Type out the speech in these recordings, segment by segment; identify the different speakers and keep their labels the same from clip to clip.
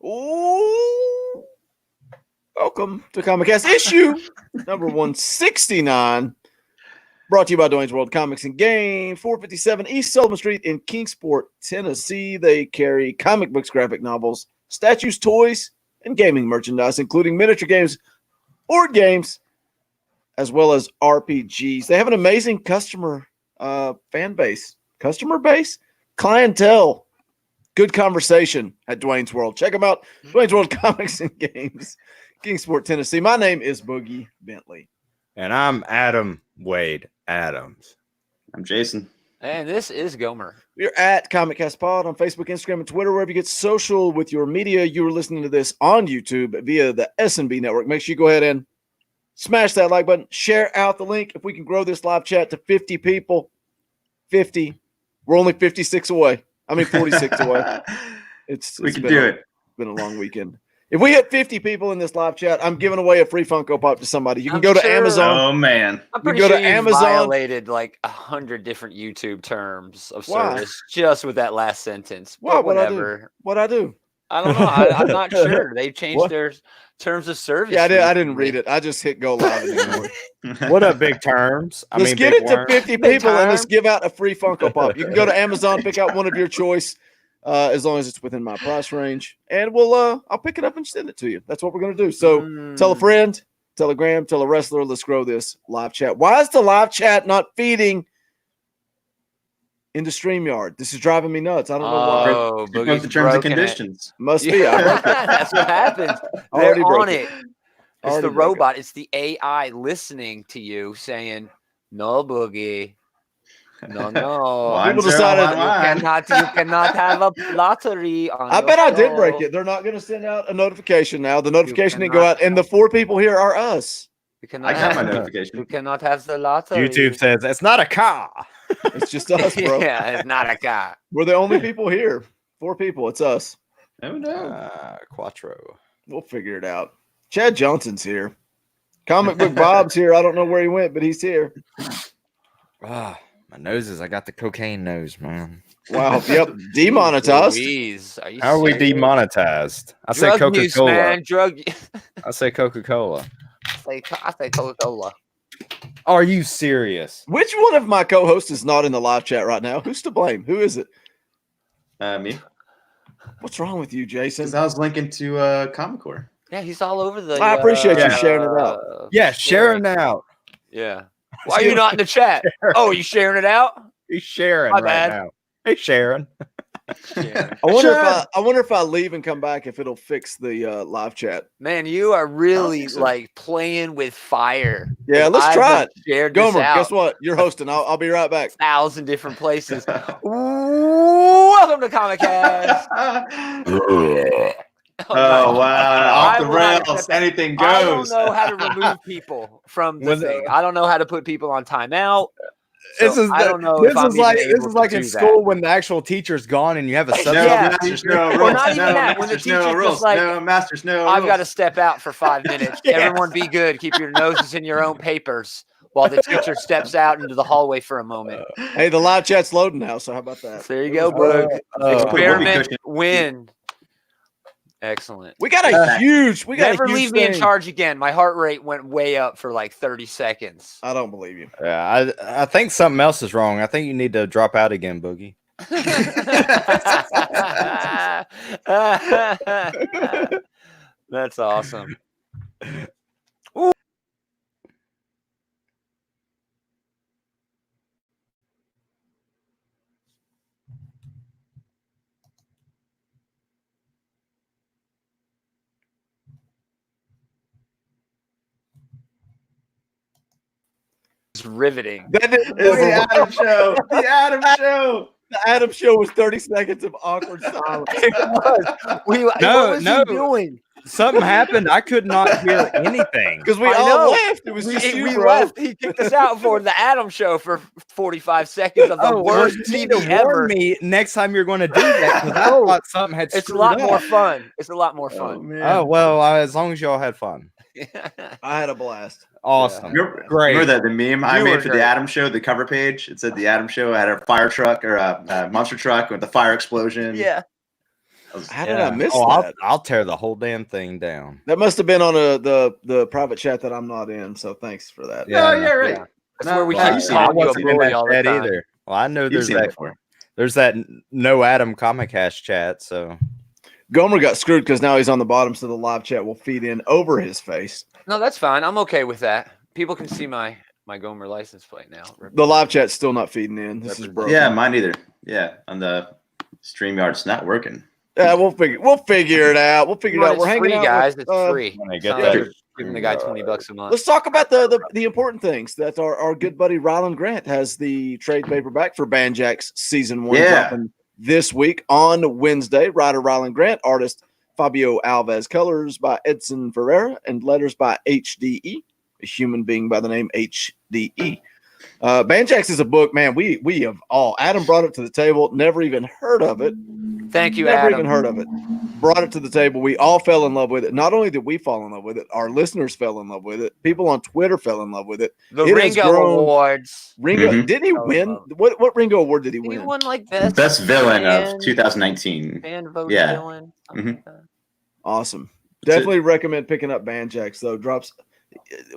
Speaker 1: Ooh. Welcome to ComicCast issue number 169. Brought to you by Dwayne's World Comics and Game, 457 East Sullivan Street in Kingsport, Tennessee. They carry comic books, graphic novels, statues, toys, and gaming merchandise, including miniature games, board games, as well as RPGs. They have an amazing customer clientele. Good conversation at Dwayne's World. Check them out. Dwayne's World Comics and Games, Kingsport, Tennessee. My name is Boogie Bentley.
Speaker 2: And I'm Adam Wade Adams.
Speaker 3: I'm Jason.
Speaker 4: And this is Gaumer.
Speaker 1: We're at ComicCast Pod on Facebook, Instagram, and Twitter, wherever you get social with your media. You are listening to this on YouTube via the S&B Network. Make sure you go ahead and smash that like button. Share out the link. If we can grow this live chat to 50 people, 50. We're only 56 away. 46 away.
Speaker 3: We can do it.
Speaker 1: It's been a long weekend. If we hit 50 people in this live chat, I'm giving away a free Funko Pop to somebody. You can go to Amazon.
Speaker 3: Oh, man.
Speaker 4: I'm pretty sure you violated like 100 different YouTube terms of service just with that last sentence.
Speaker 1: What?
Speaker 4: Whatever.
Speaker 1: What'd I do?
Speaker 4: I don't know. I'm not sure. They've changed their terms of service.
Speaker 1: Yeah, I didn't read it. I just hit go live anymore.
Speaker 2: What up, big terms?
Speaker 1: Let's get it to 50 people and let's give out a free Funko Pop. You can go to Amazon, pick out one of your choice, as long as it's within my price range, and I'll pick it up and send it to you. That's what we're gonna do. So tell a friend, tell a gram, tell a wrestler. Let's grow this live chat. Why is the live chat not feeding into StreamYard? This is driving me nuts. I don't know why.
Speaker 4: Oh,
Speaker 3: Because the terms and conditions.
Speaker 1: Must be.
Speaker 4: That's what happens. They're
Speaker 1: Already broke
Speaker 4: on it. It's the robot. It's the AI listening to you saying, "No, Boogie. No."
Speaker 1: People decided
Speaker 4: you cannot have a lottery on
Speaker 1: I bet I did break it. They're not going to send out a notification now. The notification didn't go out, and the 4 people here are us.
Speaker 3: I got my notification.
Speaker 4: You cannot have the lottery.
Speaker 2: YouTube says it's not a car.
Speaker 1: It's just us, bro.
Speaker 4: Yeah, it's not a car.
Speaker 1: We're the only people here. 4 people. It's us.
Speaker 3: Oh, no.
Speaker 2: Quattro.
Speaker 1: We'll figure it out. Chad Johnson's here. Comic Book Bob's here. I don't know where he went, but he's here.
Speaker 2: My noses. I got the cocaine nose, man.
Speaker 1: Wow. Yep. Demonetized.
Speaker 4: Louise,
Speaker 2: How are we demonetized? I say
Speaker 4: Drug use,
Speaker 2: Coca-Cola.
Speaker 4: man. Drug.
Speaker 2: I say Coca-Cola.
Speaker 4: I say Coca-Cola.
Speaker 2: Are you serious?
Speaker 1: Which one of my co-hosts is not in the live chat right now? Who's to blame? Who is it?
Speaker 3: Me.
Speaker 1: What's wrong with you, Jason?
Speaker 3: Because I was linking to Comic Core.
Speaker 4: Yeah, he's all over the.
Speaker 1: I appreciate you sharing it out.
Speaker 2: Yeah, sharing out.
Speaker 4: Yeah. Why are you not in the chat? Oh, are you sharing it out?
Speaker 2: He's sharing
Speaker 4: My
Speaker 2: right
Speaker 4: bad.
Speaker 2: now. Hey, Sharon.
Speaker 4: Yeah.
Speaker 1: I wonder if I leave and come back if it'll fix the live chat.
Speaker 4: Man, you are really like playing with fire.
Speaker 1: Yeah, let's try it.
Speaker 4: Shared
Speaker 1: Gomer,
Speaker 4: this out
Speaker 1: guess what? You're hosting. I'll be right back.
Speaker 4: 1,000 different places. Welcome to ComicCast.
Speaker 3: Oh, wow. Off the rails. Anything goes.
Speaker 4: I don't know how to remove people from the thing. I don't know how to put people on timeout. So I don't know.
Speaker 2: This is like in school when the actual teacher's gone and you have a substitute.
Speaker 3: No rules.
Speaker 4: Or not even that. When the teacher's just like,
Speaker 3: no masters, no
Speaker 4: I've
Speaker 3: rules.
Speaker 4: got to step out for 5 minutes.
Speaker 2: Yes.
Speaker 4: Everyone be good. Keep your noses in your own papers while the teacher steps out into the hallway for a moment.
Speaker 1: Hey, the live chat's loading now, so how about that?
Speaker 4: There you go, Boog. Experiment, win. Excellent.
Speaker 1: We got a huge.
Speaker 4: Never leave me in charge again. My heart rate went way up for like 30 seconds.
Speaker 1: I don't believe you.
Speaker 2: Yeah, I think something else is wrong. I think you need to drop out again, Boogie.
Speaker 4: That's awesome. It's riveting.
Speaker 1: That is
Speaker 3: The Adam Show. The Adam Show.
Speaker 1: The Adam Show was 30 seconds of awkward silence.
Speaker 4: It was. What was he doing?
Speaker 2: Something happened. I could not hear anything.
Speaker 1: Because we
Speaker 4: I
Speaker 1: all
Speaker 4: know.
Speaker 1: left. It was just you,
Speaker 4: we
Speaker 1: bro.
Speaker 4: left. He kicked us out for the Adam Show for 45 seconds of the worst
Speaker 2: you need
Speaker 4: TV
Speaker 2: to
Speaker 4: ever.
Speaker 2: warn me next time you're going to do that because I thought something had
Speaker 4: It's a
Speaker 2: screwed
Speaker 4: lot
Speaker 2: up.
Speaker 4: more fun. It's a lot more fun.
Speaker 1: man.
Speaker 2: Oh, well, as long as y'all had fun.
Speaker 1: I had a blast.
Speaker 2: Awesome.
Speaker 3: Great. Remember that the meme I made for
Speaker 4: great.
Speaker 3: the Adam Show, the cover page? It said the Adam Show had a fire truck or a monster truck with a fire explosion.
Speaker 4: Yeah.
Speaker 1: How did I miss
Speaker 2: I'll,
Speaker 1: that?
Speaker 2: I'll tear the whole damn thing down.
Speaker 1: That must have been on the private chat that I'm not in. So thanks for that.
Speaker 3: Yeah, yeah, right.
Speaker 4: Yeah. That's where we
Speaker 3: Well,
Speaker 4: keep
Speaker 3: you've seen
Speaker 2: I
Speaker 3: it
Speaker 4: calling you a
Speaker 2: wasn't in
Speaker 4: bully
Speaker 2: that
Speaker 4: all the
Speaker 2: chat
Speaker 4: time.
Speaker 2: either. Well, I know
Speaker 3: You've
Speaker 2: there's
Speaker 3: seen it
Speaker 2: that.
Speaker 3: before.
Speaker 2: There's that no Adam ComicCast chat. So
Speaker 1: Gomer got screwed because now he's on the bottom, so the live chat will feed in over his face.
Speaker 4: No, that's fine. I'm okay with that. People can see my Gomer license plate now.
Speaker 1: The live chat's still not feeding in. This is broken.
Speaker 3: Yeah, mine either. Yeah, on the StreamYard, it's not working.
Speaker 1: Yeah, we'll figure it out. We'll figure it out.
Speaker 4: It's
Speaker 1: We're hanging
Speaker 4: free,
Speaker 1: out,
Speaker 4: guys.
Speaker 1: with,
Speaker 4: It's free.
Speaker 2: when I
Speaker 4: It's
Speaker 2: get
Speaker 4: not
Speaker 2: that,
Speaker 4: like giving the guy $20 a month.
Speaker 1: Let's talk about the important things. That our good buddy Rylan Grant has the trade paperback for Banjax season 1 dropping this week on Wednesday. Writer Rylan Grant, artist Fabio Alves, colors by Edson Ferreira, and letters by HDE, a human being by the name HDE. Banjax is a book, man. We have all. Adam brought it to the table. Never even heard of it.
Speaker 4: Thank you,
Speaker 1: Never
Speaker 4: Adam.
Speaker 1: even heard of it. Brought it to the table. We all fell in love with it. Not only did we fall in love with it, our listeners fell in love with it. People on Twitter fell in love with it.
Speaker 4: The
Speaker 1: It has
Speaker 4: Ringo
Speaker 1: grown.
Speaker 4: Awards.
Speaker 1: Ringo,
Speaker 3: Mhm.
Speaker 1: did he win? What Ringo Award did he
Speaker 4: He
Speaker 1: win?
Speaker 4: won like
Speaker 3: Best villain
Speaker 4: fan-
Speaker 3: of 2019.
Speaker 4: fan vote
Speaker 3: Yeah.
Speaker 4: villain. something like that.
Speaker 1: Awesome.
Speaker 3: That's
Speaker 1: Definitely recommend picking up Banjax though. Drops.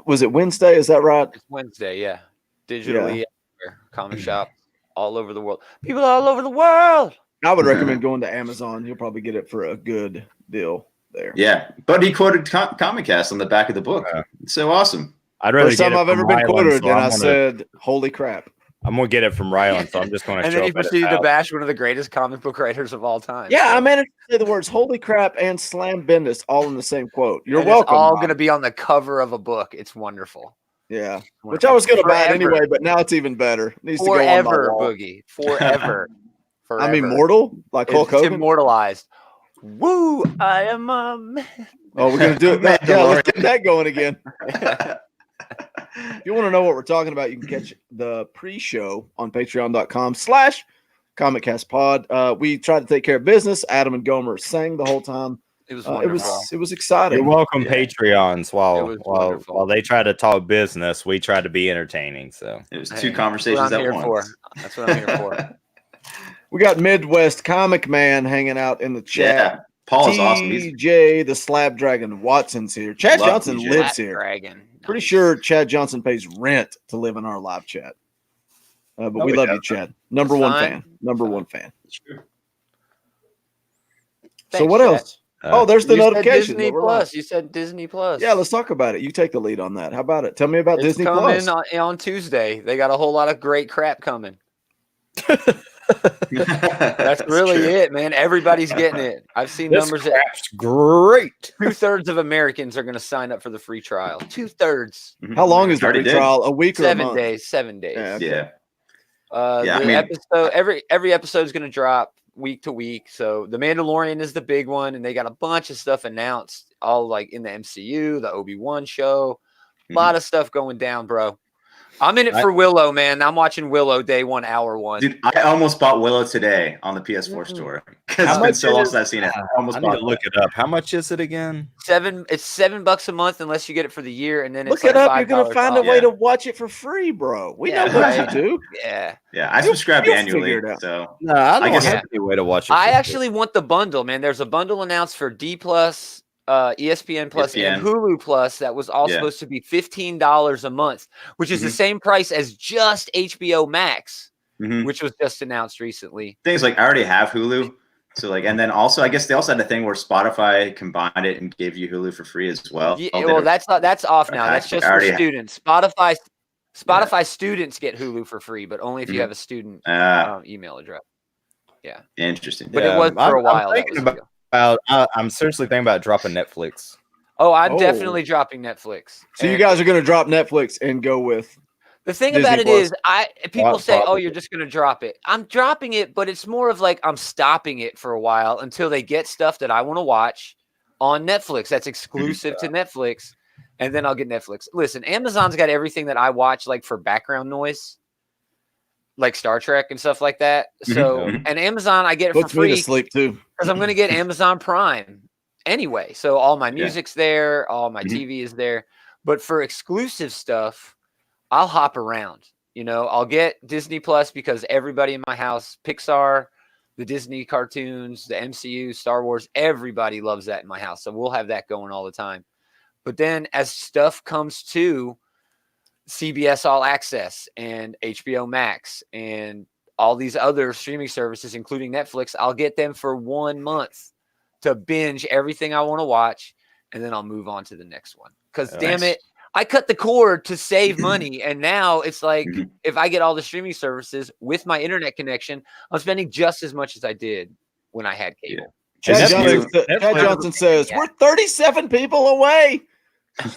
Speaker 1: Was it Wednesday? Is that right?
Speaker 4: It's Wednesday, yeah. Digitally, everywhere. Comic shop all over the world. People all over the world.
Speaker 1: I would recommend going to Amazon. You'll probably get it for a good deal there.
Speaker 3: Yeah, but he quoted ComicCast on the back of the book. It's so awesome.
Speaker 2: I'd rather
Speaker 1: First
Speaker 2: get
Speaker 1: time
Speaker 2: it
Speaker 1: I've
Speaker 2: from
Speaker 1: ever been
Speaker 2: Rylan,
Speaker 1: quoted,
Speaker 2: so
Speaker 1: and
Speaker 2: I'm
Speaker 1: I
Speaker 2: gonna-
Speaker 1: said, "Holy crap!"
Speaker 2: I'm gonna get it from Rylan, so I'm just gonna
Speaker 4: And
Speaker 2: show
Speaker 4: then he
Speaker 2: up at his
Speaker 4: proceeded to
Speaker 2: house.
Speaker 4: bash one of the greatest comic book writers of all time.
Speaker 1: Yeah,
Speaker 4: so.
Speaker 1: I managed to say the words "Holy crap" and "Slam Bendis" all in the same quote. You're
Speaker 4: And
Speaker 1: welcome.
Speaker 4: It's all
Speaker 1: Bob.
Speaker 4: going to be on the cover of a book. It's wonderful.
Speaker 1: Yeah, which I was going to buy it
Speaker 4: Forever.
Speaker 1: anyway, but now it's even better. It needs to go on my
Speaker 4: Forever,
Speaker 1: wall.
Speaker 4: Boogie. Forever.
Speaker 1: I'm
Speaker 4: Forever.
Speaker 1: immortal, like Hulk
Speaker 4: It's
Speaker 1: Hogan.
Speaker 4: immortalized. Woo! I am a man.
Speaker 1: Oh, we're gonna do it.
Speaker 3: Mandalorian.
Speaker 1: Yeah, let's get that going again. If you want to know what we're talking about, you can catch the pre-show on patreon.com/ComicCastPod. We tried to take care of business. Adam and Gomer sang the whole time.
Speaker 4: It was
Speaker 1: It
Speaker 4: wonderful.
Speaker 1: was exciting.
Speaker 2: You're welcome,
Speaker 3: Yeah.
Speaker 2: Patreons.
Speaker 4: It
Speaker 2: While
Speaker 4: was
Speaker 2: while
Speaker 4: wonderful.
Speaker 2: while they try to talk business, we try to be entertaining. So
Speaker 3: It was
Speaker 4: Hey,
Speaker 3: two
Speaker 4: that's
Speaker 3: conversations
Speaker 4: what I'm
Speaker 3: at
Speaker 4: here
Speaker 3: once.
Speaker 4: for. That's what I'm here for.
Speaker 1: We got Midwest Comic Man hanging out in the chat.
Speaker 3: Yeah, Paul is awesome. He's
Speaker 1: TJ the Slab Dragon Watson's here. Chad
Speaker 3: Love
Speaker 1: Johnson
Speaker 3: TJ.
Speaker 1: lives
Speaker 4: Fat
Speaker 1: here.
Speaker 4: Dragon.
Speaker 1: Pretty
Speaker 4: Nice.
Speaker 1: sure Chad Johnson pays rent to live in our live chat. But
Speaker 2: No,
Speaker 1: we
Speaker 2: he
Speaker 1: love you,
Speaker 2: doesn't.
Speaker 1: Chad. Number
Speaker 4: That's
Speaker 1: one
Speaker 4: fine.
Speaker 1: fan. Number
Speaker 4: Fine.
Speaker 1: one fan. So
Speaker 4: Thanks,
Speaker 1: what
Speaker 4: Chad.
Speaker 1: else? Oh, there's the
Speaker 4: You said
Speaker 1: notification.
Speaker 4: Disney
Speaker 1: that we're
Speaker 4: Plus.
Speaker 1: live.
Speaker 4: You said Disney Plus.
Speaker 1: Yeah, let's talk about it. You take the lead on that. How about it? Tell me about
Speaker 4: It's
Speaker 1: Disney
Speaker 4: coming
Speaker 1: Plus.
Speaker 4: on Tuesday. They got a whole lot of great crap coming. That's really
Speaker 3: true.
Speaker 4: it, man. Everybody's getting it. I've seen
Speaker 2: this
Speaker 4: numbers that
Speaker 2: crap's great.
Speaker 4: 2/3 of Americans are going to sign up for the free trial. 2/3.
Speaker 1: How long is the
Speaker 3: Already
Speaker 1: free
Speaker 3: did.
Speaker 1: trial? A week or a
Speaker 4: 7
Speaker 1: month?
Speaker 4: days. 7 days.
Speaker 1: Yeah, okay.
Speaker 3: Yeah.
Speaker 4: The
Speaker 3: Yeah, I mean-
Speaker 4: episode every episode is going to drop week to week. So the Mandalorian is the big one, and they got a bunch of stuff announced, all like in the MCU, the Obi-Wan show, a lot of stuff going down, bro. I'm in it for Willow, man. I'm watching Willow day 1, hour 1.
Speaker 3: Dude, I almost bought Willow today on the PS4 store because
Speaker 2: How
Speaker 3: it's been
Speaker 2: much
Speaker 3: so long
Speaker 2: is-
Speaker 3: since I've seen it. I almost
Speaker 2: I need
Speaker 3: bought
Speaker 2: to look it up. How much is it again?
Speaker 4: It's $7 a month unless you get it for the year, and then
Speaker 1: Look
Speaker 4: it's
Speaker 1: it
Speaker 4: like
Speaker 1: up. You're going to
Speaker 4: $5
Speaker 1: find a
Speaker 4: off.
Speaker 1: way
Speaker 3: Yeah.
Speaker 1: to watch it for free, bro. We
Speaker 4: Yeah,
Speaker 1: know what
Speaker 4: right.
Speaker 1: you do.
Speaker 4: Yeah.
Speaker 3: Yeah, I
Speaker 1: You'll-
Speaker 3: subscribe
Speaker 1: you'll
Speaker 3: annually,
Speaker 1: figure it out.
Speaker 3: so
Speaker 2: No, I don't
Speaker 3: guess-
Speaker 2: have any way to watch it.
Speaker 4: I
Speaker 2: for free.
Speaker 4: actually want the bundle, man. There's a bundle announced for D Plus, ESPN Plus,
Speaker 3: ESPN.
Speaker 4: and Hulu Plus that was all
Speaker 3: Yeah.
Speaker 4: supposed to be $15 a month, which is the same price as just HBO Max,
Speaker 3: mhm.
Speaker 4: which was just announced recently.
Speaker 3: things like I already have Hulu, so like, and then also I guess they also had a thing where Spotify combined it and gave you Hulu for free as well.
Speaker 4: Yeah,
Speaker 3: Oh, they
Speaker 4: well,
Speaker 3: don't-
Speaker 4: that's off now.
Speaker 3: Okay,
Speaker 4: That's just
Speaker 3: I
Speaker 4: for
Speaker 3: already-
Speaker 4: students. Spotify students get Hulu for free, but only if you
Speaker 3: Mhm.
Speaker 4: have a student email address.
Speaker 3: Interesting.
Speaker 4: But
Speaker 2: Yeah,
Speaker 4: it was for
Speaker 2: I'm
Speaker 4: a while. that
Speaker 2: thinking
Speaker 4: was the
Speaker 2: about-
Speaker 4: deal.
Speaker 2: I'm seriously thinking about dropping Netflix.
Speaker 4: Oh, I'm
Speaker 1: Oh.
Speaker 4: definitely dropping Netflix.
Speaker 1: So you
Speaker 4: And-
Speaker 1: guys are going to drop Netflix and go with
Speaker 4: The thing
Speaker 1: Disney
Speaker 4: about it
Speaker 1: Plus.
Speaker 4: is, people
Speaker 2: Well,
Speaker 4: say, "Oh,
Speaker 2: probably.
Speaker 4: you're just going to drop it." I'm dropping it, but it's more of like I'm stopping it for a while until they get stuff that I want to watch on Netflix that's exclusive to Netflix, and then I'll get Netflix. Listen, Amazon's got everything that I watch, like for background noise, like Star Trek and stuff like that. So,
Speaker 3: Mhm.
Speaker 4: and Amazon, I get it for
Speaker 1: puts me to
Speaker 4: free
Speaker 1: sleep too.
Speaker 4: because I'm going to get Amazon Prime anyway. So all my music's there, all my
Speaker 3: Mhm.
Speaker 4: TV is there. But for exclusive stuff, I'll hop around. You know, I'll get Disney Plus because everybody in my house, Pixar, the Disney cartoons, the MCU, Star Wars. Everybody loves that in my house. So we'll have that going all the time. But then as stuff comes to CBS All Access and HBO Max and all these other streaming services, including Netflix, I'll get them for 1 month to binge everything I want to watch, and then I'll move on to the next one. Because damn it, I cut the cord to save money, and now it's like if I get all the streaming services with my internet connection, I'm spending just as much as I did when I had cable.
Speaker 1: Chad Johnson says we're 37 people away.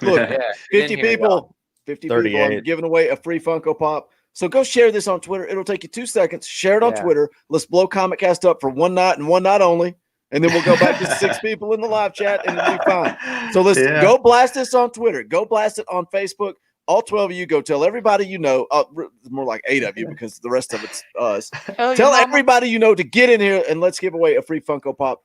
Speaker 1: Look, 50 people. 50 people. I'm giving away a free Funko Pop. So go share this on Twitter. It'll take you 2 seconds. Share it on Twitter. Let's blow ComicCast up for one night and one night only. And then we'll go back to 6 people in the live chat and it'll be fine. So let's go blast this on Twitter. Go blast it on Facebook. All 12 of you go tell everybody you know. More like 8 of you because the rest of it's us. Tell everybody you know to get in here and let's give away a free Funko Pop.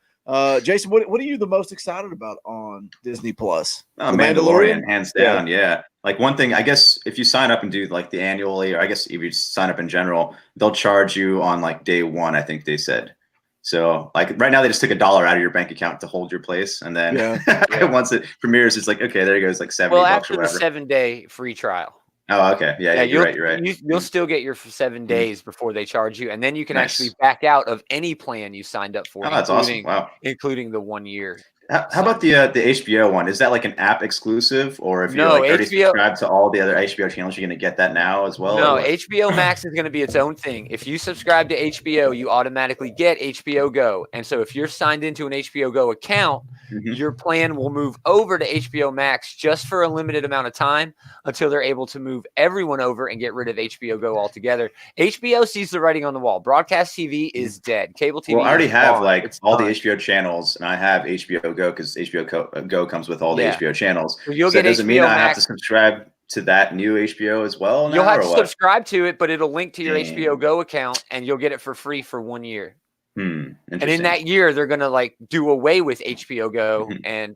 Speaker 1: Jason, what are you the most excited about on Disney Plus?
Speaker 3: Mandalorian, hands down. Yeah. Like one thing, I guess if you sign up and do like the annually, or I guess if you sign up in general, they'll charge you on like day 1, I think they said. So like right now they just took $1 out of your bank account to hold your place. And then once it premieres, it's like, okay, there goes like $70
Speaker 4: well,
Speaker 3: or
Speaker 4: after
Speaker 3: whatever.
Speaker 4: the 7-day free trial.
Speaker 3: Oh, okay. Yeah, you're right.
Speaker 4: You'll still get your 7 days before they charge you. And then you can actually back out of any plan you signed up for.
Speaker 3: Oh, that's awesome. Wow.
Speaker 4: Including the 1 year.
Speaker 3: How about the HBO one? Is that like an app exclusive, or if you're like already subscribed to all the other HBO channels, you're going to get that now as well?
Speaker 4: No, HBO Max is going to be its own thing. If you subscribe to HBO, you automatically get HBO Go. And so if you're signed into an HBO Go account, your plan will move over to HBO Max just for a limited amount of time until they're able to move everyone over and get rid of HBO Go altogether. HBO sees the writing on the wall. Broadcast TV is dead. Cable TV.
Speaker 3: Well, I already have like all the HBO channels, and I have HBO Go because HBO Go comes with all the HBO channels.
Speaker 4: So you'll
Speaker 3: get
Speaker 4: doesn't
Speaker 3: HBO mean I have to subscribe to that new HBO as well?
Speaker 4: You'll have to subscribe to it, but it'll link to your HBO Go account, and you'll get it for free for 1 year. And in that year, they're going to like do away with HBO Go and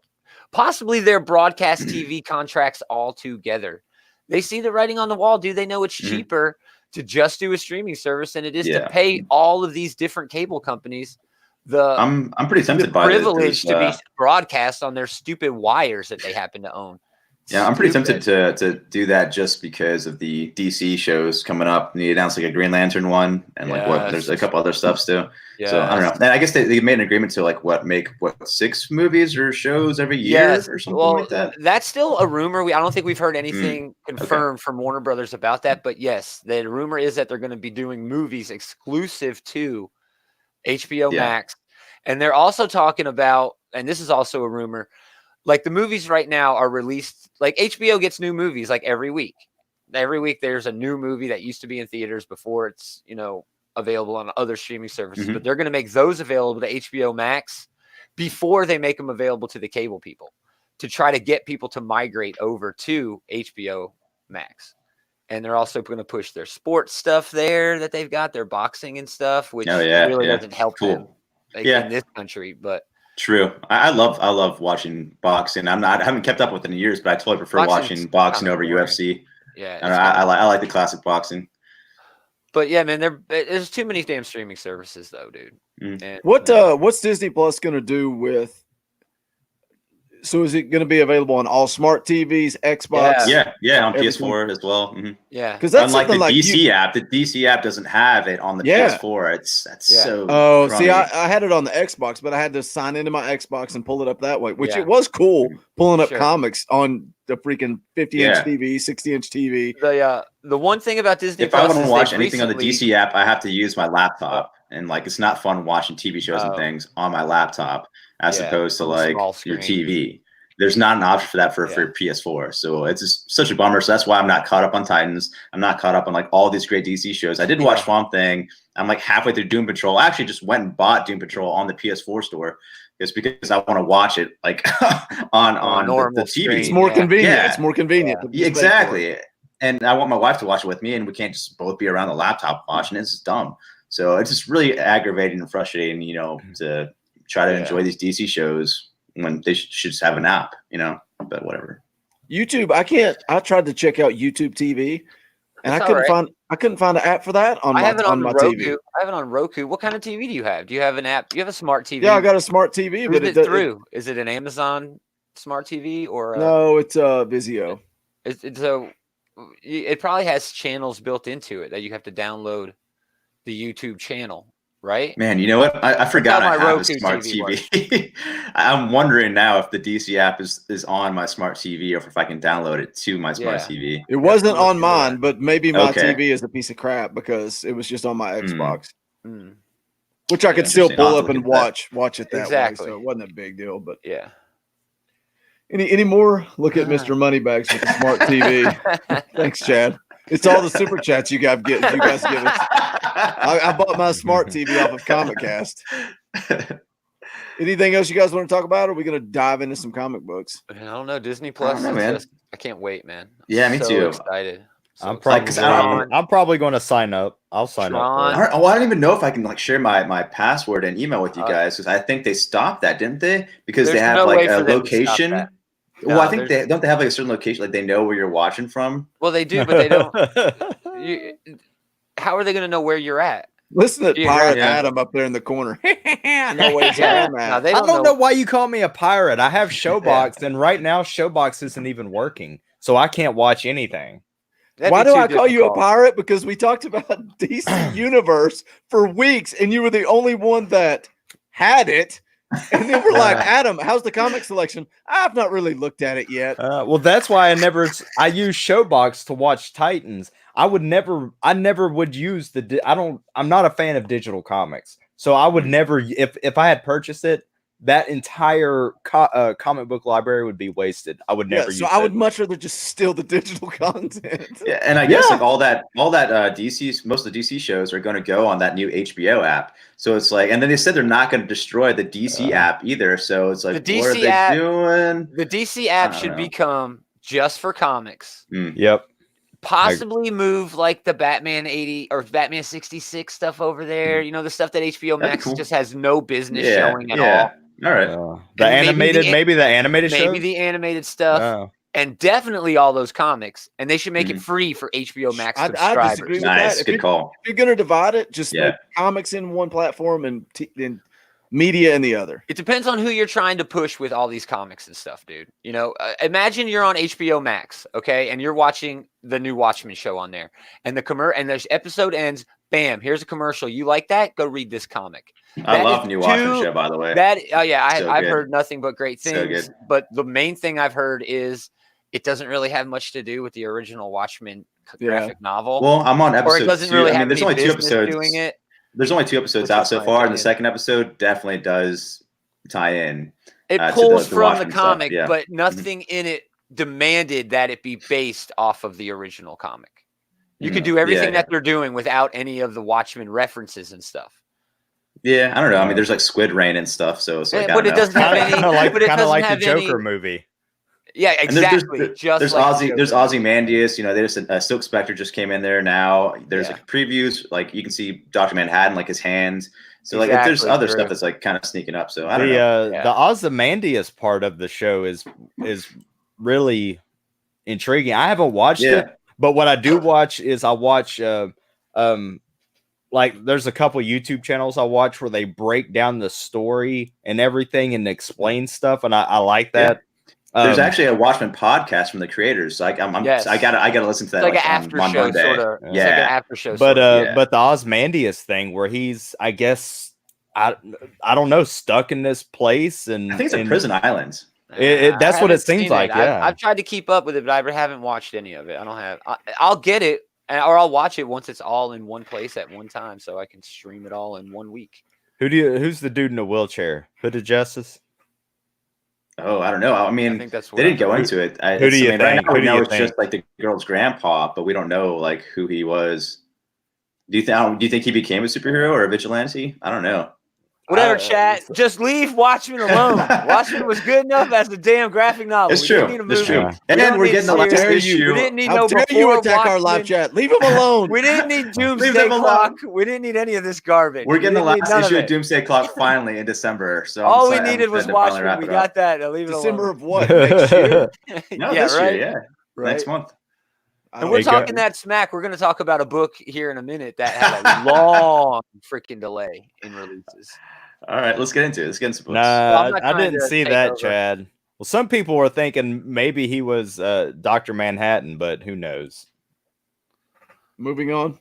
Speaker 4: possibly their broadcast TV contracts altogether. They see the writing on the wall. Do they know it's cheaper to just do a streaming service than it is to pay all of these different cable companies
Speaker 3: I'm pretty tempted by the
Speaker 4: privilege to be broadcast on their stupid wires that they happen to own.
Speaker 3: Yeah, I'm pretty tempted to do that just because of the DC shows coming up. They announced like a Green Lantern one, and there's a couple other stuff too. So I don't know. And I guess they made an agreement to make 6 movies or shows every year or something like that.
Speaker 4: That's still a rumor. I don't think we've heard anything confirmed from Warner Brothers about that. But yes, the rumor is that they're going to be doing movies exclusive to HBO Max, and they're also talking about, and this is also a rumor. Like the movies right now are released, like HBO gets new movies like every week. Every week there's a new movie that used to be in theaters before it's, available on other streaming services. But they're going to make those available to HBO Max before they make them available to the cable people to try to get people to migrate over to HBO Max. And they're also going to push their sports stuff there that they've got, their boxing and stuff, which really doesn't help them in this country, but.
Speaker 3: True. I love watching boxing. I haven't kept up with it in years, but I totally prefer watching boxing over UFC.
Speaker 4: Yeah,
Speaker 3: and I like the classic boxing.
Speaker 4: But yeah, man, there's too many damn streaming services, though, dude. And,
Speaker 1: what's Disney Plus going to do with? So is it going to be available on all smart TVs, Xbox?
Speaker 3: Yeah, on PS4 as well.
Speaker 4: Yeah,
Speaker 1: because that's
Speaker 3: unlike the
Speaker 1: like
Speaker 3: DC app. The DC app doesn't have it on the PS4. That's so.
Speaker 1: Oh, crummy. See, I had it on the Xbox, but I had to sign into my Xbox and pull it up that way, which it was cool pulling up comics on the freaking 50-inch TV, 60-inch TV.
Speaker 4: The one thing about Disney,
Speaker 3: if I want to watch anything on the DC app, I have to use my laptop, and it's not fun watching TV shows and things on my laptop. As opposed to your TV. There's not an option for that for PS4. So it's just such a bummer. So that's why I'm not caught up on Titans. I'm not caught up on all these great DC shows. I did watch Swamp Thing. I'm halfway through Doom Patrol. I actually just went and bought Doom Patrol on the PS4 store. It's because I want to watch it on the TV.
Speaker 1: Screen. It's more convenient. Yeah. It's more convenient.
Speaker 3: Yeah, exactly. And I want my wife to watch it with me, and we can't just both be around the laptop watching it. It's just dumb. So it's just really aggravating and frustrating, to try to enjoy these DC shows when they should just have an app, but whatever.
Speaker 1: YouTube, I tried to check out YouTube TV, And I couldn't find an app for that on my
Speaker 4: Roku.
Speaker 1: TV.
Speaker 4: I have it on Roku. What kind of TV do you have? Do you have an app? Do you have a smart TV?
Speaker 1: Yeah, I got a smart TV.
Speaker 4: Who's it through? Is it an Amazon smart TV or
Speaker 1: no? It's Vizio.
Speaker 4: It probably has channels built into it that you have to download the YouTube channel, right?
Speaker 3: Man, you know what? I forgot I have a smart TV. I'm wondering now if the DC app is on my smart TV or if I can download it to my smart TV.
Speaker 1: It wasn't on mine, but maybe my TV is a piece of crap because it was just on my Xbox, which I could still pull up and watch it that way. So it wasn't a big deal, but
Speaker 4: yeah.
Speaker 1: Any more? Look at Mr. Moneybags with the smart TV. Thanks, Chad. It's all the super chats you guys give us. I bought my smart TV off of ComicCast. Anything else you guys want to talk about? Or are we going to dive into some comic books?
Speaker 4: I don't know. Disney Plus. I can't wait, man.
Speaker 3: Yeah, me too.
Speaker 4: Excited.
Speaker 2: I'm probably going to sign up. I'll sign up.
Speaker 3: I don't even know if I can share my password and email with you guys because I think they stopped that, didn't they? Because they have a location. Well, I think they have a certain location, like they know where you're watching from.
Speaker 4: Well, they do, but they don't. How are they going to know where you're at?
Speaker 1: Listen to Pirate Adam up there in the corner. I know where he's at.
Speaker 2: I don't know why you call me a pirate. I have Showbox, and right now Showbox isn't even working, so I can't watch anything.
Speaker 1: Why do I call you a pirate? Because we talked about DC Universe for weeks, and you were the only one that had it. And then we're like, Adam, how's the comic selection? I've not really looked at it yet.
Speaker 2: Well, that's why I use Showbox to watch Titans. I never would use I'm not a fan of digital comics. So I would never, if I had purchased it, that entire comic book library would be wasted. I would never use it.
Speaker 1: So I would much rather just steal the digital content.
Speaker 3: Yeah, and I guess like all that DC's, most of the DC shows are going to go on that new HBO app. So it's like, and then they said they're not going to destroy the DC app either. So it's like, what are they doing?
Speaker 4: The DC app should become just for comics.
Speaker 2: Yep.
Speaker 4: Possibly move like the Batman 80 or Batman 66 stuff over there. You know, the stuff that HBO Max just has no business showing at all.
Speaker 3: All right.
Speaker 2: Maybe the animated show?
Speaker 4: Maybe the animated stuff. And definitely all those comics. And they should make it free for HBO Max subscribers.
Speaker 1: I disagree with that.
Speaker 3: Good call.
Speaker 1: If you're going to divide it, just make comics in one platform and media in the other.
Speaker 4: It depends on who you're trying to push with all these comics and stuff, dude. You know, imagine you're on HBO Max, okay? And you're watching the new Watchmen show on there. And the episode ends, bam, here's a commercial. You like that? Go read this comic.
Speaker 3: I love new Watchmen show, by the way.
Speaker 4: I've heard nothing but great things. But the main thing I've heard is it doesn't really have much to do with the original Watchmen graphic novel.
Speaker 3: Well, I'm on episode 2.
Speaker 4: Or it doesn't really have
Speaker 3: there's only 2 episodes
Speaker 4: doing it.
Speaker 3: There's only 2 episodes out so far, and the second episode definitely does tie in.
Speaker 4: It pulls from the comic, but nothing in it demanded that it be based off of the original comic. You could do everything that they're doing without any of the Watchmen references and stuff.
Speaker 3: Yeah, I don't know. I mean, there's like Squid Rain and stuff, so it's like,
Speaker 4: but it doesn't have any.
Speaker 2: Kind of like the Joker movie.
Speaker 4: Yeah, exactly.
Speaker 3: There's Ozymandias. You know, there's Silk Spectre just came in there now. There's like previews, like you can see Dr. Manhattan, like his hands. So like, if there's other stuff that's like kind of sneaking up. So I don't know.
Speaker 2: The Ozymandias part of the show is really intriguing. I haven't watched it, but what I do watch is I watch like there's a couple YouTube channels I watch where they break down the story and everything and explain stuff, and I like that.
Speaker 3: There's actually a Watchmen podcast from the creators. Like I gotta listen to that.
Speaker 4: It's like an after show,
Speaker 3: Monday.
Speaker 4: Sort of. Yeah, it's like an after show.
Speaker 2: But the Ozymandias thing where he's, I guess, I don't know, stuck in this place, and
Speaker 3: I think it's a prison island.
Speaker 2: That's what it seems like. Yeah,
Speaker 4: I've tried to keep up with it, but I haven't watched any of it. I don't have. I'll get it, or I'll watch it once it's all in one place at one time, so I can stream it all in 1 week.
Speaker 2: Who's the dude in the wheelchair? Hood of Justice?
Speaker 3: Oh, I don't know. I mean,
Speaker 4: think that's
Speaker 3: they didn't go into it.
Speaker 2: Who do you think?
Speaker 3: Right now we know it's just like the girl's grandpa, but we don't know like who he was. Do you think he became a superhero or a vigilante? I don't know.
Speaker 4: Whatever, chat. Just leave Watchmen alone. Watchmen was good enough as a damn graphic novel.
Speaker 3: It's true. It's true. And then we're getting the last issue.
Speaker 4: We didn't need
Speaker 1: How dare you attack our live chat? Leave him alone.
Speaker 4: We didn't need Doomsday Clock. We didn't need any of this garbage.
Speaker 3: We're getting the last issue of Doomsday Clock finally in December. So
Speaker 4: all we needed was Watchmen. We got that. Now leave it alone.
Speaker 1: December of what? Next year?
Speaker 3: No, this year. Yeah, next month.
Speaker 4: And we're talking that smack. We're going to talk about a book here in a minute that had a long freaking delay in releases.
Speaker 3: All right, let's get into it. Let's get into books.
Speaker 2: Nah, I didn't see that, over. Chad. Well, some people were thinking maybe he was Dr. Manhattan, but who knows?
Speaker 1: Moving on.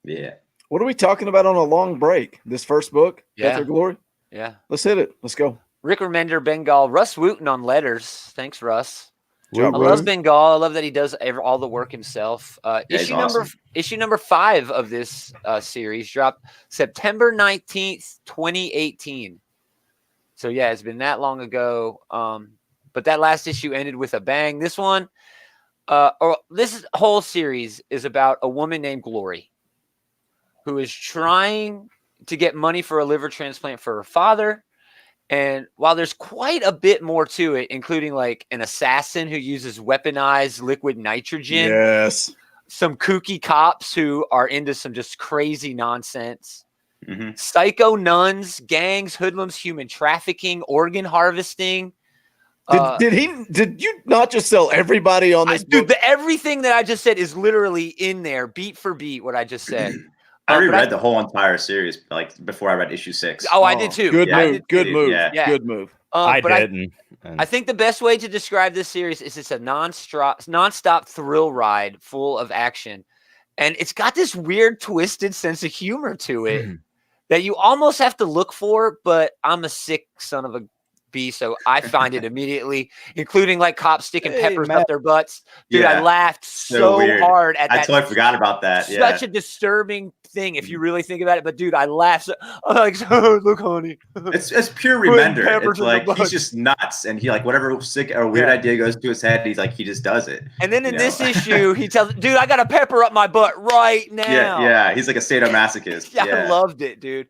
Speaker 3: Yeah.
Speaker 1: What are we talking about on a long break? This first book, Death or Glory?
Speaker 4: Yeah.
Speaker 1: Let's hit it. Let's go.
Speaker 4: Rick Remender, Bengal, Russ Wooten on letters. Thanks, Russ. I love Bengal. I love that he does all the work himself. Issue number 5 of this series dropped September 19th, 2018. So yeah, it's been that long ago. But that last issue ended with a bang. This one, this whole series is about a woman named Glory who is trying to get money for a liver transplant for her father. And while there's quite a bit more to it, including like an assassin who uses weaponized liquid nitrogen, some kooky cops who are into some just crazy nonsense, psycho nuns, gangs, hoodlums, human trafficking, organ harvesting.
Speaker 1: Did you not just sell everybody on this book?
Speaker 4: Dude, everything that I just said is literally in there, beat for beat, what I just said.
Speaker 3: I reread the whole entire series, like before I read issue 6.
Speaker 4: Oh, I did too.
Speaker 1: Good move. Good move.
Speaker 4: Yeah.
Speaker 1: Good move.
Speaker 2: I didn't.
Speaker 4: I think the best way to describe this series is it's a nonstop thrill ride full of action. And it's got this weird, twisted sense of humor to it that you almost have to look for, but I'm a sick son of a bee, so I find it immediately, including like cops sticking peppers up their butts. Dude, I laughed so hard at that.
Speaker 3: I totally forgot about that.
Speaker 4: Such a disturbing thing if you really think about it. But dude, I laughed. I'm like, oh, look, honey.
Speaker 3: It's pure Remender. It's like he's just nuts, and he like whatever sick or weird idea goes to his head, he's like he just does it.
Speaker 4: And then in this issue, he tells, dude, I got a pepper up my butt right now.
Speaker 3: Yeah. He's like a sadomasochist.
Speaker 4: I loved it, dude.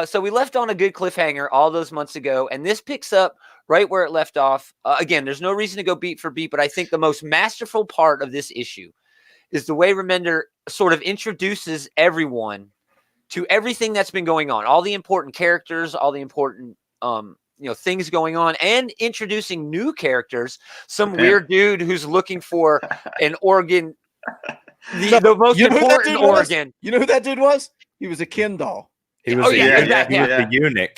Speaker 4: So we left on a good cliffhanger all those months ago, and this picks up right where it left off. Again, there's no reason to go beat for beat, but I think the most masterful part of this issue is the way Remender sort of introduces everyone to everything that's been going on, all the important characters, all the important things going on, and introducing new characters. Some weird dude who's looking for an organ, the most important organ.
Speaker 1: You know who that dude was? He was a Ken doll.
Speaker 2: He was a eunuch.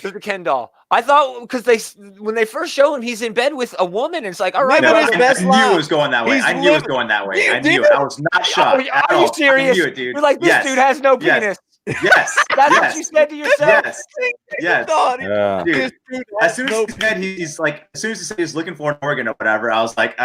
Speaker 4: He was a Ken doll. I thought because when they first show him, he's in bed with a woman, and it's like, all right,
Speaker 3: I knew it was going that way. I knew it was going that way. I knew it. I was not shocked.
Speaker 4: Are you serious?
Speaker 3: I knew it, dude.
Speaker 4: You're like, this dude has no penis.
Speaker 3: Yes.
Speaker 4: That's what you said to yourself.
Speaker 3: Yes. Dude, as soon as he said as soon as he said he's looking for an organ or whatever, I was like,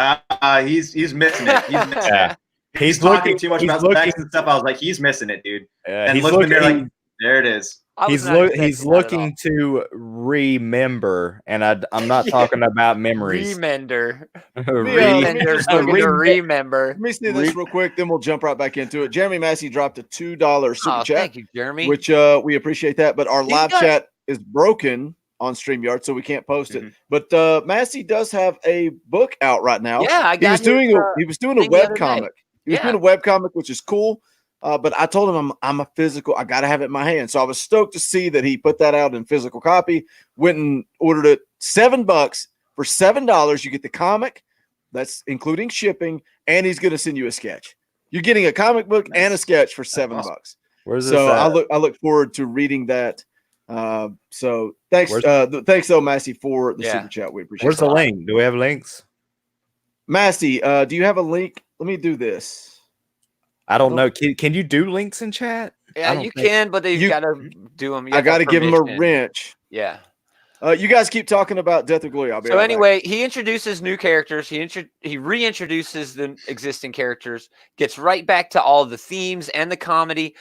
Speaker 3: he's missing it. He's missing it.
Speaker 2: He's
Speaker 3: talking too much about sex and stuff. I was like, he's missing it, dude. And he's looking there like, there it is.
Speaker 2: He's looking to remember, and I'm not talking about memories.
Speaker 4: Remender.
Speaker 1: Remember. Let me see this real quick, then we'll jump right back into it. Jeremy Massey dropped a $2 super chat.
Speaker 4: Thank you, Jeremy.
Speaker 1: Which we appreciate that, but our live chat is broken on StreamYard, so we can't post it. But Massey does have a book out right now.
Speaker 4: Yeah,
Speaker 1: he was doing a web comic. He was doing a web comic, which is cool. But I told him I'm a physical. I got to have it in my hand. So I was stoked to see that he put that out in physical copy. Went and ordered it. $7 for $7. You get the comic. That's including shipping, and he's going to send you a sketch. You're getting a comic book and a sketch for $7.
Speaker 2: Where's this
Speaker 1: so
Speaker 2: at?
Speaker 1: I look forward to reading that. So thanks, thanks though, Massey, for the super chat. We appreciate.
Speaker 2: Where's the link? Do we have links?
Speaker 1: Massey, do you have a link? Let me do this.
Speaker 2: I don't know. Can you do links in chat?
Speaker 4: Yeah, you can, but you got to do them.
Speaker 1: I got to give him a wrench.
Speaker 4: Yeah.
Speaker 1: You guys keep talking about Death or Glory.
Speaker 4: So anyway, he introduces new characters. He reintroduces the existing characters. Gets right back to all the themes and the comedy,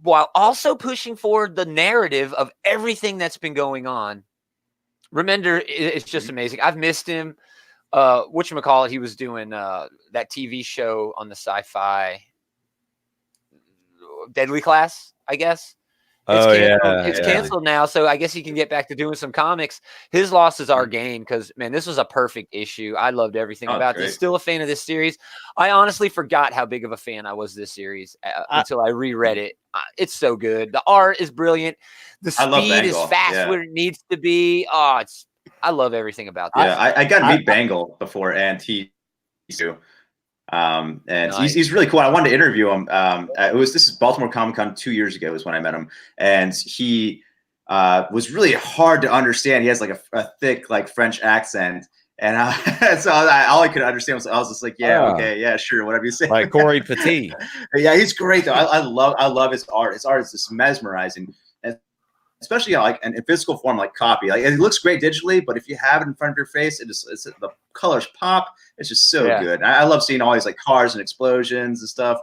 Speaker 4: while also pushing forward the narrative of everything that's been going on. Remender is just amazing. I've missed him. Whatchamacallit, he was doing that TV show on the Sci-Fi. Deadly Class, I guess. It's canceled now, so I guess he can get back to doing some comics. His loss is our gain because, man, this was a perfect issue. I loved everything about this. Still a fan of this series. I honestly forgot how big of a fan I was of this series until I reread it. It's so good. The art is brilliant. The speed is fast where it needs to be. I love everything about this.
Speaker 3: Yeah, I got to meet Bangle before, and he too. And
Speaker 4: Nice.
Speaker 3: he's really cool. I wanted to interview him. This is Baltimore Comic-Con 2 years ago is when I met him, and he was really hard to understand. He has like a thick like French accent, and so all I could understand was I was just like, okay, yeah, sure, whatever you say.
Speaker 2: Like Corey Petit.
Speaker 3: Yeah, he's great though. I love his art. His art is just mesmerizing, and especially like in physical form, like copy. Like it looks great digitally, but if you have it in front of your face, it's the colors pop. It's just so good. I love seeing all these like cars and explosions and stuff.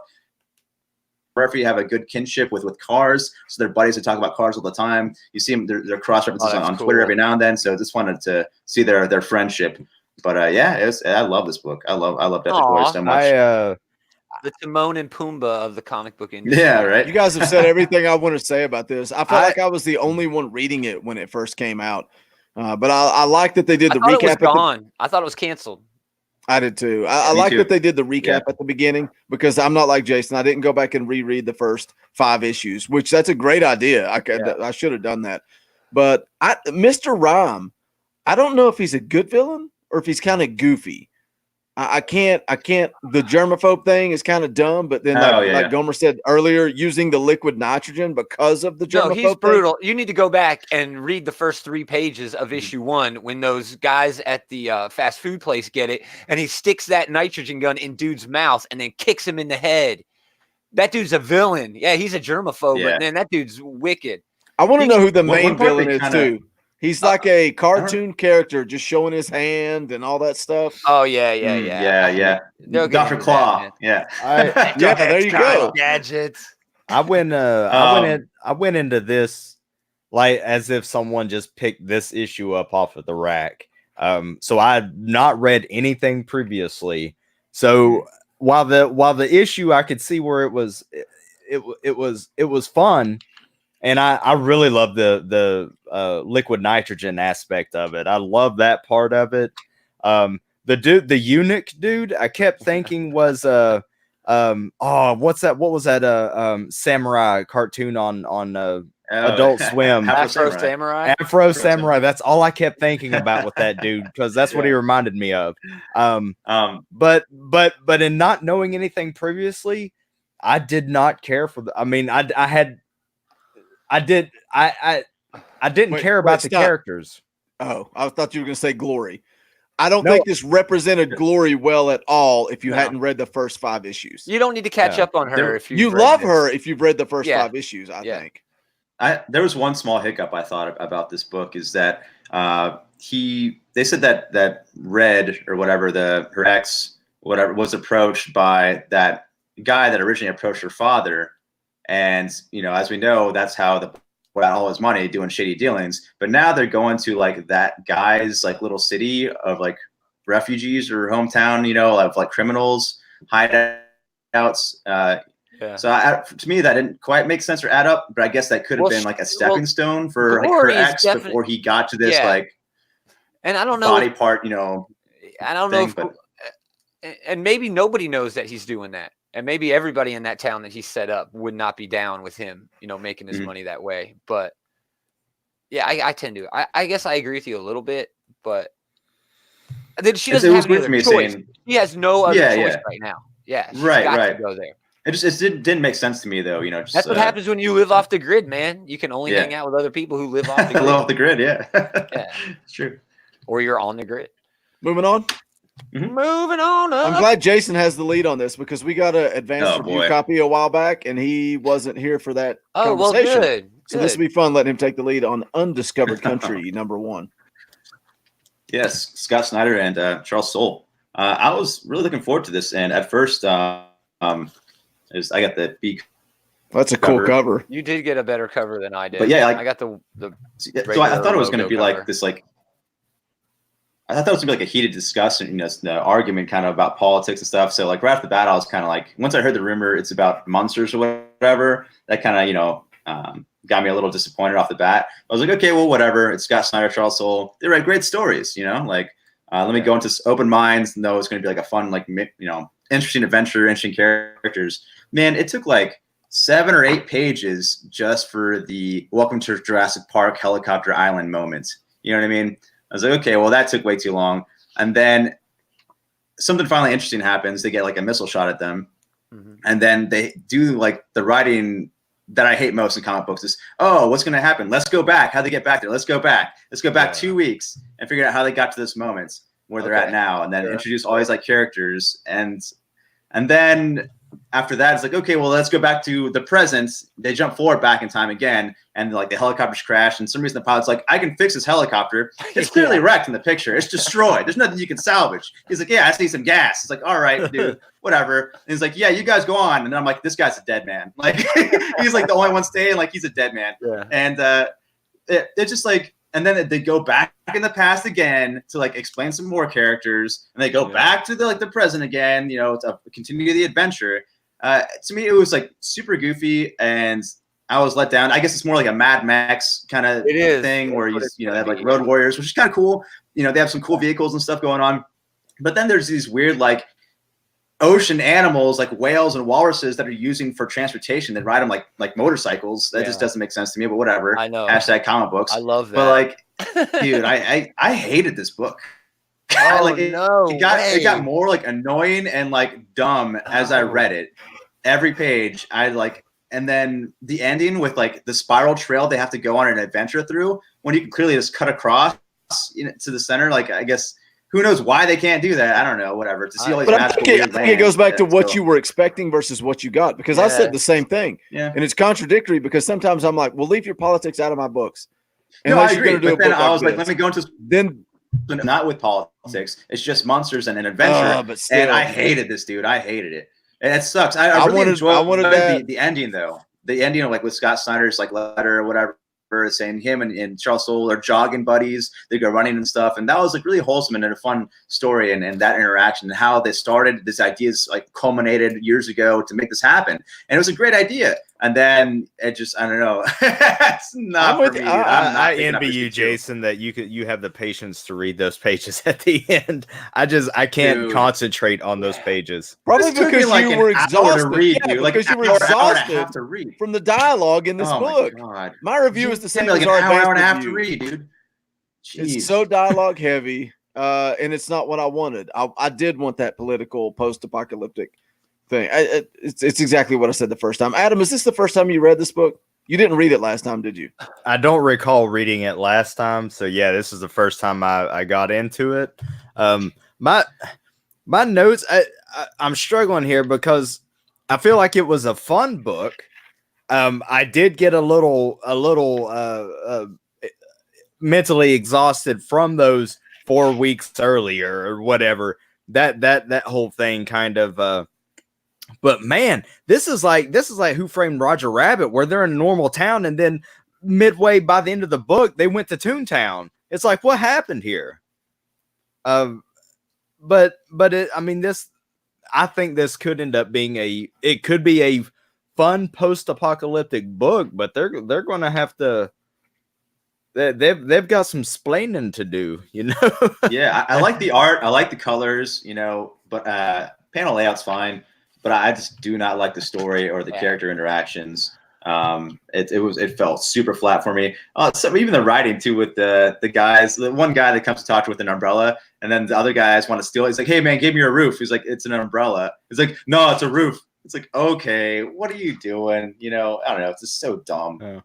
Speaker 3: Wherever you have a good kinship with cars, so they're buddies that talk about cars all the time. You see them, they're cross references on
Speaker 4: cool.
Speaker 3: Twitter every now and then. So I just wanted to see their friendship. But I love this book. I love Deathly Glory so much.
Speaker 4: The Timon and Pumbaa of the comic book industry.
Speaker 3: Yeah, right.
Speaker 1: You guys have said everything I want to say about this. I felt like I was the only one reading it when it first came out. But I like that they did the recap.
Speaker 4: It was gone. I thought it was canceled.
Speaker 1: I did too. I like that they did the recap at the beginning, because I'm not like Jason. I didn't go back and reread the first 5 issues, which that's a great idea. I should have done that. But Mr. Rhyme, I don't know if he's a good villain or if he's kind of goofy. I can't. The germaphobe thing is kind of dumb, but then like Gaumer said earlier, using the liquid nitrogen because of the germaphobe.
Speaker 4: No, he's brutal. You need to go back and read the first 3 pages of issue 1 when those guys at the fast food place get it, and he sticks that nitrogen gun in dude's mouth and then kicks him in the head. That dude's a villain. Yeah, he's a germaphobe, but man, that dude's wicked.
Speaker 1: I want to know who the main villain is too. He's like a cartoon character, just showing his hand and all that stuff.
Speaker 4: Oh yeah.
Speaker 3: Dr. Claw.
Speaker 1: Yeah, there you go.
Speaker 4: Gadgets.
Speaker 2: I went into this like as if someone just picked this issue up off of the rack. So I had not read anything previously. So while the issue I could see where it was fun. And I really love the liquid nitrogen aspect of it. I love that part of it. The eunuch dude, I kept thinking was what's that? What was that? Samurai cartoon on Adult Swim.
Speaker 4: Afro Samurai.
Speaker 2: Afro Samurai. That's all I kept thinking about with that dude, because that's what he reminded me of. But in not knowing anything previously, I did not care for the. I mean, I didn't care about the characters.
Speaker 1: Oh, I thought you were going to say Glory. I don't think this represented Glory well at all if you hadn't read the first 5 issues.
Speaker 4: You don't need to catch up on her if
Speaker 1: you love her if you've read the first 5 issues, I think.
Speaker 3: There was one small hiccup I thought about this book is that they said that Red or whatever, her ex, whatever, was approached by that guy that originally approached her father. And, as we know, that's how got all his money doing shady dealings. But now they're going to like that guy's like little city of like refugees or hometown, of like criminals, hideouts. So to me, that didn't quite make sense or add up. But I guess that could have been like a stepping stone for like her ex before he got to this
Speaker 4: and I don't know
Speaker 3: body part,
Speaker 4: I don't know and maybe nobody knows that he's doing that. And maybe everybody in that town that he set up would not be down with him, making his money that way. But yeah, I tend to. I guess I agree with you a little bit, but then she doesn't have any other choice. She has no other choice right now. Yeah, she's got to go there.
Speaker 3: It just didn't make sense to me though.
Speaker 4: That's what happens when you live off the grid, man. You can only hang out with other people who live off the grid.
Speaker 3: Live off the grid, yeah. It's true.
Speaker 4: Or you're on the grid.
Speaker 1: Moving on.
Speaker 4: Mm-hmm. Moving on up.
Speaker 1: I'm glad Jason has the lead on this because we got an advanced review copy a while back and he wasn't here for that conversation.
Speaker 4: Well, good.
Speaker 1: So this will be fun letting him take the lead on Undiscovered Country, #1.
Speaker 3: Yes, Scott Snyder and Charles Soule. I was really looking forward to this, and at first, I got the big.
Speaker 1: That's a cool cover.
Speaker 4: You did get a better cover than I did.
Speaker 3: But yeah,
Speaker 4: I got the.
Speaker 3: So I thought it was going to be like this, like. I thought it was going to be like a heated discussion, the argument kind of about politics and stuff. So like right off the bat, I was kind of like, once I heard the rumor, it's about monsters or whatever, that kind of, got me a little disappointed off the bat. I was like, okay, well, whatever. It's Scott Snyder, Charles Soule. They write great stories, let me go into open minds, know it's going to be like a fun, like, interesting adventure, interesting characters. Man, it took like 7 or 8 pages just for the Welcome to Jurassic Park Helicopter Island moment. You know what I mean? I was like, okay, well, that took way too long. And then something finally interesting happens. They get like a missile shot at them, and then they do like the writing that I hate most in comic books is, oh, what's going to happen? Let's go back. How'd they get back there? Let's go back. Let's go back 2 weeks and figure out how they got to this moment where they're at now, and then introduce all these like characters, and then after that it's like, okay, well, let's go back to the present. They jump forward back in time again, and like the helicopters crash, and for some reason the pilot's like, I can fix this helicopter. It's clearly wrecked in the picture. It's destroyed. There's nothing you can salvage. He's like, yeah, I see some gas. It's like, all right, dude, whatever. And he's like, yeah, you guys go on. And then I'm like, this guy's a dead man. Like he's like the only one staying. Like he's a dead man. Yeah. And it's just like, and then they go back in the past again to like explain some more characters, and they go back to the present again, you know, to continue the adventure. To me, it was like super goofy, and I was let down. I guess it's more like a Mad Max kind of thing where they have like road warriors, which is kind of cool. You know, they have some cool vehicles and stuff going on. But then there's these weird like ocean animals like whales and walruses that are using for transportation. They ride them like motorcycles. That just doesn't make sense to me, but whatever.
Speaker 4: I know.
Speaker 3: Hashtag comic books.
Speaker 4: I love that.
Speaker 3: But like, dude, I hated this book.
Speaker 4: Oh,
Speaker 3: like it got more like annoying and like dumb as I read it. Every page I like, and then the ending with like the spiral trail they have to go on an adventure through, when you can clearly just cut across to the center. Like, I guess who knows why they can't do that? I don't know. Whatever. To see all these magical weird lands, I think it goes back to what you were expecting versus what you got, because I said the same thing. Yeah. And it's contradictory, because sometimes I'm like, well, leave your politics out of my books. No, I agree. But then I was like, let me go into not with politics. It's just monsters and an adventure. But still, and I hated this, dude. I hated it. And it sucks. I really enjoyed the ending, though. The ending of like with Scott Snyder's like letter or whatever, saying him and Charles Soule are jogging buddies. They go running and stuff, and that was like really wholesome and a fun story. And that interaction and how they started, this ideas like culminated years ago to make this happen, and it was a great idea. And then it just, I don't know. It's not for me.
Speaker 2: I envy you, Jason, that you have the patience to read those pages at the end. I can't concentrate on those pages.
Speaker 1: Probably because like you were exhausted. Because you were exhausted from the dialogue in this book. My review is the same as our
Speaker 3: hour and a half to read, dude.
Speaker 1: Jeez. It's so dialogue heavy, and it's not what I wanted. I did want that political post-apocalyptic thing. It's exactly what I said the first time. Adam, is this the first time you read this book? You didn't read it last time, did you?
Speaker 2: I don't recall reading it last time. So yeah, this is the first time I got into it. My notes, I'm struggling here because I feel like it was a fun book. I did get a little mentally exhausted from those 4 weeks earlier or whatever. That whole thing kind of. But man, this is like Who Framed Roger Rabbit, where they're in a normal town, and then midway by the end of the book, they went to Toontown. It's like, what happened here? But I think this could end up being it could be a fun post-apocalyptic book, but they're going to have to. They've got some splaining to do, you know.
Speaker 3: Yeah, I like the art. I like the colors, you know, but panel layout's fine. But I just do not like the story or the character interactions. It felt super flat for me. So even the writing too, with the guys, the one guy that comes to talk to with an umbrella, and then the other guys want to steal it. He's like, "Hey man, give me your roof." He's like, "It's an umbrella." He's like, "No, it's a roof." It's like, okay, what are you doing? You know, I don't know. It's just so dumb.
Speaker 2: Yeah.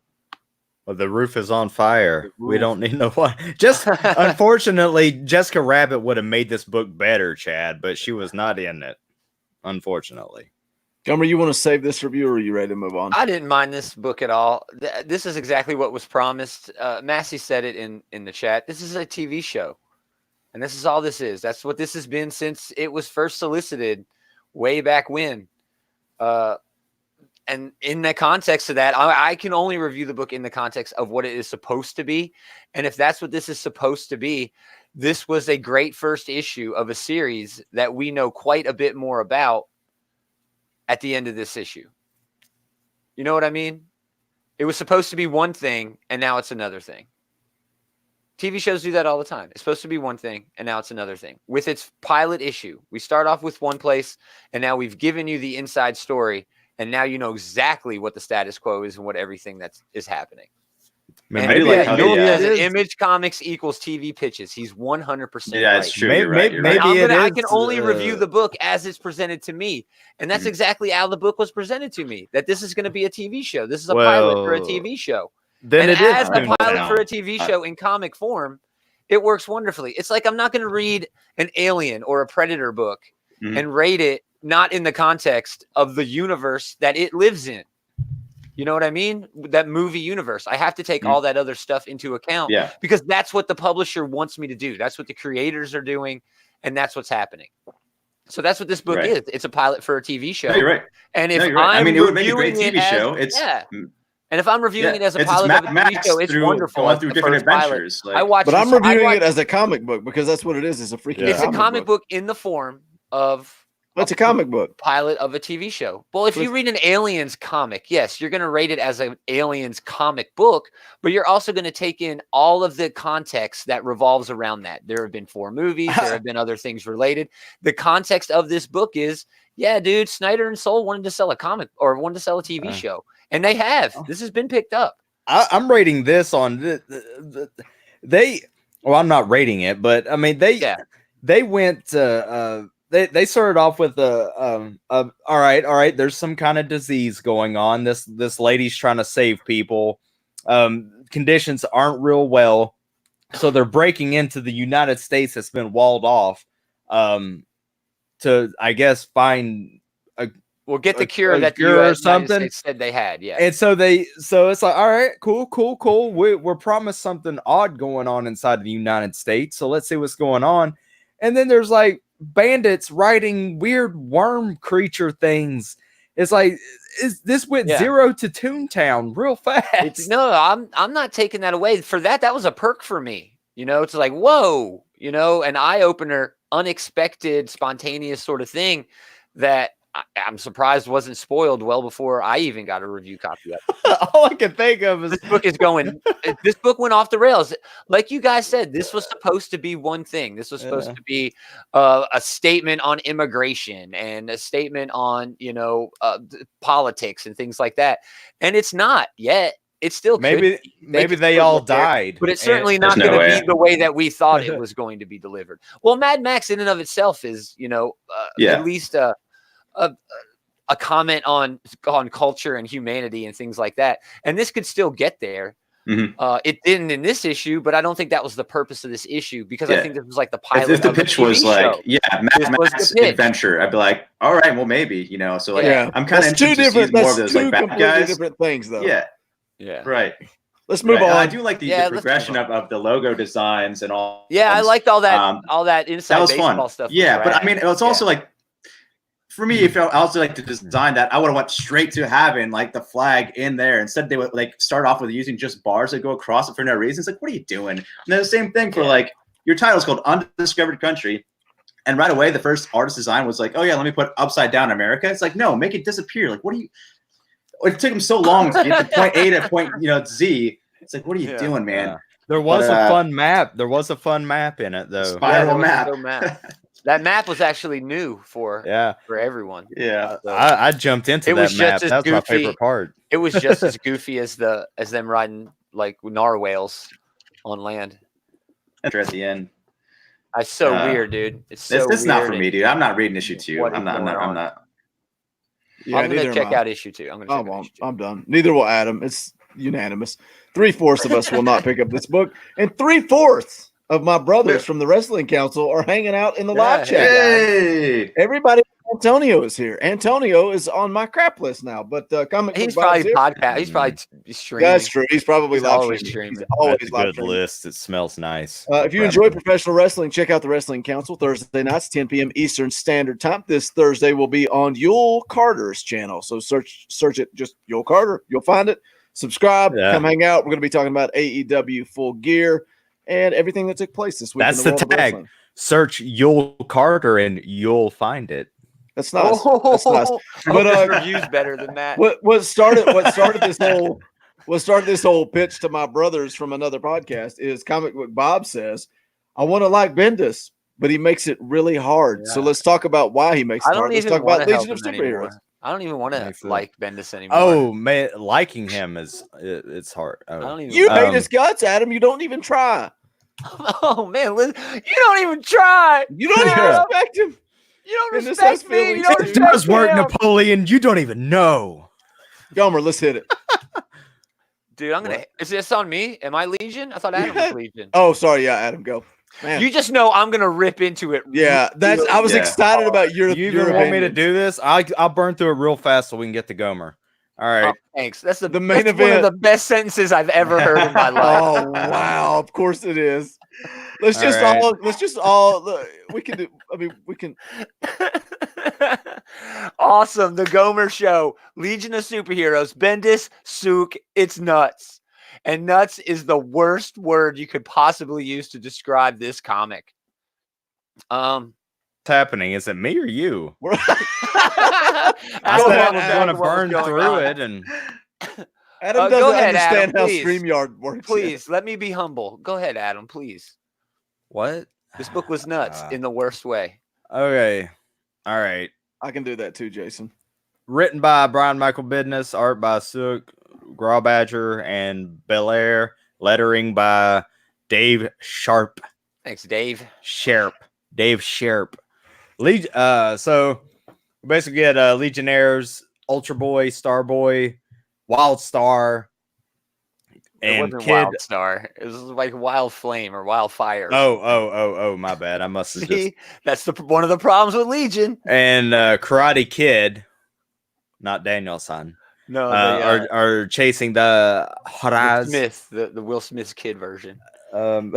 Speaker 2: Well, the roof is on fire. We don't need no one. Just unfortunately, Jessica Rabbit would have made this book better, Chad, but she was not in it. Unfortunately.
Speaker 1: Gummer, you want to save this review, or are you ready to move on?
Speaker 4: I didn't mind this book at all. This is exactly what was promised. Massey said it in the chat. This is a TV show, and this is all this is. That's what this has been since it was first solicited way back when. And in the context of that, I can only review the book in the context of what it is supposed to be. And if that's what this is supposed to be, this was a great first issue of a series that we know quite a bit more about at the end of this issue. You know what I mean? It was supposed to be one thing, and now it's another thing. TV shows do that all the time. It's supposed to be one thing, and now it's another thing. With its pilot issue, we start off with one place, and now we've given you the inside story, and now you know exactly what the status quo is and what everything that is happening. And
Speaker 3: maybe like how
Speaker 4: Image Comics equals TV pitches. He's 100%.
Speaker 3: Yeah, it's true.
Speaker 2: Maybe
Speaker 4: I can only review the book as it's presented to me, and that's exactly how the book was presented to me. That this is going to be a TV show. This is a pilot for a TV show.
Speaker 2: Then
Speaker 4: and
Speaker 2: it
Speaker 4: as
Speaker 2: is
Speaker 4: a pilot for a TV show in comic form, it works wonderfully. It's like I'm not going to read an Alien or a Predator book and rate it not in the context of the universe that it lives in. You know what I mean? That movie universe. I have to take all that other stuff into account because that's what the publisher wants me to do. That's what the creators are doing, and that's what's happening. So that's what this book is. It's a pilot for a TV show.
Speaker 3: No, you're right.
Speaker 4: And if
Speaker 3: it would make a great TV show.
Speaker 4: And if I'm reviewing it as a pilot of a TV show, it's wonderful.
Speaker 3: Going through different adventures.
Speaker 1: But I'm reviewing it as a comic book because that's what it is. It's a freaking
Speaker 4: It's a comic book in the form of
Speaker 1: It's a comic book
Speaker 4: pilot of a TV show. Well, if you read an Aliens comic, yes, you're going to rate it as an Aliens comic book, but you're also going to take in all of the context that revolves around that. There have been 4 movies. There have been other things related. The context of this book is, yeah, dude, Snyder and Soule wanted to sell a comic or wanted to sell a TV show, and they have. This has been picked up.
Speaker 2: I'm rating this on they. Well, I'm not rating it, but I mean they went. They started off with all right. There's some kind of disease going on. This lady's trying to save people. Conditions aren't real well, so they're breaking into the United States that's been walled off. To I guess find
Speaker 4: get the cure that the US United States said they had. Yeah,
Speaker 2: and so it's like, all right, cool. We're promised something odd going on inside of the United States, so let's see what's going on. And then there's like bandits riding weird worm creature things. It's like this went 0 to Toontown real fast.
Speaker 4: I'm not taking that away. For that was a perk for me. It's like, whoa, an eye-opener, unexpected, spontaneous sort of thing that I'm surprised wasn't spoiled well before I even got a review copy of it.
Speaker 2: All I can think of is
Speaker 4: this book went off the rails. Like you guys said, this was supposed to be one thing. This was supposed to be a statement on immigration and a statement on, politics and things like that. And it's not yet. It's still
Speaker 2: maybe they all died,
Speaker 4: but it's certainly not going to be the way that we thought it was going to be delivered. Well, Mad Max in and of itself is, at least a comment on culture and humanity and things like that. And this could still get there. It didn't in this issue, but I don't think that was the purpose of this issue because I think this was like the pilot.
Speaker 3: If the pitch was like, Mad Max adventure, I'd be like, all right, well, maybe, So like, I'm kind of interested to see more of those like bad guys.
Speaker 1: Different things, though.
Speaker 3: Yeah. Right.
Speaker 1: Let's move on.
Speaker 3: I do like the progression of the logo designs and all.
Speaker 4: Yeah, I liked all that inside baseball
Speaker 3: fun.
Speaker 4: stuff.
Speaker 3: Yeah, but I mean, it's also like, for me, if I also like to design that, I would have went straight to having like the flag in there. Instead, they would like start off with using just bars that go across it for no reason. It's like, what are you doing? And then the same thing for like your title is called Undiscovered Country. And right away, the first artist design was like, oh yeah, let me put upside down America. It's like, no, make it disappear. Like, what are you? It took them so long to get to point A to point Z. It's like, what are you doing, man?
Speaker 2: Yeah. There was a fun map. There was a fun map in it, though.
Speaker 3: Spiral map.
Speaker 4: That map was actually new for everyone.
Speaker 3: Yeah,
Speaker 2: so I jumped into that map. That was my favorite part.
Speaker 4: It was just as goofy as them riding like narwhals on land.
Speaker 3: At the end.
Speaker 4: It's so weird, dude. It's weird.
Speaker 3: Not for me, dude. I'm not reading issue 2. I'm not.
Speaker 1: Yeah,
Speaker 4: I'm gonna check out issue 2.
Speaker 1: I'm done. Neither will Adam. It's unanimous. 3/4 of us will not pick up this book, and 3/4 of my brothers from the Wrestling Council are hanging out in the live chat.
Speaker 3: Hey!
Speaker 1: Everybody, Antonio is here. Antonio is on my crap list now, but
Speaker 4: he's probably podcast. He's probably streaming.
Speaker 1: That's true. He's probably live streaming.
Speaker 2: He's always live streaming. Good list. It smells nice.
Speaker 1: If you enjoy professional wrestling, check out the Wrestling Council Thursday nights, 10 p.m. Eastern Standard Time. This Thursday will be on Yul Carter's channel, so search it. Just Yul Carter. You'll find it. Subscribe. Come hang out. We're going to be talking about AEW Full Gear and everything that took place this week.
Speaker 2: That's the tag. Search Yul Carter and you'll find it.
Speaker 1: That's nice. That's nice.
Speaker 4: But reviews better than that.
Speaker 1: What started this whole pitch to my brothers from another podcast is Comic Book Bob says, I want to like Bendis, but he makes it really hard. So let's talk about why he makes it hard. Let's talk about Legion of Superheroes.
Speaker 4: I don't even want to like Bendis anymore.
Speaker 2: Oh man, liking him it's hard. Oh.
Speaker 4: I don't even.
Speaker 1: You hate his guts, Adam. You don't even try.
Speaker 4: Oh man, you don't even try.
Speaker 1: You don't even respect him.
Speaker 4: You don't
Speaker 1: Bendis
Speaker 4: respect
Speaker 1: has
Speaker 4: me.
Speaker 1: feelings
Speaker 4: You don't
Speaker 1: too.
Speaker 4: respect
Speaker 2: Does work,
Speaker 4: him.
Speaker 2: Napoleon. You don't even know.
Speaker 1: Gomer, let's hit it.
Speaker 4: Dude, I'm gonna. Is this on me? Am I Legion? I thought Adam was Legion.
Speaker 1: Oh, sorry. Yeah, Adam, go. Man.
Speaker 4: You just know I'm gonna rip into it.
Speaker 1: Yeah, I was excited about your.
Speaker 2: You even want me to do this? I'll burn through it real fast so we can get to Gomer. All right.
Speaker 4: Oh, thanks. That's the
Speaker 1: main
Speaker 4: that's
Speaker 1: event.
Speaker 4: one of the best sentences I've ever heard in my life.
Speaker 1: Oh wow! Of course it is. Let's just look, we can do. I mean, we can.
Speaker 4: Awesome. The Gomer Show. Legion of Superheroes. Bendis, Sook. It's nuts. And nuts is the worst word you could possibly use to describe this comic.
Speaker 2: What's happening? Is it me or you?
Speaker 4: Adam
Speaker 2: want to burn through it and.
Speaker 1: Adam doesn't understand
Speaker 4: Adam,
Speaker 1: how
Speaker 4: please.
Speaker 1: StreamYard works.
Speaker 4: Please let me be humble. Go ahead, Adam. Please.
Speaker 2: What?
Speaker 4: This book was nuts in the worst way.
Speaker 2: Okay. All right.
Speaker 1: I can do that too, Jason.
Speaker 2: Written by Brian Michael Bendis, art by Sook, Grawbadger, and Belair. Lettering by Dave Sharp.
Speaker 4: Thanks, Dave.
Speaker 2: Dave Sharp. So we basically get Legionnaires, Ultra Boy, Star Boy, Wild Star, and
Speaker 4: it wasn't
Speaker 2: Kid.
Speaker 4: Wild Star. It was like Wild Flame or Wildfire.
Speaker 2: Oh, my bad. I must have
Speaker 4: See, that's one of the problems with Legion.
Speaker 2: And Karate Kid, not Daniel-san.
Speaker 4: No,
Speaker 2: are chasing the Haraz
Speaker 4: Smith, the Will Smith's kid version.
Speaker 2: On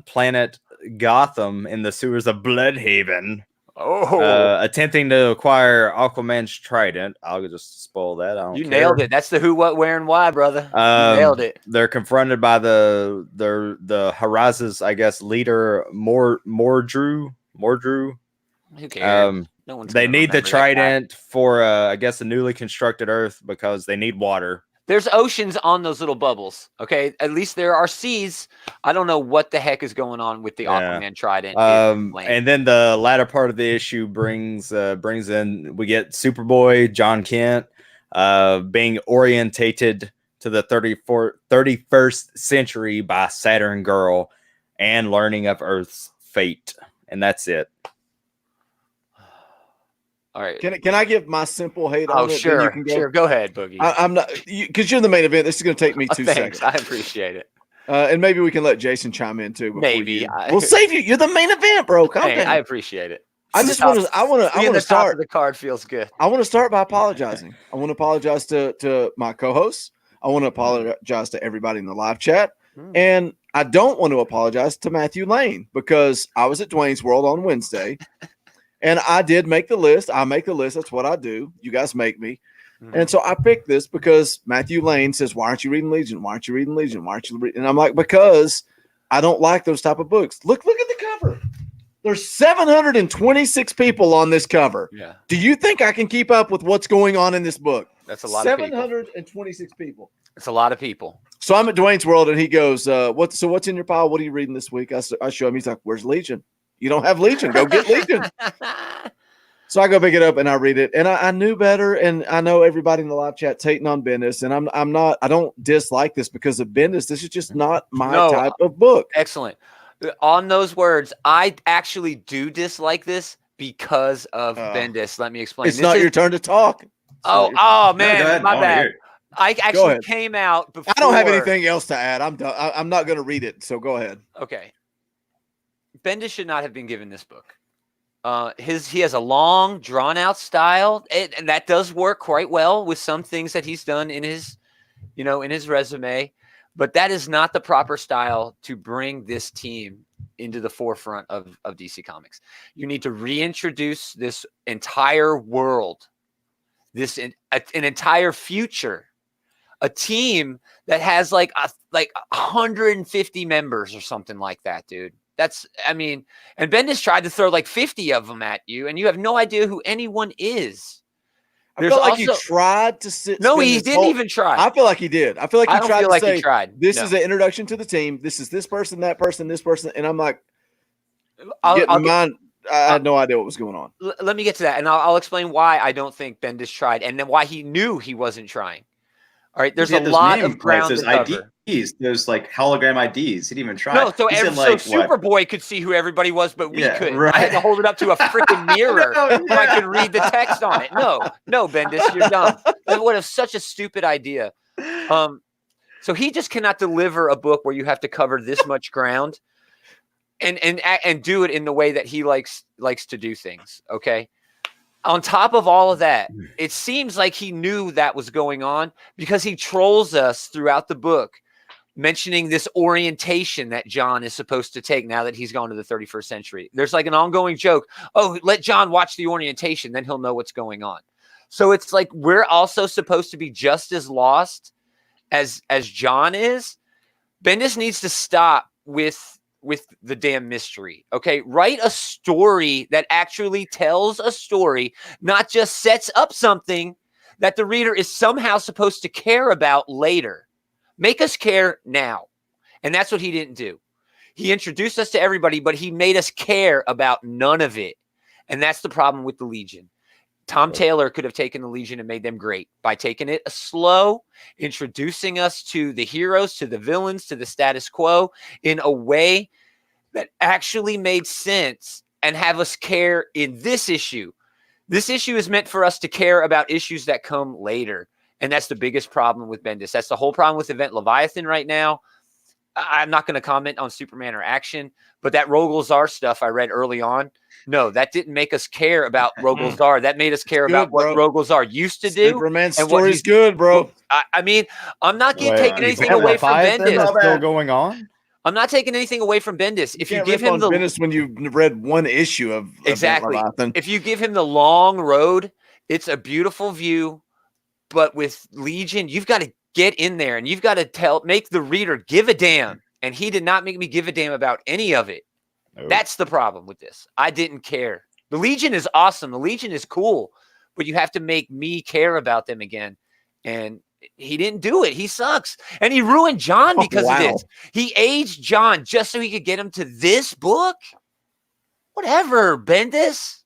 Speaker 2: planet Gotham in the sewers of Bloodhaven. Attempting to acquire Aquaman's trident. I'll just spoil that. I don't care.
Speaker 4: Nailed it. That's the who, what, where, and why, brother. You nailed it.
Speaker 2: They're confronted by the Haraz's, I guess, leader Mordru.
Speaker 4: Who cares? No one's
Speaker 2: they need the trident for I guess a newly constructed Earth because they need water.
Speaker 4: There's oceans on those little bubbles. Okay, at least there are seas. I don't know what the heck is going on with the Aquaman trident.
Speaker 2: And then the latter part of the issue brings in, we get Superboy John Kent being orientated to the 31st century by Saturn Girl and learning of Earth's fate, and that's it.
Speaker 4: All right.
Speaker 1: Can I give my simple hate on it?
Speaker 4: Sure.
Speaker 1: You can go?
Speaker 4: Sure. Go ahead, Boogie.
Speaker 1: I'm not, because you're the main event. This is going to take me 2
Speaker 4: Thanks.
Speaker 1: seconds.
Speaker 4: I appreciate it.
Speaker 1: And maybe we can let Jason chime in too.
Speaker 4: Maybe
Speaker 1: we'll save you. You're the main event, bro. Calm down.
Speaker 4: I appreciate it.
Speaker 1: I want to start.
Speaker 4: The card feels good.
Speaker 1: I want to start by apologizing. I want to apologize to my co-hosts. I want to apologize to everybody in the live chat. And I don't want to apologize to Matthew Lane because I was at Dwayne's World on Wednesday. And I did make the list. I make the list. That's what I do. You guys make me. And so I picked this because Matthew Lane says, why aren't you reading Legion? Why aren't you reading Legion? Why aren't you reading? And I'm like, because I don't like those type of books. Look at the cover. There's 726 people on this cover.
Speaker 4: Yeah. Do
Speaker 1: you think I can keep up with what's going on in this book?
Speaker 4: That's a lot of people.
Speaker 1: 726 people.
Speaker 4: It's a lot of people.
Speaker 1: So I'm at Dwayne's World and he goes, what's in your pile? What are you reading this week? I show him. He's like, where's Legion? You don't have Legion. Go get Legion. So I go pick it up and I read it. And I knew better. And I know everybody in the live chat's hating on Bendis. And I don't dislike this because of Bendis. This is just not my type of book.
Speaker 4: Excellent. On those words, I actually do dislike this because of Bendis. Let me explain.
Speaker 1: It's not your turn to talk.
Speaker 4: Oh man, my bad. I actually came out before.
Speaker 1: I don't have anything else to add. I'm done. I'm not going to read it. So go ahead.
Speaker 4: Okay. Bendis should not have been given this book. He has a long, drawn-out style, and that does work quite well with some things that he's done in his resume. But that is not the proper style to bring this team into the forefront of DC Comics. You need to reintroduce this entire world, an entire future, a team that has like 150 members or something like that, dude. And Bendis tried to throw like 50 of them at you, and you have no idea who anyone is.
Speaker 1: I feel like he tried to sit.
Speaker 4: No, he didn't even try.
Speaker 1: I feel like he did. I feel like he tried to say, this is an introduction to the team. This is this person, that person, this person. And I'm like, I had no idea what was going on.
Speaker 4: Let me get to that, and I'll explain why I don't think Bendis tried, and then why he knew he wasn't trying. All right, there's a lot of ground to cover.
Speaker 3: IDs, those like hologram IDs. He didn't even try.
Speaker 4: No, so Superboy could see who everybody was, but we couldn't.
Speaker 3: Right.
Speaker 4: I had to hold it up to a freaking mirror so I could read the text on it. No, Bendis, you're dumb. What such a stupid idea. So he just cannot deliver a book where you have to cover this much ground, and do it in the way that he likes to do things. Okay. On top of all of that, it seems like he knew that was going on because he trolls us throughout the book, mentioning this orientation that John is supposed to take now that he's gone to the 31st century. There's like an ongoing joke. Oh, let John watch the orientation, then he'll know what's going on. So it's like we're also supposed to be just as lost as John is. Bendis needs to stop with the damn mystery. Okay. Write a story that actually tells a story, not just sets up something that the reader is somehow supposed to care about later. Make us care now. And that's what he didn't do. He introduced us to everybody, but he made us care about none of it. And that's the problem with the Legion. Tom Taylor could have taken the Legion and made them great by taking it slow, introducing us to the heroes, to the villains, to the status quo in a way that actually made sense and have us care in this issue. This issue is meant for us to care about issues that come later. And that's the biggest problem with Bendis. That's the whole problem with Event Leviathan right now. I'm not going to comment on Superman or Action, but that Rogol Zar stuff I read early on, no, that didn't make us care about Rogol Zar. That made us care about what Rogol Zar used to do.
Speaker 1: Superman's story is good, bro.
Speaker 4: I mean, I'm not taking anything away from Bendis.
Speaker 2: That's still going on.
Speaker 4: I'm not taking anything away from Bendis. If you give him the
Speaker 1: Bendis when you've read one issue of
Speaker 4: exactly, if you give him the long road, it's a beautiful view. But with Legion, you've got to get in there and you've got to make the reader give a damn. And he did not make me give a damn about any of it. Oh. That's the problem with this. I didn't care. The Legion is awesome. The Legion is cool, but you have to make me care about them again. And he didn't do it. He sucks. And he ruined John because of this. He aged John just so he could get him to this book. Whatever, Bendis.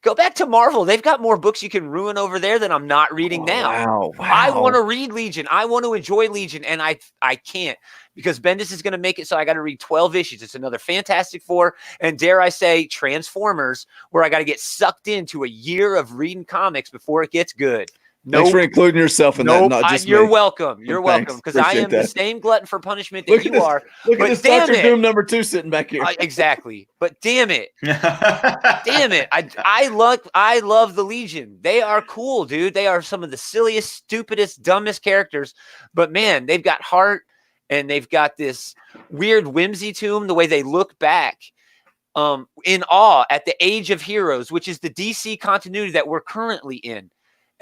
Speaker 4: Go back to Marvel. They've got more books you can ruin over there than I'm not reading now.
Speaker 1: Wow.
Speaker 4: I want to read Legion. I want to enjoy Legion, and I can't because Bendis is going to make it so I got to read 12 issues. It's another Fantastic Four, and dare I say Transformers, where I got to get sucked into a year of reading comics before it gets good.
Speaker 1: Thanks for including yourself in that. Not just
Speaker 4: you're
Speaker 1: me.
Speaker 4: Welcome. You're welcome. Because I am the same glutton for punishment that you are.
Speaker 1: Look at this Dr. Doom number 2 sitting back here.
Speaker 4: Exactly. But damn it. Damn it. I love the Legion. They are cool, dude. They are some of the silliest, stupidest, dumbest characters. But man, they've got heart and they've got this weird whimsy to them, the way they look back in awe at the age of heroes, which is the DC continuity that we're currently in.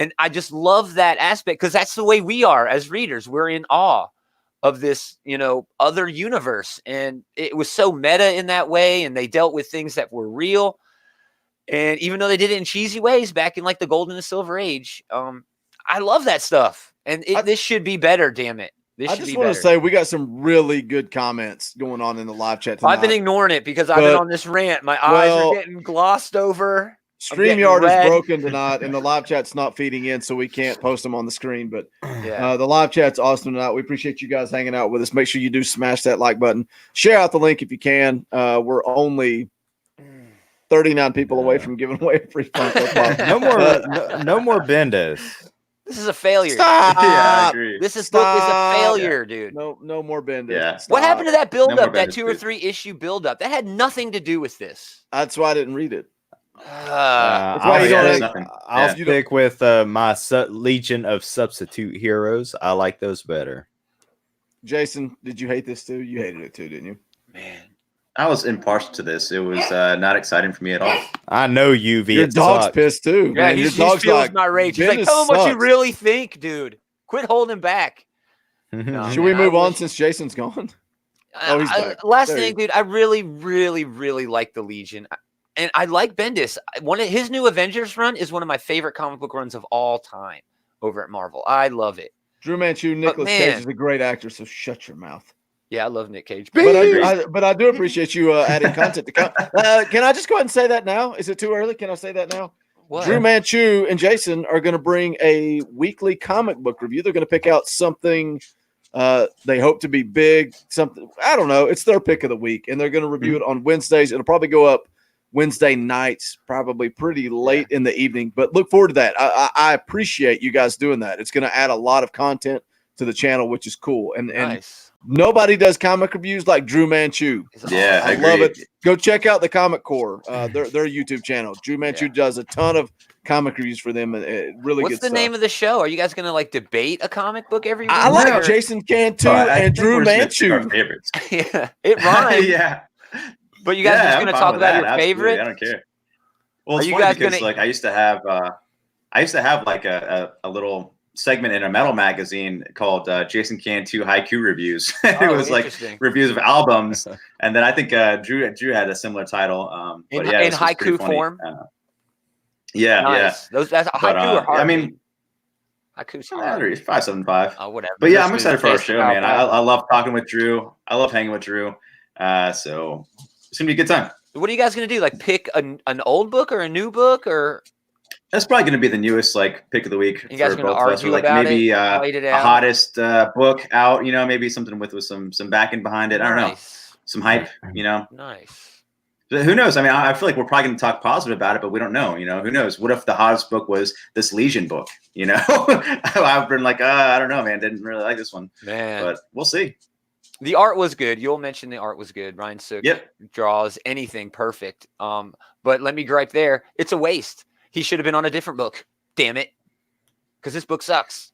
Speaker 4: And I just love that aspect because that's the way we are as readers. We're in awe of this, other universe. And it was so meta in that way. And they dealt with things that were real. And even though they did it in cheesy ways back in like the Golden and Silver Age, I love that stuff. And this should be better, damn it. I just want
Speaker 1: to say we got some really good comments going on in the live chat tonight.
Speaker 4: I've been ignoring it because I've been on this rant. My eyes are getting glossed over.
Speaker 1: StreamYard is broken tonight, and the live chat's not feeding in, so we can't post them on the screen. But the live chat's awesome tonight. We appreciate you guys hanging out with us. Make sure you do smash that like button. Share out the link if you can. We're only 39 people away from giving away a free Funko Pop.
Speaker 2: No more Bendis.
Speaker 4: This is a failure.
Speaker 1: Stop.
Speaker 3: Yeah, I agree.
Speaker 4: This book is a failure, dude.
Speaker 1: No more Bendis.
Speaker 3: Yeah.
Speaker 4: What happened to that build-up, that 2 or 3 issue build-up? That had nothing to do with this.
Speaker 1: That's why I didn't read it.
Speaker 2: I'll stick with my Legion of Substitute Heroes. I like those better.
Speaker 1: Jason, did you hate this too? You hated it too, didn't you?
Speaker 4: Man,
Speaker 3: I was impartial to this. It was not exciting for me at all.
Speaker 2: I know you, V.
Speaker 1: Your dog's pissed too.
Speaker 4: Yeah,
Speaker 1: man.
Speaker 4: He feels my rage. He's like, tell him what you really think, dude. Quit holding back.
Speaker 1: No, should we move on since Jason's gone? Oh, he's back.
Speaker 4: Last thing, dude, I really, really, really like the Legion. And I like Bendis. His new Avengers run is one of my favorite comic book runs of all time over at Marvel. I love it.
Speaker 1: Drew Manchu, Nicolas Cage is a great actor, so shut your mouth.
Speaker 4: Yeah, I love Nick Cage.
Speaker 1: But I do appreciate you adding content to come. Can I just go ahead and say that now? Is it too early? Can I say that now?
Speaker 4: What?
Speaker 1: Drew Manchu and Jason are going to bring a weekly comic book review. They're going to pick out something they hope to be big. Something, I don't know. It's their pick of the week, and they're going to review it on Wednesdays. It'll probably go up Wednesday nights, probably pretty late in the evening. But look forward to that. I appreciate you guys doing that. It's going to add a lot of content to the channel, which is cool. And nobody does comic reviews like Drew Manchu.
Speaker 3: Yeah,
Speaker 1: I love it. Go check out the Comic Core, their YouTube channel. Drew Manchu does a ton of comic reviews for them, and really good stuff.
Speaker 4: What's the name of the show? Are you guys gonna like debate a comic book every week?
Speaker 1: I like Jason Cantu and Drew Manchu.
Speaker 4: Yeah, it rhymes.
Speaker 3: Yeah,
Speaker 4: but you guys are just gonna talk about your favorite?
Speaker 3: I don't care. Well, it's funny because like I used to have like a little segment in a metal magazine called Jason Cantu Haiku Reviews. It was like reviews of albums, and then I think Drew had a similar title.
Speaker 4: In haiku form.
Speaker 3: Nice.
Speaker 4: Those that's haiku or hard.
Speaker 3: I mean,
Speaker 4: haiku's
Speaker 3: 575.
Speaker 4: Oh, whatever.
Speaker 3: But yeah, I'm excited for our show, man. I love talking with Drew. I love hanging with Drew. So it's gonna be a good time.
Speaker 4: What are you guys gonna do? Like pick an old book or a new book or?
Speaker 3: That's probably going to be the newest pick of the week.
Speaker 4: You guys
Speaker 3: for
Speaker 4: going to
Speaker 3: both of us.
Speaker 4: argue about
Speaker 3: maybe
Speaker 4: it,
Speaker 3: hottest book out. Maybe something with some backing behind it. I don't know, some hype.
Speaker 4: Nice.
Speaker 3: But who knows? I mean, I feel like we're probably going to talk positive about it, but we don't know. Who knows? What if the hottest book was this Legion book? I've been like, I don't know, man. Didn't really like this one,
Speaker 4: man.
Speaker 3: But we'll see.
Speaker 4: The art was good. You'll mention the art was good. Ryan Sook draws anything perfect. But let me gripe there. It's a waste. He should have been on a different book. Damn it. Because this book sucks.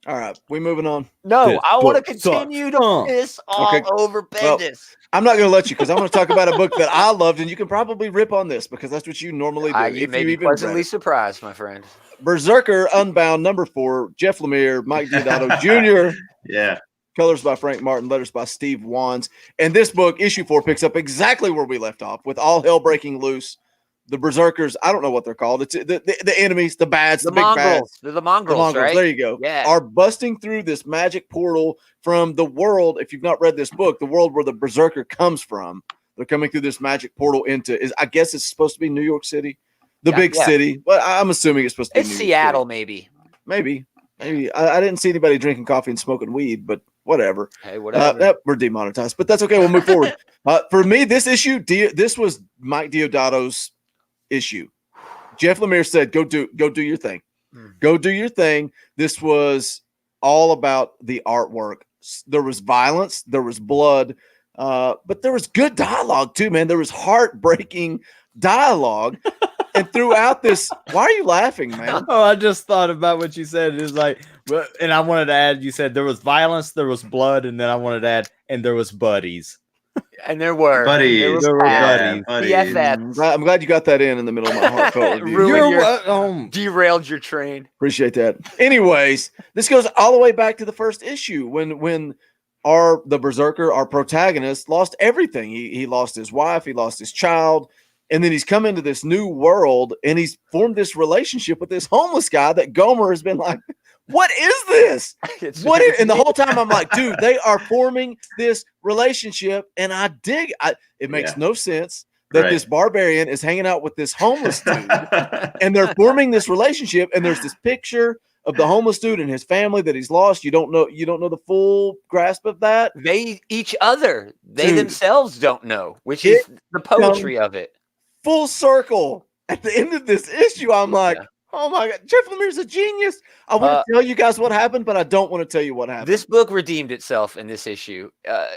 Speaker 1: All right. We moving on.
Speaker 4: No, I want to continue to piss all over Bendis.
Speaker 1: Well, I'm not going to let you because I'm going to talk about a book that I loved, and you can probably rip on this because that's what you normally do.
Speaker 4: You may be pleasantly surprised, my friend.
Speaker 1: Berserker Unbound #4, Jeff Lemire, Mike Deodato Jr.
Speaker 3: Yeah.
Speaker 1: Colors by Frank Martin, letters by Steve Wands. And this book, issue 4, picks up exactly where we left off with all hell breaking loose. The Berserkers, I don't know what they're called. It's the enemies, the bads, the big bads.
Speaker 4: They're the Mongrels, right?
Speaker 1: There you go.
Speaker 4: Yeah.
Speaker 1: Are busting through this magic portal from the world. If you've not read this book, the world where the Berserker comes from. They're coming through this magic portal into, I guess it's supposed to be New York City, the big city. Well, I'm assuming it's supposed to be
Speaker 4: New Seattle, York City.
Speaker 1: Maybe. I didn't see anybody drinking coffee and smoking weed, but whatever.
Speaker 4: Hey, whatever.
Speaker 1: We're demonetized, but that's okay. We'll move forward. For me, this issue, this was Mike Deodato's issue. Jeff Lemire said, go do your thing. Go do your thing. This was all about the artwork. There was violence, there was blood, but there was good dialogue too, man. There was heartbreaking dialogue. And throughout this, why are you laughing, man?
Speaker 2: Oh, I just thought about what you said. It was like, and I wanted to add, you said there was violence, there was blood, and then I wanted to add, and there was buddies.
Speaker 4: And there were
Speaker 3: buddies.
Speaker 2: buddies.
Speaker 4: BFFs.
Speaker 1: I'm glad you got that in the middle of my heartfelt review.
Speaker 4: Derailed your train.
Speaker 1: Appreciate that. Anyways, this goes all the way back to the first issue when the Berserker, our protagonist, lost everything. He lost his wife, he lost his child, and then he's come into this new world and he's formed this relationship with this homeless guy that Gaumer has been like, what is this? And the whole time I'm like, dude, they are forming this relationship, and I dig. It makes no sense that this barbarian is hanging out with this homeless dude, and they're forming this relationship. And there's this picture of the homeless dude and his family that he's lost. You don't know the full grasp of that.
Speaker 4: They themselves don't know, which is the poetry of it.
Speaker 1: Full circle. At the end of this issue, I'm like. Oh my God, Jeff Lemire's a genius. I want to tell you guys what happened, but I don't want to tell you what happened.
Speaker 4: This book redeemed itself in this issue,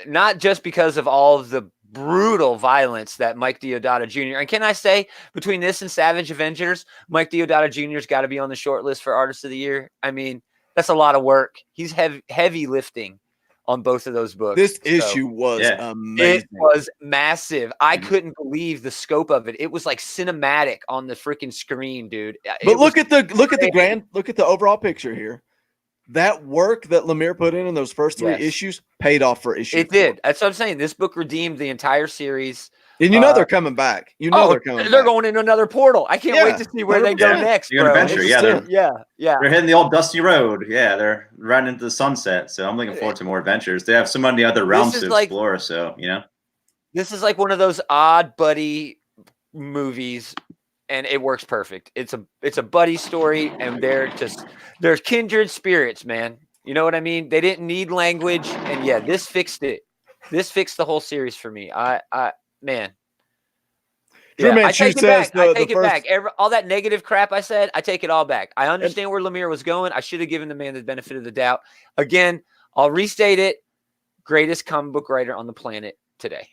Speaker 4: not just because of all of the brutal violence that Mike Deodato Jr. And can I say, between this and Savage Avengers, Mike Deodato Jr.'s got to be on the short list for Artist of the Year. I mean, that's a lot of work. He's heavy lifting on both of those books.
Speaker 1: This issue was amazing.
Speaker 4: It was massive. I couldn't believe the scope of it. It was like cinematic on the freaking screen, dude.
Speaker 1: But look at the overall picture here. That work that Lemire put in those first 3 issues paid off for issue 4.
Speaker 4: It did. That's what I'm saying. This book redeemed the entire series.
Speaker 1: And you know they're coming back. You know they're coming.
Speaker 4: They're going into another portal. I can't wait to see where they go next.
Speaker 3: You're gonna venture.
Speaker 4: Yeah,
Speaker 3: they're hitting the old dusty road. Yeah, they're riding into the sunset. So I'm looking forward to more adventures. They have so many other realms to explore. So
Speaker 4: this is like one of those odd buddy movies, and it works perfect. It's a buddy story, and they're kindred spirits, man. You know what I mean? They didn't need language, and this fixed it. This fixed the whole series for me. Man. I take it back. I take it back. All that negative crap I said, I take it all back. I understand where Lemire was going. I should have given the man the benefit of the doubt. Again, I'll restate it. Greatest comic book writer on the planet today.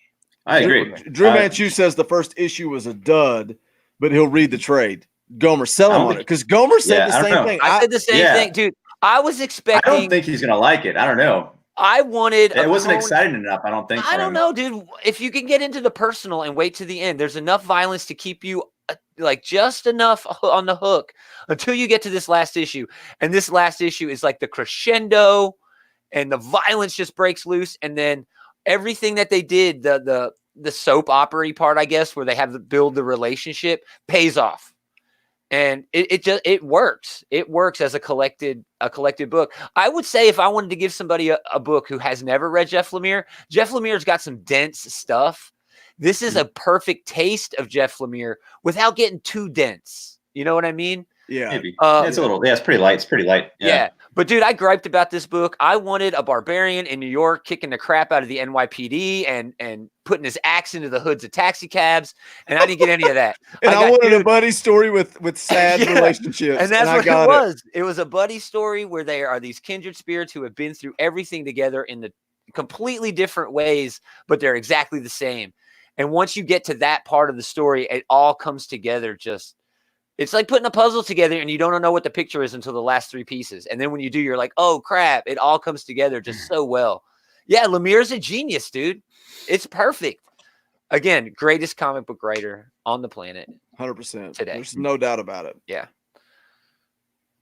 Speaker 3: I agree.
Speaker 1: Drew Manchu says the first issue was a dud, but he'll read the trade. Gomer, sell him on it. Because Gomer said the same thing.
Speaker 4: I said the same thing, dude. I was expecting.
Speaker 3: I don't think he's going to like it. I don't know. It wasn't exciting enough. I don't think.
Speaker 4: I don't know, dude. If you can get into the personal and wait to the end, there's enough violence to keep you like just enough on the hook until you get to this last issue. And this last issue is like the crescendo, and the violence just breaks loose. And then everything that they did, the soap opera part, I guess, where they have to build the relationship, pays off. And it works. It works as a collected book. I would say if I wanted to give somebody a book who has never read Jeff Lemire's got some dense stuff. This is a perfect taste of Jeff Lemire without getting too dense. You know what I mean?
Speaker 3: Yeah. Maybe. It's a little. Yeah, it's pretty light. It's pretty light.
Speaker 4: Yeah. But dude, I griped about this book. I wanted a barbarian in New York kicking the crap out of the NYPD and putting his axe into the hoods of taxi cabs, and I didn't get any of that.
Speaker 1: I wanted a buddy story with sad relationships,
Speaker 4: and that's what it was. It was a buddy story where they are these kindred spirits who have been through everything together in the completely different ways, but they're exactly the same. And once you get to that part of the story, it all comes together. It's like putting a puzzle together and you don't know what the picture is until the last three pieces. And then when you do, you're like, oh crap, it all comes together just so well. Yeah, Lemire's a genius, dude. It's perfect. Again, greatest comic book writer on the planet.
Speaker 1: 100%
Speaker 4: today.
Speaker 1: There's no doubt about it.
Speaker 4: Yeah.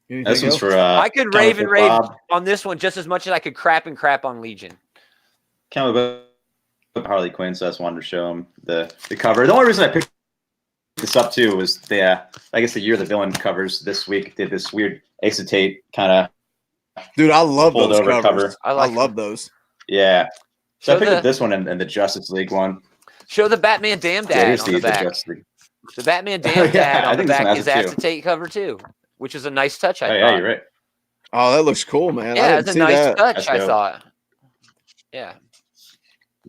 Speaker 3: This one's for
Speaker 4: I could rave and rave on this one just as much as I could crap on Legion.
Speaker 3: Can't believe Harley Quinn, so I just wanted to show him the cover. The only reason I picked this up too was I guess the Year of the Villain covers this week did this weird acetate kind of.
Speaker 1: Dude, I love those covers.
Speaker 3: Cover.
Speaker 1: I love those.
Speaker 3: Yeah. So I picked up this one and the Justice League one.
Speaker 4: Show the Batman Damn Dad on the back. The Batman Damn Dad on the back is acetate cover too, which is a nice touch. I thought.
Speaker 3: Yeah, you're right.
Speaker 1: Oh, that looks cool, man.
Speaker 4: Yeah, it's a nice touch. I thought. Yeah.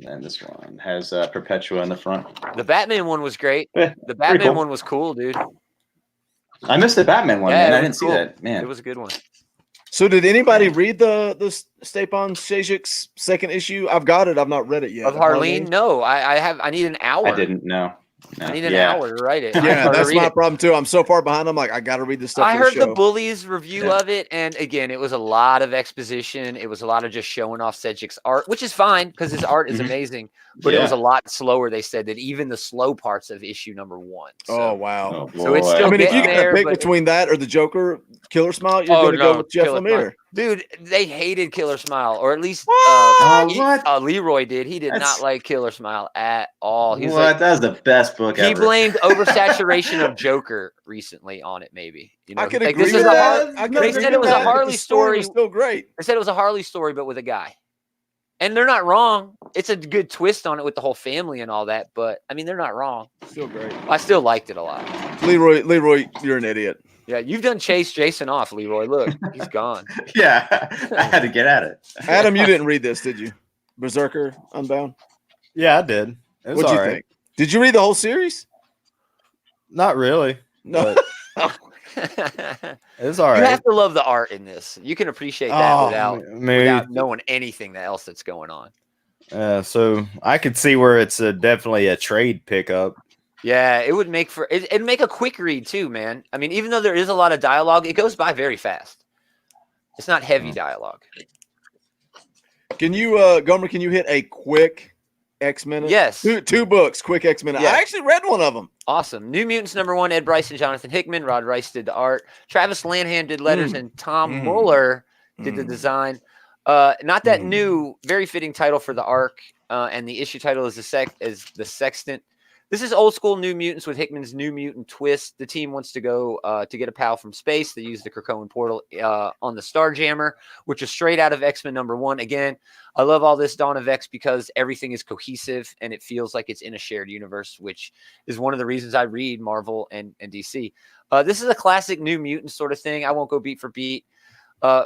Speaker 3: And this one has Perpetua in the front.
Speaker 4: The Batman one was great. The Batman one was cool, dude.
Speaker 3: I missed the Batman one, man. I didn't see that. Man,
Speaker 4: it was a good one.
Speaker 1: So did anybody read the Stepan Shajik's second issue? I've got it. I've not read it yet.
Speaker 4: Of Harleen? No, I need an hour.
Speaker 3: I didn't know.
Speaker 4: I need an hour to write it.
Speaker 1: Yeah, that's my problem too. I'm so far behind. I'm like, I got to read this stuff.
Speaker 4: I heard the Bullies review of it, and again, it was a lot of exposition. It was a lot of just showing off Sedgwick's art, which is fine because his art is amazing. But it was a lot slower. They said that even the slow parts of issue number 1. So,
Speaker 1: oh wow!
Speaker 3: So
Speaker 4: it's still.
Speaker 1: I mean, if you
Speaker 4: got
Speaker 1: to pick between that or the Joker Killer Smile, you're going to go with Jeff Lemire.
Speaker 4: Dude, they hated Killer Smile, or at least Leroy did. He did not like Killer Smile at all. He was like,
Speaker 3: that was the best book ever.
Speaker 4: He blamed oversaturation of Joker recently on it, maybe. You know,
Speaker 1: I could agree with that.
Speaker 4: They said it was a Harley story.
Speaker 1: Was still great.
Speaker 4: They said it was a Harley story, but with a guy. And they're not wrong. It's a good twist on it with the whole family and all that. But, I mean, they're not wrong.
Speaker 1: Still great.
Speaker 4: I still liked it a lot.
Speaker 1: Leroy, you're an idiot.
Speaker 4: Yeah, you've done Chase Jason off, Leroy. Look, he's gone.
Speaker 3: Yeah, I had to get at it.
Speaker 1: Adam, you didn't read this, did you? Berserker Unbound?
Speaker 2: Yeah, I did.
Speaker 1: What'd you think? Did you read the whole series?
Speaker 2: Not really.
Speaker 1: No.
Speaker 2: It's all right.
Speaker 4: You have to love the art in this. You can appreciate that without knowing anything else that's going on.
Speaker 2: So I could see where it's definitely a trade pickup.
Speaker 4: Yeah, it would make it'd make a quick read too, man. I mean, even though there is a lot of dialogue, it goes by very fast. It's not heavy dialogue.
Speaker 1: Can you, Gomer? Can you hit a quick X minute?
Speaker 4: Yes.
Speaker 1: Two books, quick X minute.
Speaker 4: Yes.
Speaker 1: I actually read one of them.
Speaker 4: Awesome. New Mutants #1, Ed Bryce and Jonathan Hickman. Rod Rice did the art. Travis Lanham did letters, and Tom Muller did the design. Not that new, very fitting title for the arc. And the issue title is the Sextant. This is old school New Mutants with Hickman's New Mutant twist. The team wants to go to get a pal from space. They use the Krakoan portal on the Starjammer, which is straight out of X-Men #1. Again, I love all this Dawn of X because everything is cohesive and it feels like it's in a shared universe, which is one of the reasons I read Marvel and DC. This is a classic New Mutant sort of thing. I won't go beat for beat.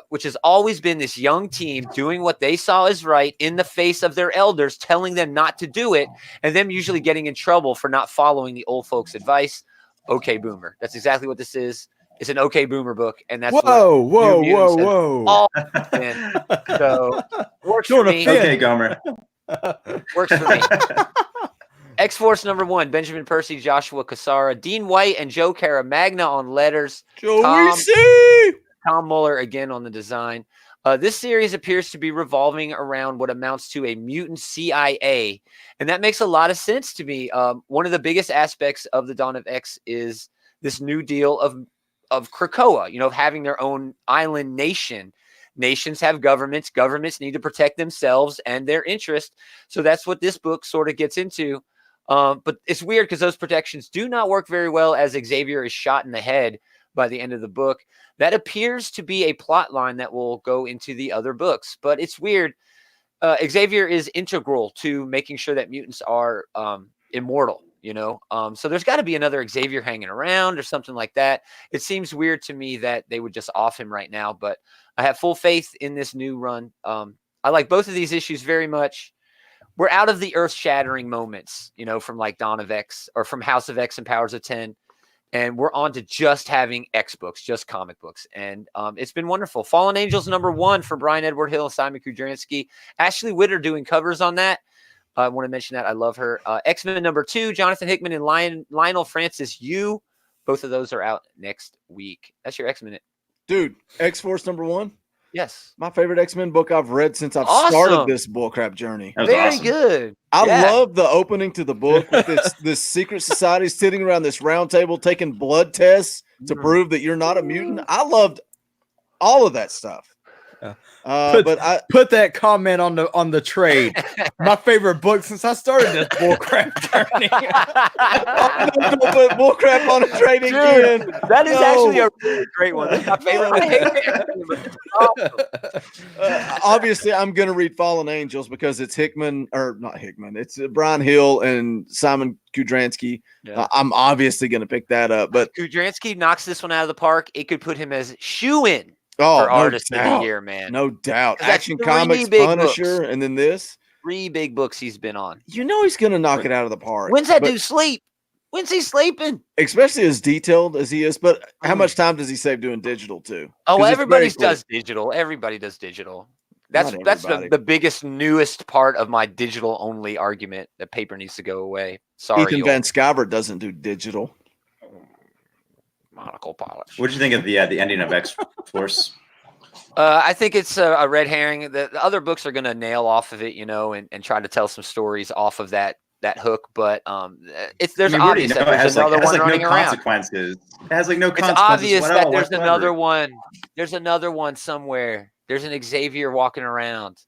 Speaker 4: Which has always been this young team doing what they saw as right in the face of their elders, telling them not to do it, and them usually getting in trouble for not following the old folks' advice. Okay, Boomer. That's exactly what this is. It's an Okay Boomer book, and that's
Speaker 2: whoa.
Speaker 4: All been. So works for me.
Speaker 3: Okay, Gaumer.
Speaker 4: Works for me. X-Force #1, Benjamin Percy, Joshua Cassara, Dean White, and Joe Caramagna on letters. Tom Muller again on the design. This series appears to be revolving around what amounts to a mutant CIA, and that makes a lot of sense to me. One of the biggest aspects of the Dawn of X is this new deal of Krakoa, of having their own island nation. Nations have governments. Governments need to protect themselves and their interest. So that's what this book sort of gets into. But it's weird because those protections do not work very well as Xavier is shot in the head by the end of the book. That appears to be a plot line that will go into the other books, but it's weird. Xavier is integral to making sure that mutants are immortal, so there's got to be another Xavier hanging around or something like that. It seems weird to me that they would just off him right now, but I have full faith in this new run. I like both of these issues very much. We're out of the earth-shattering moments, from like Dawn of X or from House of X and Powers of 10. And we're on to just having X books, just comic books. And it's been wonderful. Fallen Angels #1 for Brian Edward Hill and Simon Kudransky. Ashley Witter doing covers on that. I want to mention that. I love her. X-Men #2, Jonathan Hickman and Lionel Francis Yu. Both of those are out next week. That's your X-Men.
Speaker 1: Dude, X-Force #1?
Speaker 4: Yes.
Speaker 1: My favorite X-Men book I've read since I've started this bullcrap journey.
Speaker 4: Very good.
Speaker 1: I love the opening to the book with this secret society sitting around this round table taking blood tests to prove that you're not a mutant. I loved all of that stuff.
Speaker 2: Put that comment on the trade. My favorite book since I started this bullcrap journey.
Speaker 1: Put bullcrap on a trade again.
Speaker 4: That is actually a really great one. That's my favorite.
Speaker 1: Awesome. Obviously, I'm going to read Fallen Angels because it's not Hickman. It's Brian Hill and Simon Kudransky. Yeah. I'm obviously going to pick that up. But
Speaker 4: Kudransky knocks this one out of the park. It could put him as shoe-in. For artist of the year, man.
Speaker 1: No doubt. Action Comics, Punisher, and then this.
Speaker 4: 3 big books he's been on.
Speaker 1: He's going to knock it out of the park.
Speaker 4: When's that dude sleep? When's he sleeping?
Speaker 1: Especially as detailed as he is. But how much time does he save doing digital too?
Speaker 4: Oh, everybody does digital. Everybody does digital. That's the biggest, newest part of my digital only argument that paper needs to go away. Sorry.
Speaker 1: Ethan Van Sciver doesn't do digital.
Speaker 4: Monocle polish.
Speaker 3: What did you think of the ending of X-Force?
Speaker 4: I think it's a red herring. The other books are going to nail off of it, and try to tell some stories off of that hook. But there's obvious that there's another one running around.
Speaker 3: Consequences. It has no consequences.
Speaker 4: It's obvious that there's another one. There's another one somewhere. There's an Xavier walking around.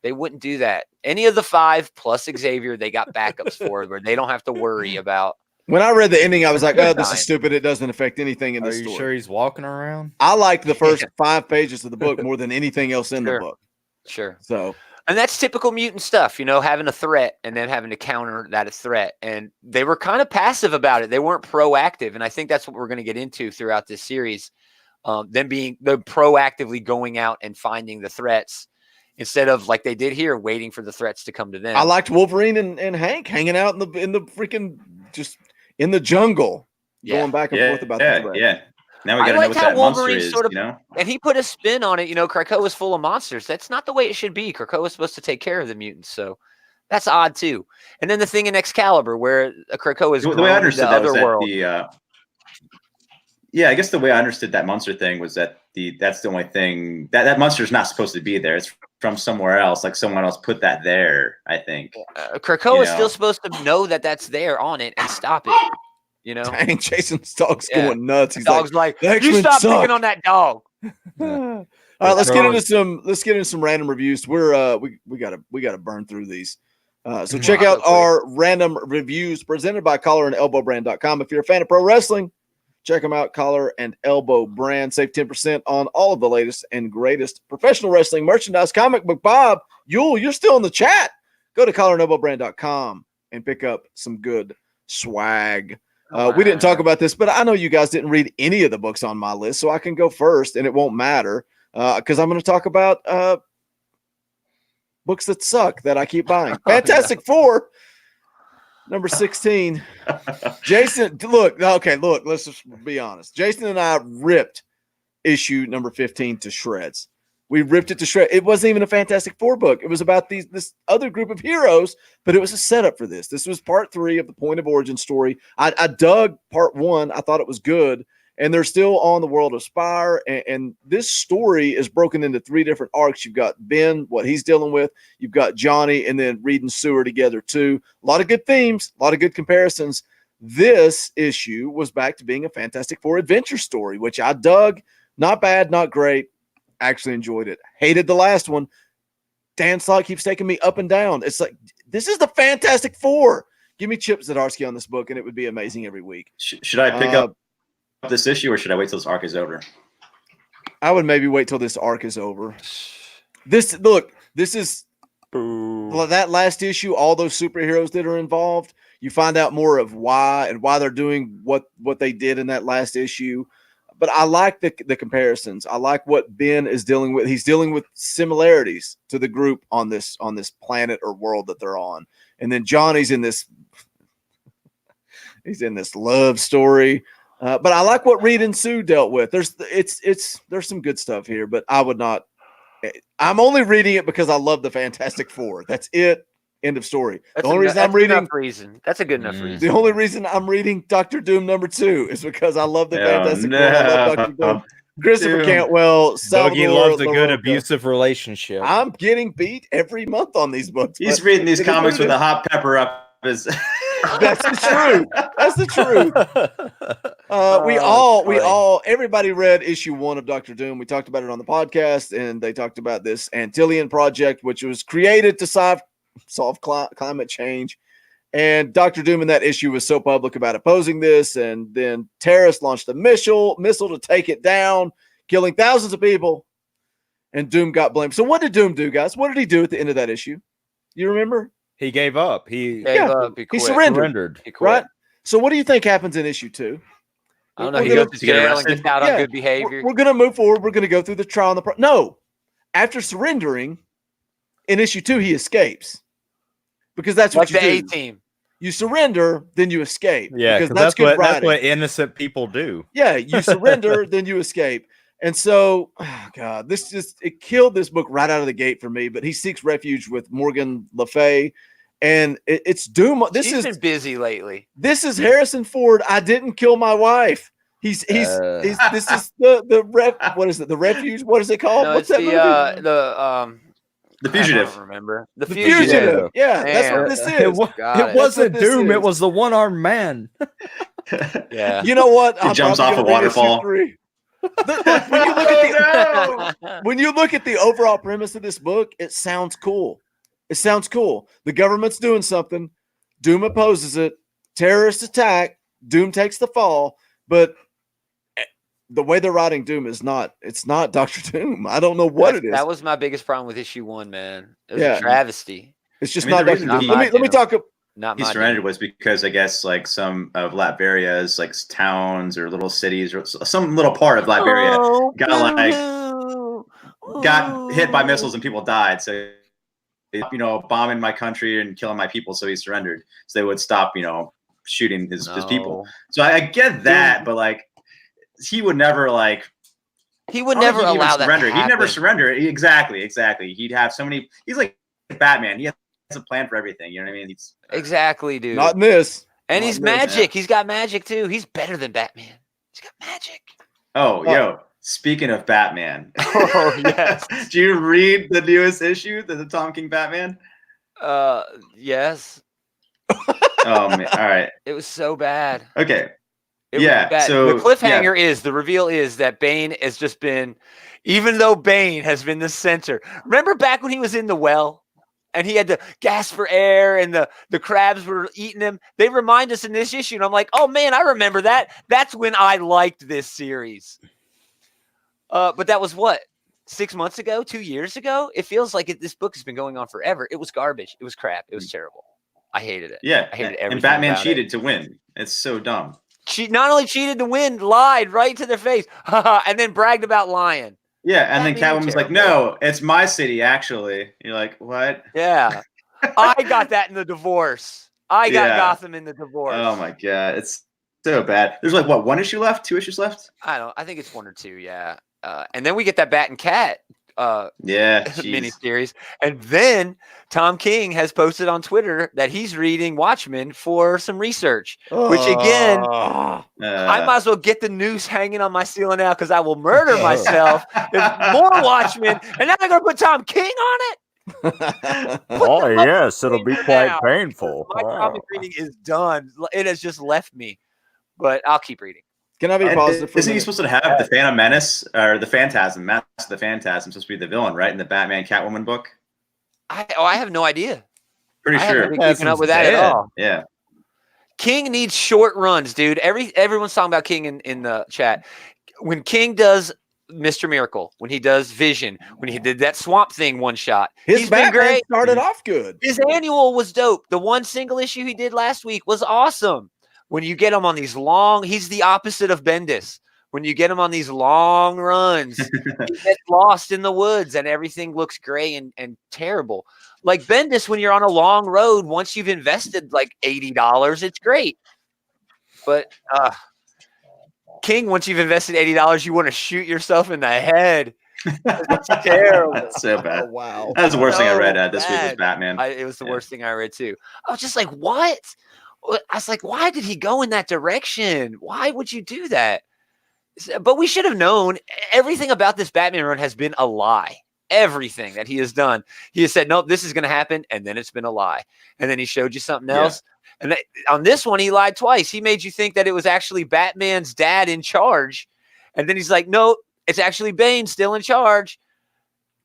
Speaker 4: They wouldn't do that. Any of the 5 plus Xavier, they got backups for where they don't have to worry about.
Speaker 1: When I read the ending, I was like, oh, this is stupid. It doesn't affect anything in the story.
Speaker 2: Are you sure he's walking around?
Speaker 1: I liked the first 5 pages of the book more than anything else in the book.
Speaker 4: Sure.
Speaker 1: So,
Speaker 4: and that's typical mutant stuff, having a threat and then having to counter that threat. And they were kind of passive about it. They weren't proactive. And I think that's what we're going to get into throughout this series. Them proactively going out and finding the threats instead of like they did here, waiting for the threats to come to them.
Speaker 1: I liked Wolverine and Hank hanging out in the freaking just in the jungle, going back and forth about the threat.
Speaker 3: Yeah. Now we got to know what that monster is,
Speaker 4: And he put a spin on it. Krakoa is full of monsters. That's not the way it should be. Krakoa is supposed to take care of the mutants, so that's odd too. And then the thing in Excalibur where Krakoa is
Speaker 3: the way I understood
Speaker 4: the
Speaker 3: that
Speaker 4: other
Speaker 3: was
Speaker 4: world.
Speaker 3: I guess the way I understood that monster thing was that that's the only thing that monster is not supposed to be there. It's from somewhere else. Like someone else put that there. I think
Speaker 4: Krakoa is still supposed to know that that's there on it and stop it.
Speaker 1: Dang, Jason's dog's going nuts. He's
Speaker 4: dog's like you stop picking on that dog.
Speaker 1: All right, let's get into some random reviews. We gotta burn through these. So check out our random reviews presented by collarandelbowbrand.com. If you're a fan of pro wrestling, check them out, Collar and Elbow Brand. Save 10% on all of the latest and greatest professional wrestling merchandise. Comic Book Bob, you're still in the chat. Go to collarandelbowbrand.com and pick up some good swag. We didn't talk about this, but I know you guys didn't read any of the books on my list, so I can go first, and it won't matter because I'm going to talk about books that suck that I keep buying. Fantastic Four, number 16. Jason, look, let's just be honest. Jason and I ripped issue number 15 to shreds. We ripped it to shreds. It wasn't even a Fantastic Four book. It was about this other group of heroes, but it was a setup for this. This was part 3 of the Point of Origin story. I dug part 1. I thought it was good. And they're still on the world of Spire. And this story is broken into 3 different arcs. You've got Ben, what he's dealing with. You've got Johnny, and then Reed and Sue are together too. A lot of good themes, a lot of good comparisons. This issue was back to being a Fantastic Four adventure story, which I dug. Not bad, not great. Actually enjoyed it. Hated the last one. Dan Slott keeps taking me up and down. It's like, this is the Fantastic Four. Give me Chip Zdarsky on this book, and it would be amazing every week.
Speaker 3: Should I pick up this issue, or should I wait till this arc is over?
Speaker 1: I would maybe wait till this arc is over. This is that last issue, all those superheroes that are involved. You find out more of why they're doing what they did in that last issue. But I like the comparisons. I like what Ben is dealing with. He's dealing with similarities to the group on this planet or world that they're on. And then Johnny's in this love story. But I like what Reed and Sue dealt with. There's some good stuff here, but I would not. I'm only reading it because I love the Fantastic Four. That's it. End of story.
Speaker 4: That's
Speaker 1: the only reason I'm reading.
Speaker 4: That's a good enough reason.
Speaker 1: The only reason I'm reading Doctor Doom number 2 is because I love the Fantastic Four. I love Doctor Doom. Christopher Cantwell.
Speaker 2: Boogie loves a good abusive relationship.
Speaker 1: I'm getting beat every month on these books.
Speaker 3: He's reading these comics with a hot pepper up his.
Speaker 1: That's the truth. That's the truth. Everybody read issue 1 of Doctor Doom. We talked about it on the podcast, and they talked about this Antillian project, which was created to solve climate change. And Doctor Doom in that issue was so public about opposing this, and then terrorists launched a missile to take it down, killing thousands of people, and Doom got blamed. So what did Doom do, guys? What did he do at the end of that issue? You remember?
Speaker 2: He gave up. He
Speaker 1: surrendered.
Speaker 2: He quit.
Speaker 1: Right? So what do you think happens in issue 2?
Speaker 4: I don't know. He goes to jail and gets out on good behavior.
Speaker 1: We're going to move forward. We're going to go through the trial. No. After surrendering, in issue 2, he escapes. Because that's what you do.
Speaker 4: Like the A-Team.
Speaker 1: You surrender, then you escape.
Speaker 2: Yeah, because that's what innocent people do.
Speaker 1: Yeah, you surrender, then you escape. And so, God, it killed this book right out of the gate for me. But he seeks refuge with Morgan Le Fay. And it's Doom. He's
Speaker 4: been busy lately.
Speaker 1: This is Harrison Ford. I didn't kill my wife. This is the what is it? The refuge? What is it called?
Speaker 4: No,
Speaker 1: What's that movie?
Speaker 3: The Fugitive.
Speaker 4: I don't remember.
Speaker 1: The Fugitive. Yeah, that's what this is.
Speaker 2: It wasn't Doom. It was the one-armed man.
Speaker 4: Yeah.
Speaker 1: You know what?
Speaker 3: He jumps off a waterfall.
Speaker 1: When you look at the overall premise of this book, it sounds cool. The government's doing something. Doom opposes it. Terrorists attack. Doom takes the fall. But the way they're writing Doom it's not Dr. Doom. I don't know what it is.
Speaker 4: That was my biggest problem with issue 1, man. It was a travesty.
Speaker 1: It's just not Dr. Doom. Let me talk.
Speaker 3: He surrendered was because I guess like some of Latveria's like towns or little cities or some little part of Latveria got hit by missiles and people died. So bombing my country and killing my people. So he surrendered. So they would stop shooting his people. So I get that, but like he would never allow that surrender. He'd never surrender. Exactly. He'd have so many. He's like Batman. He has a plan for everything. You know what I mean?
Speaker 4: Exactly, dude.
Speaker 1: Not in this.
Speaker 4: And he's magic. He's got magic too. He's better than Batman. He's got magic.
Speaker 3: Yo. Speaking of Batman.
Speaker 4: Oh yes.
Speaker 3: Do you read the newest issue, the Tom King Batman?
Speaker 4: Yes.
Speaker 3: Oh man. All right.
Speaker 4: It was so bad.
Speaker 3: Okay.
Speaker 4: So the cliffhanger the reveal is that Bane has just been, even though Bane has been the center. Remember back when he was in the well and he had to gasp for air, and the crabs were eating him. They remind us in this issue, and I'm like, oh man, I remember that. That's when I liked this series. But that was what, 6 months ago, 2 years ago? It feels like this book has been going on forever. It was garbage. It was crap. It was terrible. I hated it.
Speaker 3: Yeah,
Speaker 4: I hated everything.
Speaker 3: And Batman
Speaker 4: about
Speaker 3: cheated
Speaker 4: it.
Speaker 3: to win. It's so dumb.
Speaker 4: She not only cheated to win, lied right to their face, and then bragged about lying.
Speaker 3: Yeah, and then Catwoman's like, "No, it's my city, actually." You're like, "What?"
Speaker 4: Yeah, I got that in the divorce. I got Gotham in the divorce.
Speaker 3: Oh my god, it's so bad. There's like what, 1 issue left, 2 issues left?
Speaker 4: I think it's 1 or 2. Yeah, and then we get that Bat and Cat miniseries, and then Tom King has posted on Twitter that he's reading Watchmen for some research, which again, I might as well get the noose hanging on my ceiling now, because I will murder myself if more Watchmen, and now they're gonna put Tom King on it.
Speaker 5: Oh yes, it'll be quite painful.
Speaker 4: My comic reading is done. It has just left me, but I'll keep reading.
Speaker 1: Can I be positive?
Speaker 3: Isn't he supposed to have the Phantom Menace or the Phantasm? Mask of the Phantasm supposed to be the villain, right? In the Batman Catwoman book.
Speaker 4: I have no idea.
Speaker 3: Pretty sure.
Speaker 4: I haven't been keeping up with that at all.
Speaker 3: Yeah.
Speaker 4: King needs short runs, dude. Everyone's talking about King in the chat. When King does Mr. Miracle, when he does Vision, when he did that Swamp Thing one shot,
Speaker 1: he's been great. Started off good.
Speaker 4: His annual was dope. The one single issue he did last week was awesome. When you get him on these long, he's the opposite of Bendis. When you get him on these long runs, he gets lost in the woods and everything looks gray and terrible. Like Bendis, when you're on a long road, once you've invested like $80, it's great. But King, once you've invested $80, you want to shoot yourself in the head. It's terrible.
Speaker 3: That's so bad.
Speaker 1: Oh, wow.
Speaker 3: That's the worst thing I read this week was Batman.
Speaker 4: It was the worst thing I read too. I was just like, what? I was like, why did he go in that direction? Why would you do that? But we should have known. Everything about this Batman run has been a lie. Everything that he has done. He has said, nope, this is going to happen. And then it's been a lie. And then he showed you something else. And on this one, he lied twice. He made you think that it was actually Batman's dad in charge. And then he's like, nope, it's actually Bane still in charge.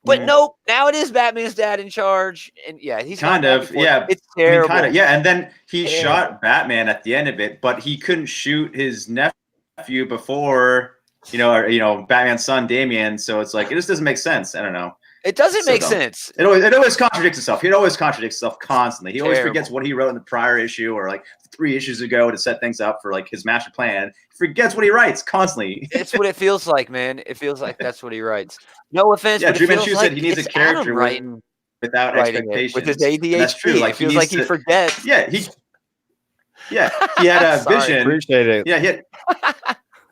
Speaker 4: But nope, now it is Batman's dad in charge. And he's
Speaker 3: kind of,
Speaker 4: It's terrible.
Speaker 3: I mean, and then he shot Batman at the end of it, but he couldn't shoot his nephew before, Batman's son, Damian. So it's like, it just doesn't make sense. I don't know.
Speaker 4: It doesn't make sense.
Speaker 3: It always contradicts itself. He always contradicts himself constantly. He always forgets what he wrote in the prior issue or like 3 issues ago to set things up for like his master plan. He forgets what he writes constantly.
Speaker 4: It's what it feels like, man. It feels like that's what he writes. No offense.
Speaker 3: Yeah,
Speaker 4: but
Speaker 3: Drew Manchu said he needs a character without expectations.
Speaker 4: With his ADHD.
Speaker 3: That's true. Like,
Speaker 4: it feels like he forgets.
Speaker 3: Yeah, he had a vision.
Speaker 5: Appreciate it.
Speaker 3: Yeah,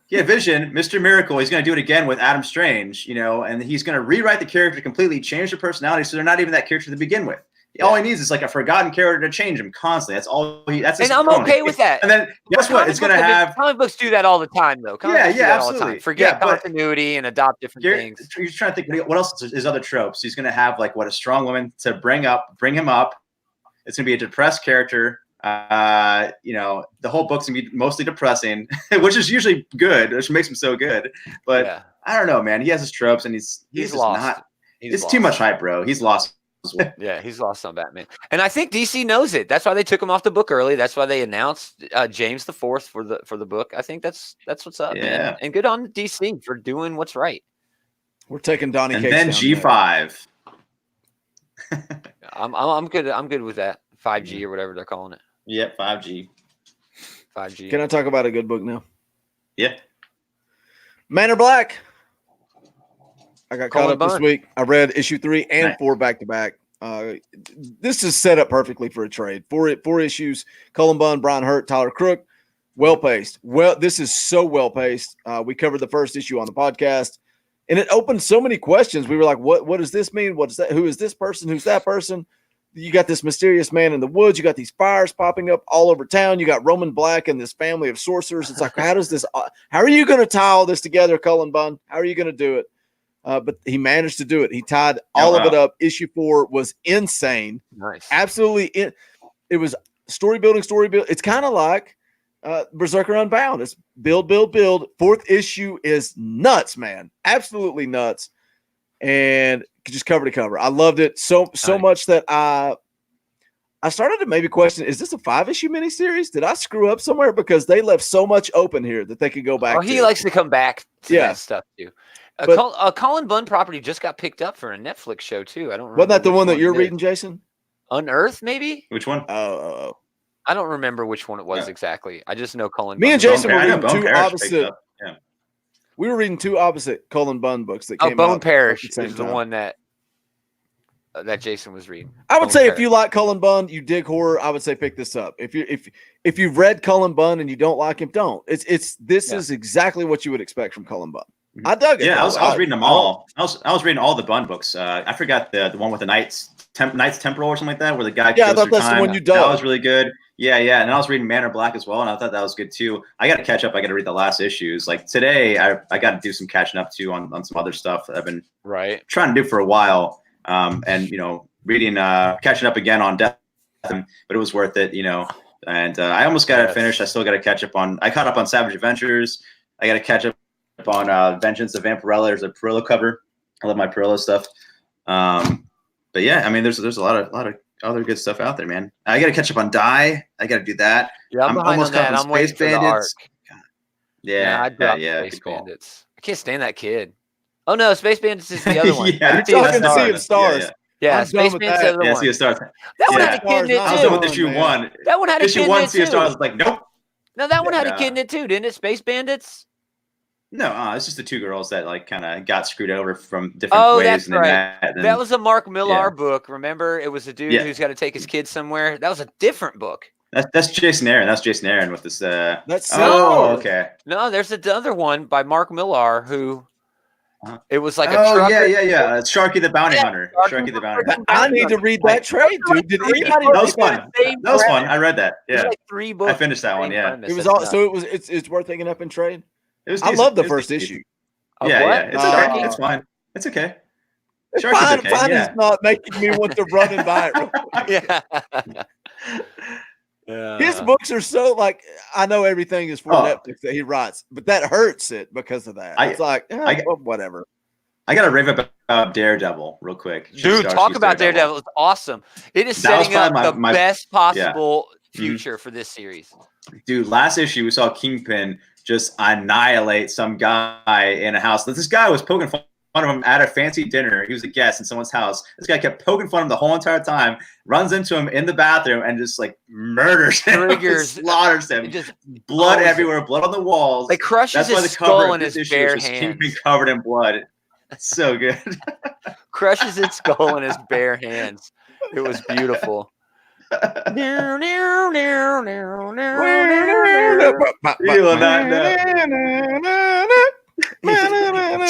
Speaker 3: he had vision. Mr. Miracle, he's going to do it again with Adam Strange, and he's going to rewrite the character completely, change their personality, so they're not even that character to begin with. All he needs is like a forgotten character to change him constantly. That's all that's his
Speaker 4: I'm okay with that.
Speaker 3: And then guess what? It's going to have
Speaker 4: comic books do that all the time, though.
Speaker 3: Absolutely.
Speaker 4: Forget continuity and adopt different things.
Speaker 3: You're trying to think what else is other tropes. He's going to have like a strong woman to bring him up. It's going to be a depressed character. The whole book's gonna be mostly depressing, which is usually good, which makes him so good. But I don't know, man. He has his tropes, and he's
Speaker 4: lost.
Speaker 3: It's too much hype, bro. He's lost.
Speaker 4: Yeah, he's lost on Batman, and I think DC knows it. That's why they took him off the book early. That's why they announced James the Fourth for the book. I think that's what's up, man. And good on DC for doing what's right.
Speaker 1: We're taking Donnie.
Speaker 3: And then G5.
Speaker 4: I'm good. I'm good with that. 5G or whatever they're calling it.
Speaker 3: Yep, 5G.
Speaker 1: Can I talk about a good book now?
Speaker 3: Yeah.
Speaker 1: Man or Black. I got caught up this week. I read issue 3 and 4 back to back. This is set up perfectly for a trade. Four issues. Cullen Bunn, Brian Hurt, Tyler Crook. Well paced. This is so well paced. We covered the first issue on the podcast, and it opened so many questions. We were like, "What does this mean? What is that? Who is this person? Who's that person?" You got this mysterious man in the woods. You got these fires popping up all over town. You got Roman Black and this family of sorcerers. It's like, how are you going to tie all this together, Cullen Bunn? How are you going to do it? But he managed to do it. He tied all of it up. Issue 4 was insane.
Speaker 4: Nice.
Speaker 1: Absolutely. It was story building. It's kind of like Berserker Unbound. It's build. 4th issue is nuts, man. Absolutely nuts. And just cover to cover. I loved it so much that I started to maybe question, is this a 5-issue miniseries? Did I screw up somewhere? Because they left so much open here that they could go back.
Speaker 4: Oh, he likes to come back to that stuff too. Colin Bunn property just got picked up for a Netflix show too. I don't remember.
Speaker 1: Wasn't that the one that you're reading, Jason?
Speaker 4: Unearth, maybe?
Speaker 3: Which one?
Speaker 1: Oh.
Speaker 4: I don't remember which one it was exactly. I just know Colin.
Speaker 1: Me
Speaker 4: Bunn.
Speaker 1: and Jason were reading two
Speaker 3: Parish
Speaker 1: opposite.
Speaker 3: Yeah.
Speaker 1: We were reading two opposite Colin Bunn books that came out.
Speaker 4: Bone Parish is the
Speaker 1: time.
Speaker 4: one that Jason was reading.
Speaker 1: I would say if you like Cullen Bunn, you dig horror, I would say pick this up. If you've read Cullen Bunn and you don't like him, don't. This is exactly what you would expect from Cullen Bunn. I dug it.
Speaker 3: Yeah, I was reading them all. I was reading all the Bunn books. I forgot the one with the Knights Temporal or something like that, where the guy goes
Speaker 1: I thought
Speaker 3: through
Speaker 1: that's
Speaker 3: time.
Speaker 1: the one you dug.
Speaker 3: That was really good. Yeah. And I was reading Manor Black as well, and I thought that was good too. I got to catch up. I got to read the last issues. Like today, I got to do some catching up too on some other stuff that I've been trying to do for a while. And reading, catching up again on Death, but it was worth it, And I almost got it finished. I still got to catch up on. I caught up on Savage Adventures. I got to catch up on Vengeance of Vampirella. There's a Perillo cover. I love my Perillo stuff. But yeah, I mean, there's a lot of other good stuff out there, man. I got to catch up on Die. I got to do that.
Speaker 4: Yeah, I'm almost caught up on Space Bandits.
Speaker 3: Yeah.
Speaker 4: Space Bandits. I can't stand that kid. Oh no, Space Bandits is the other one.
Speaker 1: You're talking to Sea of Stars.
Speaker 4: Yeah, Space Bandits is the other one.
Speaker 3: Sea of Stars.
Speaker 4: That one had a kid in it too.
Speaker 3: I was done with issue 1.
Speaker 4: That one had a kid in it too.
Speaker 3: Issue 1, Sea of Stars was like, nope.
Speaker 4: No, that one had a kid in it too, didn't it? Space Bandits.
Speaker 3: No, it's just the two girls that like kind of got screwed over from different ways.
Speaker 4: That's
Speaker 3: and
Speaker 4: right.
Speaker 3: then
Speaker 4: that was a Mark Millar book. Remember, it was a dude who's got to take his kids somewhere. That was a different book.
Speaker 3: That's Jason Aaron. That's Jason Aaron with this. Okay.
Speaker 4: No, there's another one by Mark Millar who. It was like a
Speaker 3: trucker. Yeah. It's Sharky the Bounty Hunter. Sharky the Bounty Hunter.
Speaker 1: I need to read that trade, dude. Did anybody?
Speaker 3: That was fun. That was fun. I read that. Yeah.
Speaker 4: Like 3 books.
Speaker 3: I finished that one. Yeah.
Speaker 1: It was all. So it's worth picking up in trade. I love the first issue.
Speaker 3: Yeah. It's okay. It's fine. It's okay.
Speaker 1: Fine is not making me want to run and buy it.
Speaker 3: Yeah.
Speaker 1: His books are so like I know everything is for Netflix that he writes, but that hurts it because of that. It's like whatever.
Speaker 3: I got to rave about Daredevil real quick.
Speaker 4: Dude, talk about Daredevil. It's awesome. It is setting up the best possible future for this series.
Speaker 3: Dude, last issue we saw Kingpin just annihilate some guy in a house. This guy was poking fun of him at a fancy dinner. He was a guest in someone's house. This guy kept poking fun of him the whole entire time, runs into him in the bathroom and just like murders him, slaughters him. Just blood everywhere, blood on the walls.
Speaker 4: Like crushes his skull in his bare hands.
Speaker 3: Kingpin covered in blood. It's so good.
Speaker 4: Crushes his skull in his bare hands. It was beautiful. You will not know.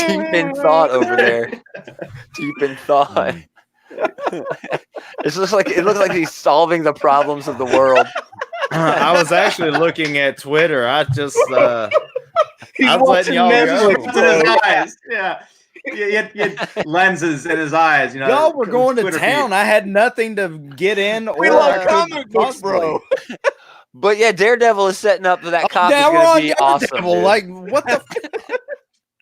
Speaker 4: Deep in thought over there. Deep in thought. It looks like he's solving the problems of the world.
Speaker 2: I was actually looking at Twitter. I just
Speaker 1: I was letting y'all
Speaker 3: go. In his eyes. Yeah. He had lenses in his eyes.
Speaker 2: Y'all were going to town. I had nothing to get in.
Speaker 1: We love comic books, bro.
Speaker 4: But yeah, Daredevil is setting up for that cop. Is going to be awesome.
Speaker 2: Like what the.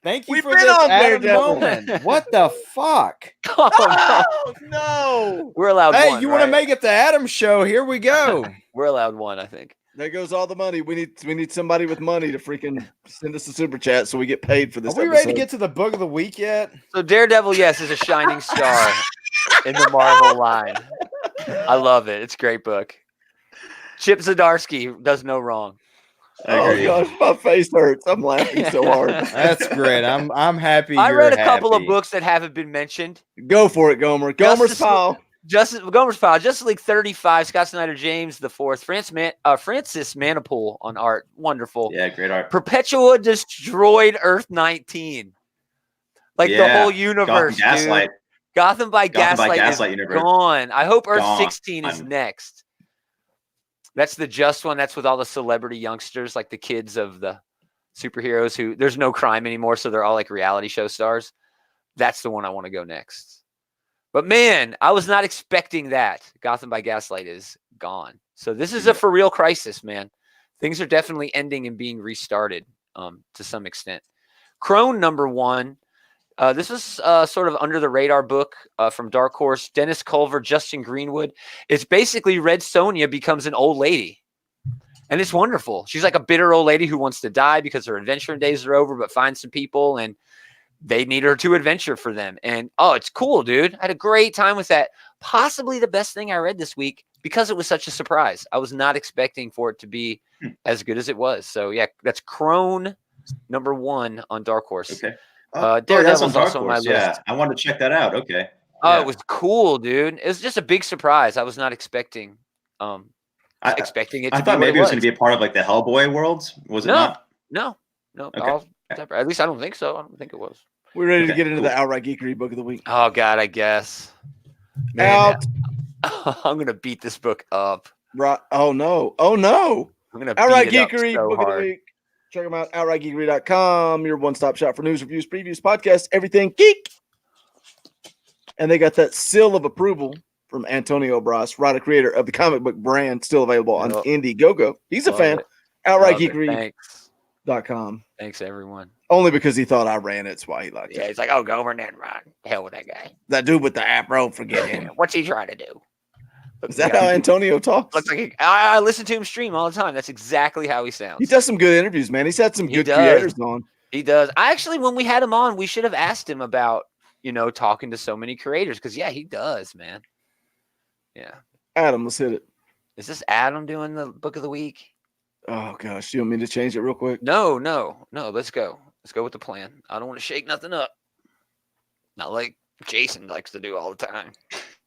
Speaker 2: Thank you
Speaker 1: We've
Speaker 2: for
Speaker 1: been
Speaker 2: this
Speaker 1: on
Speaker 2: added moment. What the fuck?
Speaker 1: Oh, no.
Speaker 4: We're allowed one.
Speaker 2: Hey, you want to make it the Adam show? Here we go.
Speaker 4: We're allowed one, I think.
Speaker 1: There goes all the money. We need somebody with money to freaking send us a super chat so we get paid for this.
Speaker 2: Are we ready to get to the book of the week yet?
Speaker 4: So Daredevil, yes, is a shining star in the Marvel line. I love it. It's a great book. Chip Zdarsky does no wrong.
Speaker 1: Oh gosh, my face hurts. I'm laughing so hard.
Speaker 2: That's great. I'm happy.
Speaker 4: I read a couple of books that haven't been mentioned.
Speaker 1: Go for it, Gomer. Gomer's Pile.
Speaker 4: Gomer's Pile. Justice League 35. Scott Snyder, James the Fourth. Francis Manipool on art. Wonderful.
Speaker 3: Yeah, great art.
Speaker 4: Perpetua destroyed Earth 19. Like the whole universe, dude. Gotham by Gaslight is gone. I hope Earth 16 is next. That's the just one. That's with all the celebrity youngsters, like the kids of the superheroes who there's no crime anymore. So they're all like reality show stars. That's the one I want to go next. But man, I was not expecting that. Gotham by Gaslight is gone. So this is a for real crisis, man. Things are definitely ending and being restarted to some extent. Crone #1 This was sort of under the radar book from Dark Horse. Dennis Culver, Justin Greenwood. It's basically Red Sonja becomes an old lady. And it's wonderful. She's like a bitter old lady who wants to die because her adventuring days are over, but finds some people and they need her to adventure for them. And it's cool, dude. I had a great time with that. Possibly the best thing I read this week because it was such a surprise. I was not expecting for it to be as good as it was. So yeah, that's Crone #1 on Dark Horse.
Speaker 3: Okay.
Speaker 4: Daredevil's also on my list.
Speaker 3: Yeah, I wanted to check that out. Okay.
Speaker 4: It was cool, dude. It was just a big surprise. I was not expecting. Expecting it.
Speaker 3: I thought maybe it was going to be a part of like the Hellboy worlds. Was it not?
Speaker 4: No.
Speaker 3: Okay.
Speaker 4: At least I don't think so. I don't think it was.
Speaker 1: We're ready to get into the outright geekery book of the week.
Speaker 4: Oh God, I guess.
Speaker 1: Man,
Speaker 4: I'm gonna beat this book up.
Speaker 1: Right. Oh no.
Speaker 4: I'm gonna
Speaker 1: outright
Speaker 4: beat it
Speaker 1: geekery
Speaker 4: up so
Speaker 1: book of the
Speaker 4: hard.
Speaker 1: week. Check them out. OutrightGeekery.com. Your one-stop shop for news, reviews, previews, podcasts, everything geek. And they got that seal of approval from Antonio Bras, writer creator of the comic book brand, still available on Indiegogo. He's a fan. OutrightGeekery.com.
Speaker 4: Thanks, everyone.
Speaker 1: Only because he thought I ran it. That's why he liked it.
Speaker 4: Yeah, he's like, oh, Gomer, then run. Hell with that guy.
Speaker 1: That dude with the afro, forget him.
Speaker 4: What's he trying to do?
Speaker 1: Is that how Antonio talks?
Speaker 4: Looks like I listen to him stream all the time. That's exactly how he sounds.
Speaker 1: He does some good interviews, man. He's had some good creators on.
Speaker 4: He does. When we had him on, we should have asked him about, talking to so many creators. Because, yeah, he does, man. Yeah.
Speaker 1: Adam, let's hit it.
Speaker 4: Is this Adam doing the book of the week?
Speaker 1: Oh, gosh. You want me to change it real quick?
Speaker 4: No. Let's go. Let's go with the plan. I don't want to shake nothing up. Not like Jason likes to do all the time.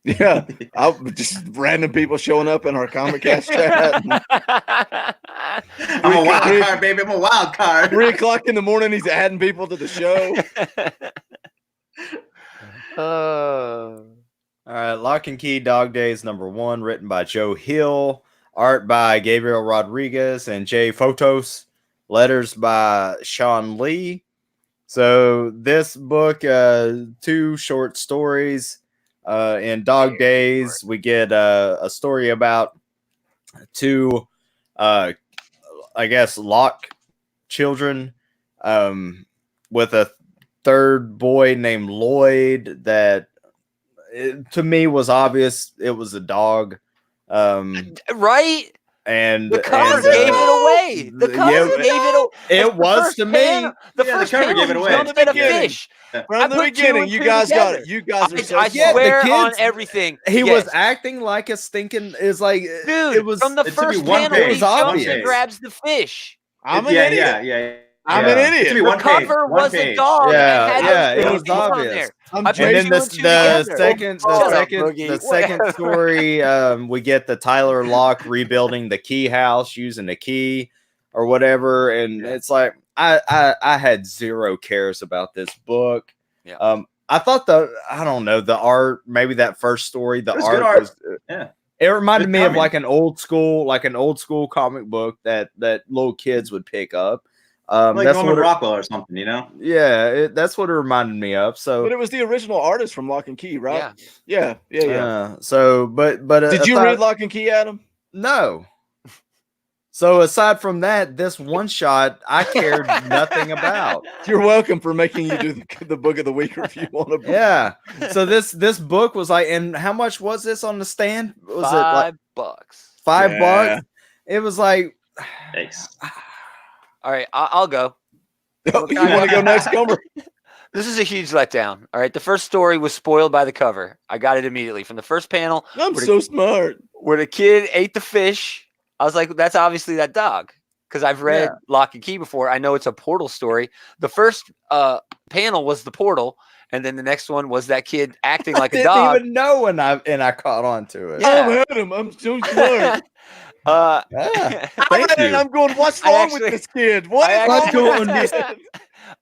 Speaker 1: Yeah. I'll just random people showing up in our ComicCast chat.
Speaker 3: I'm a wild card, baby. I'm a wild card.
Speaker 1: 3:00 in the morning, he's adding people to the show.
Speaker 2: All right, Lock and Key Dog Days #1, written by Joe Hill, art by Gabriel Rodriguez and Jay Photos, letters by Sean Lee. So this book, 2 short stories. In Dog Days, we get a story about 2, I guess, Locke children with a third boy named Lloyd that to me was obvious it was a dog.
Speaker 4: Right?
Speaker 2: And
Speaker 4: the cover gave it away. The cover gave it away.
Speaker 2: It was to me.
Speaker 4: The first
Speaker 3: cover gave it away.
Speaker 4: From the fish.
Speaker 1: From the beginning, you guys got it. You guys are so
Speaker 4: I swear on everything.
Speaker 2: He was acting like a stinking
Speaker 4: dude.
Speaker 2: It was
Speaker 4: from the first panel. He jumps and grabs the fish.
Speaker 1: I'm an idiot.
Speaker 3: Yeah.
Speaker 1: I'm an idiot.
Speaker 4: The cover was a dog.
Speaker 2: Yeah, it was obvious. And then the second story, we get the Tyler Locke rebuilding the key house using the key or whatever, and it's like I had zero cares about this book.
Speaker 4: Yeah.
Speaker 2: I thought the art, maybe that first story, the art was It reminded me of like an old school comic book that little kids would pick up.
Speaker 3: Like Norman Rockwell or something,
Speaker 2: Yeah, that's what it reminded me of. So,
Speaker 1: but it was the original artist from Lock and Key, right? Yeah.
Speaker 2: So, but
Speaker 1: did you read Lock and Key, Adam?
Speaker 2: No. So aside from that, this one shot I cared nothing about.
Speaker 1: You're welcome for making you do the book of the week review on a book.
Speaker 2: Yeah. So this book was like, and how much was this on the stand? Was it like
Speaker 4: $5?
Speaker 2: $5? It was like,
Speaker 3: thanks.
Speaker 4: All right, I'll go.
Speaker 1: You want to go next, Gomer?
Speaker 4: This is a huge letdown. All right, the first story was spoiled by the cover. I got it immediately from the first panel.
Speaker 1: I'm so smart. Where
Speaker 4: the kid ate the fish. I was like, that's obviously that dog. Because I've read Lock and Key before. I know it's a portal story. The first panel was the portal, and then the next one was that kid acting like a dog.
Speaker 2: I didn't even know and I caught on to it.
Speaker 1: Yeah. I'm so smart.
Speaker 2: Thank you.
Speaker 1: I'm going, what's wrong with this kid? What's going on this?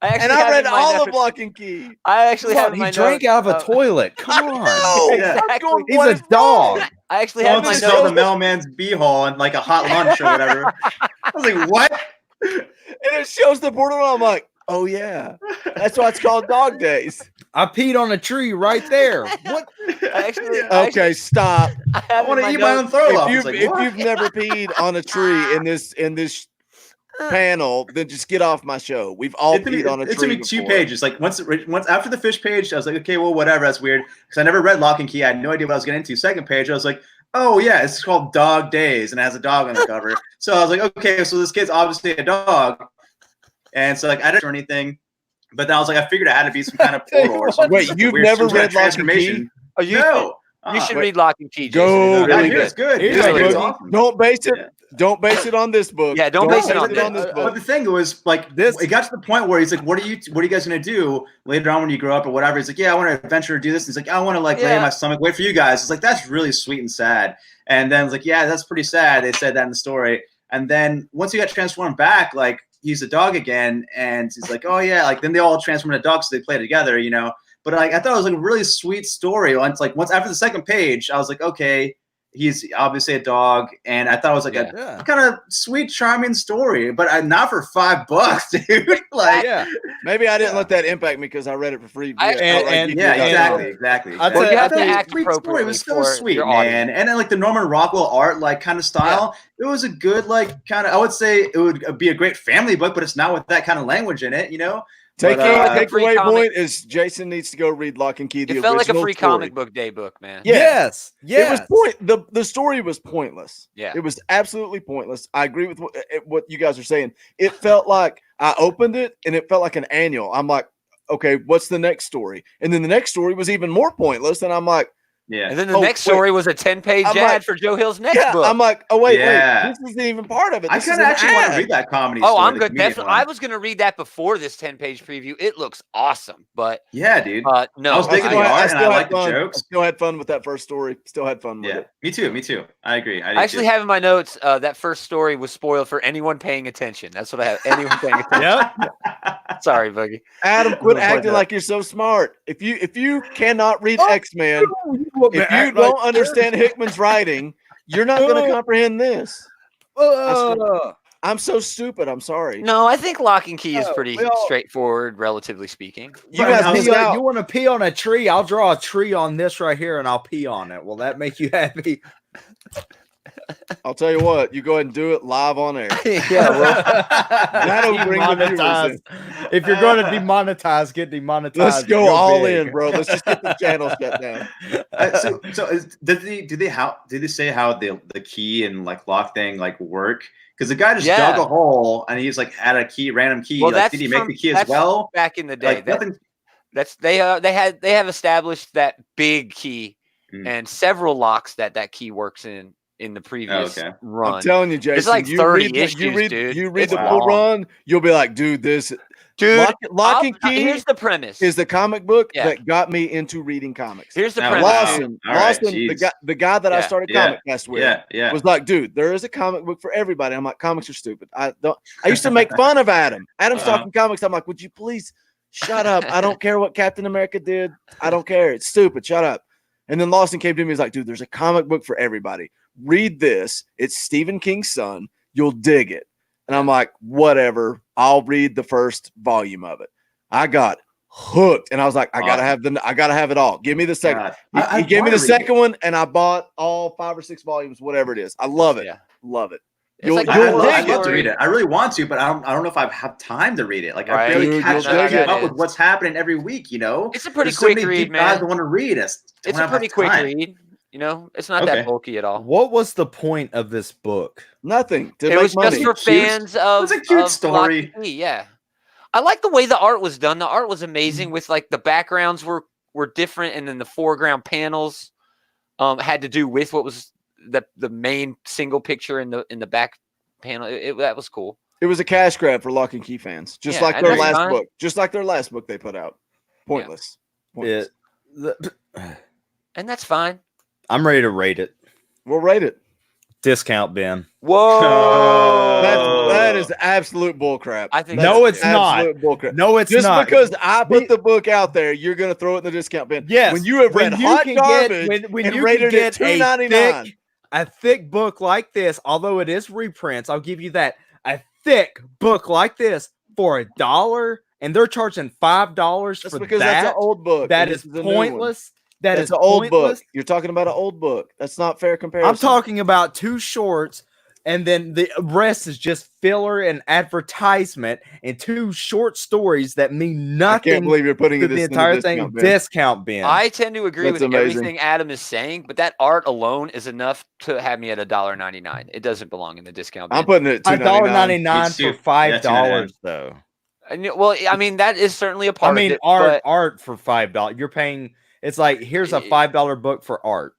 Speaker 1: And I read all of Lock and Key.
Speaker 4: I actually had
Speaker 2: he drank out of a toilet. Come on.
Speaker 4: Exactly.
Speaker 2: He's a dog.
Speaker 4: I actually had my
Speaker 3: smell the mailman's beehole and like a hot lunch or whatever. I was like, what?
Speaker 1: And it shows the portal and I'm like, oh yeah. That's why it's called Dog Days.
Speaker 2: I peed on a tree right there. What?
Speaker 1: Okay, stop.
Speaker 3: I want to eat my own throw up.
Speaker 1: If you've never peed on a tree in this panel, then just get off my show. We've all peed on a tree.
Speaker 3: It took me 2 pages. Like once after the fish page, I was like, okay, well, whatever. That's weird because I never read Lock and Key. I had no idea what I was getting into. Second page, I was like, oh yeah, it's called Dog Days and it has a dog on the cover. So I was like, okay, so this kid's obviously a dog, and so like I didn't or anything. But then I was like, I figured it had to be some kind of portal or something.
Speaker 1: Wait, you've never read Lock and Key?
Speaker 4: Oh, you should read Lock and Key.
Speaker 1: Go,
Speaker 3: it's good. It's awesome.
Speaker 1: Don't base it. Don't base it on this book.
Speaker 4: Yeah, don't base it on
Speaker 3: this book. But the thing was, like, this. It got to the point where he's like, "What are you guys gonna do later on when you grow up or whatever?" He's like, "Yeah, I want to adventure, do this." And he's like, "I want to lay in my stomach, wait for you guys." It's like that's really sweet and sad. And then it's like, "Yeah, that's pretty sad." They said that in the story. And then once he got transformed back, like he's a dog again, and he's like, "Oh yeah," like then they all transform into dogs, so they play together, you know. But like I thought it was like a really sweet story. Once after the second page, I was like, okay. He's obviously a dog, and I thought it was like a kind of sweet, charming story, but not for $5, dude. Like,
Speaker 1: maybe I didn't let that impact me because I read it for free.
Speaker 3: Exactly.
Speaker 4: Well, you have to act
Speaker 3: story
Speaker 4: appropriately.
Speaker 3: Was so sweet, man. And then like the Norman Rockwell art, like kind of style. It was a good, like kind of. I would say it would be a great family book, but it's not with that kind of language in it, you know.
Speaker 1: Takeaway point is Jason needs to go read Lock and Key.
Speaker 4: It felt like a free comic book day book, man.
Speaker 2: Yes.
Speaker 1: It was the story was pointless.
Speaker 4: Yeah,
Speaker 1: it was absolutely pointless. I agree with what you guys are saying. It felt like I opened it and it felt like an annual. I'm like, okay, what's the next story? And then the next story was even more pointless. And I'm like,
Speaker 4: and then the next story was a 10-page ad for Joe Hill's next book.
Speaker 1: I'm like, oh wait, this isn't even part of it.
Speaker 3: I kind of actually want to read that comedy.
Speaker 4: Oh, I'm good. Definitely, I was going to read that before this 10-page preview. It looks awesome, but
Speaker 3: yeah, dude.
Speaker 4: No,
Speaker 3: I was digging the art and I like the jokes.
Speaker 1: Still had fun with that first story. Still had fun with it.
Speaker 3: Me too. I agree.
Speaker 4: I actually have in my notes that first story was spoiled for anyone paying attention. That's what I have. Anyone paying attention. Sorry, Boogie.
Speaker 1: Adam, quit acting like you're so smart. If you cannot read X-Men, if you don't understand Hickman's writing, you're not going to comprehend this. I'm so stupid. I'm sorry.
Speaker 4: No, I think Lock and Key is pretty straightforward, relatively speaking.
Speaker 2: You guys, you want to pee on a tree? I'll draw a tree on this right here, and I'll pee on it. Will that make you happy?
Speaker 1: I'll tell you what. You go ahead and do it live on air.
Speaker 2: That'll bring the viewers in. If you're going to demonetize, get demonetized.
Speaker 1: Let's go all in, bro. Let's just get the channel shut down.
Speaker 3: Did they say how the key and like lock thing like work? Because the guy just dug a hole and he's like had a key, random key.
Speaker 4: Well,
Speaker 3: like, did he make the key as well?
Speaker 4: Back in the day,
Speaker 3: like,
Speaker 4: they have established that big key and several locks that key works in the previous run.
Speaker 1: I'm telling you, Jason,
Speaker 4: it's like 30 issues, dude.
Speaker 1: You read the full run, you'll be like, dude, Lock and Key.
Speaker 4: Here's the premise:
Speaker 1: is the comic book that got me into reading comics.
Speaker 4: Here's the premise:
Speaker 1: Lawson, the guy that I started ComicCast with, was like, dude, there is a comic book for everybody. I'm like, comics are stupid. I used to make fun of Adam. Adam's talking comics. I'm like, would you please shut up? I don't care what Captain America did. I don't care. It's stupid. Shut up. And then Lawson came to me. He's like, dude, there's a comic book for everybody. Read this. It's Stephen King's son. You'll dig it. And I'm like, whatever. I'll read the first volume of it. I got hooked, and I was like, I gotta have it all. Give me the second. He gave me the second one, and I bought all 5 or 6 volumes, whatever it is. I love it. Love it.
Speaker 3: I'd love to read it. I really want to, but I don't know if I have time to read it. Like I barely catch up with what's happening every week. You know,
Speaker 4: it's a pretty quick read, man.
Speaker 3: Guys want to read it.
Speaker 4: It's a pretty quick read. You know, it's not that bulky at all.
Speaker 2: What was the point of this book?
Speaker 1: Nothing.
Speaker 4: It was just for fans of.
Speaker 3: It's a cute story.
Speaker 4: Yeah, I like the way the art was done. The art was amazing. With like the backgrounds were different, and then the foreground panels had to do with what was the main single picture in the back panel. That was cool.
Speaker 1: It was a cash grab for Lock and Key fans, just like their last book. Just like their last book they put out. Pointless.
Speaker 4: And that's fine.
Speaker 2: I'm ready to rate it.
Speaker 1: We'll rate it.
Speaker 2: Discount bin.
Speaker 1: Whoa. That is absolute bullcrap.
Speaker 2: I think no, it's not.
Speaker 1: Bullcrap.
Speaker 2: No, it's
Speaker 1: just
Speaker 2: not.
Speaker 1: Just because I put the book out there, you're going to throw it in the discount bin.
Speaker 2: Yes.
Speaker 1: When you have read hot garbage and rated it $2.99.
Speaker 2: A thick book like this, although it is reprints, I'll give you that. A thick book like this for $1, and they're charging $5 for
Speaker 1: because that's an old book.
Speaker 2: That is pointless. That is
Speaker 1: an old book. You're talking about an old book. That's not fair comparison.
Speaker 2: I'm talking about 2 shorts and then the rest is just filler and advertisement and 2 short stories that mean nothing.
Speaker 1: I can't believe you're putting
Speaker 2: to
Speaker 1: this
Speaker 2: the
Speaker 1: in the
Speaker 2: entire
Speaker 1: discount
Speaker 2: thing.
Speaker 1: bin.
Speaker 2: Discount bin.
Speaker 4: I tend to agree
Speaker 1: That's
Speaker 4: with
Speaker 1: amazing.
Speaker 4: everything Adam is saying, but that art alone is enough to have me at $1.99. It doesn't belong in the discount bin.
Speaker 1: I'm putting it at $2.99.
Speaker 2: $1.99 for $5 though.
Speaker 4: Well, I mean, that is certainly a part of it.
Speaker 2: Art for $5. You're paying. It's like, here's a $5 book for art,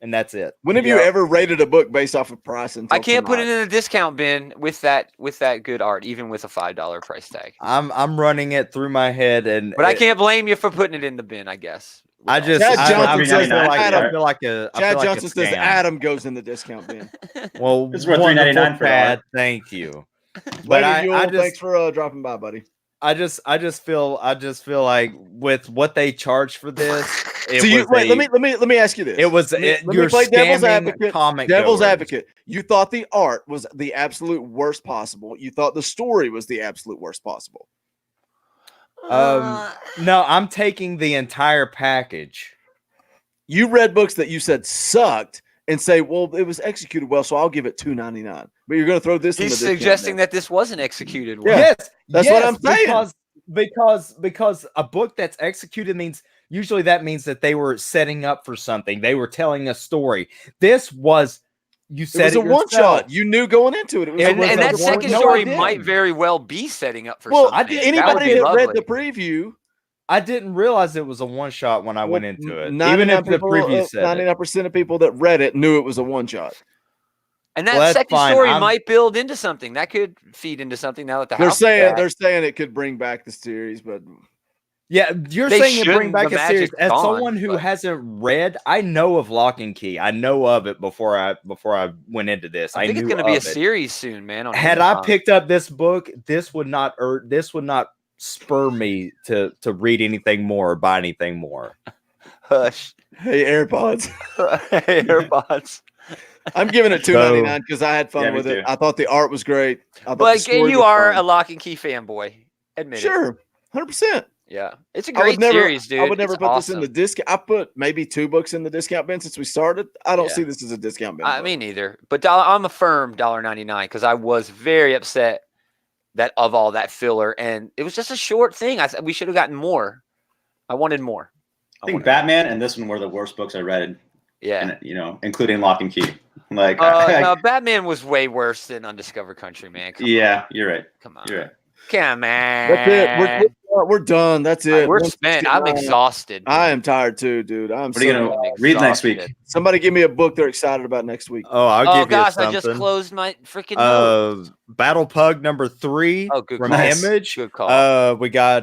Speaker 2: and that's it.
Speaker 1: When have you ever rated a book based off of price?
Speaker 4: I can't put it in a discount bin with that good art, even with a $5 price tag.
Speaker 2: I'm running it through my head,
Speaker 4: but I can't blame you for putting it in the bin, I guess.
Speaker 2: I just
Speaker 1: Chad Johnson says
Speaker 2: Chad
Speaker 1: Johnson says Adam goes in the discount bin.
Speaker 2: Well,
Speaker 3: it's worth $3.99 for
Speaker 2: Chad. Thank you.
Speaker 1: But thanks for dropping by, buddy.
Speaker 2: I just feel like with what they charge for this.
Speaker 1: Let me ask you this.
Speaker 2: It was
Speaker 1: let me play devil's advocate. You thought the art was the absolute worst possible. You thought the story was the absolute worst possible.
Speaker 2: No, I'm taking the entire package.
Speaker 1: You read books that you said sucked and say, well, it was executed well, so I'll give it $2.99. But you're going to throw this in the discount
Speaker 4: suggesting
Speaker 1: bin.
Speaker 4: that this wasn't executed well.
Speaker 2: Yes,
Speaker 1: that's what I'm saying.
Speaker 2: Because a book that's executed means usually that means that they were setting up for something. They were telling a story. This was you said
Speaker 1: it was a one shot. You knew going into it.
Speaker 4: And that second story might very well be setting up for something.
Speaker 1: Anybody that read the preview.
Speaker 2: I didn't realize it was a one shot when I went into it. Even if the preview said
Speaker 1: 99% of people that read it knew it was a one shot.
Speaker 4: And that second story might build into something. That could feed into something now that the house.
Speaker 1: They're saying it could bring back the series, but
Speaker 2: yeah, you're saying it bring back a series. As someone who hasn't read, I know of Locke and Key. I know of it before I went into this.
Speaker 4: I think it's going to be a series soon, man.
Speaker 2: Had I picked up this book, this would not spur me to read anything more or buy anything more.
Speaker 4: Hush.
Speaker 1: Hey, AirPods.
Speaker 4: Hey, AirPods.
Speaker 1: I'm giving it $2.99 because I had fun with it. I thought the art was great.
Speaker 4: But you are a Locke and Key fanboy. Admit it.
Speaker 1: Sure. 100%.
Speaker 4: Yeah. It's a great series, dude.
Speaker 1: I would never put this in the discount. I put maybe 2 books in the discount bin since we started. I don't see this as a discount bin.
Speaker 4: Me neither. But I'm a firm $1.99 because I was very upset that of all that filler, and it was just a short thing. We should have gotten more. I wanted more.
Speaker 3: I think Batman and this one were the worst books I read.
Speaker 4: Yeah,
Speaker 3: and, including Locke and Key. Like,
Speaker 4: no, Batman was way worse than Undiscovered Country, man.
Speaker 3: You're right.
Speaker 4: Come on,
Speaker 3: you're right.
Speaker 4: Come on.
Speaker 1: That's it. We're done. That's it.
Speaker 4: We're spent. I'm exhausted.
Speaker 1: I am tired too, dude.
Speaker 3: What are you gonna read next week?
Speaker 1: Somebody give me a book they're excited about next week.
Speaker 2: I'll give you something.
Speaker 4: I just closed my freaking notes.
Speaker 2: Battle Pug #3
Speaker 4: from
Speaker 2: Image.
Speaker 4: Good call.
Speaker 2: We got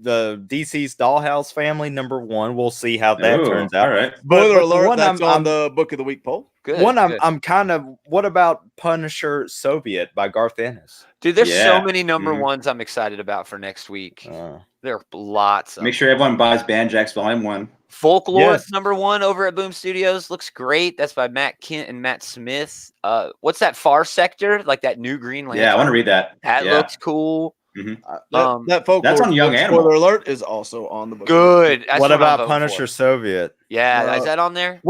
Speaker 2: the DC's Dollhouse Family #1. We'll see how that turns out.
Speaker 3: All right.
Speaker 1: Spoiler alert, that's on the Book of the Week poll.
Speaker 2: Good. I'm kind of. What about Punisher Soviet by Garth Ennis?
Speaker 4: Dude, there's so many #1s I'm excited about for next week. There are lots.
Speaker 3: Make sure everyone buys Banjax Volume 1.
Speaker 4: Folklore #1 over at Boom Studios looks great. That's by Matt Kent and Matt Smith. What's that Far Sector? Like that new Green Lantern.
Speaker 3: Yeah, I want to read that.
Speaker 4: That looks cool.
Speaker 3: Mm-hmm.
Speaker 1: That Folklore.
Speaker 3: That's on Young Animal.
Speaker 1: Spoiler alert is also on the book.
Speaker 4: Good.
Speaker 2: What about Punisher Soviet?
Speaker 4: Yeah, is that on there?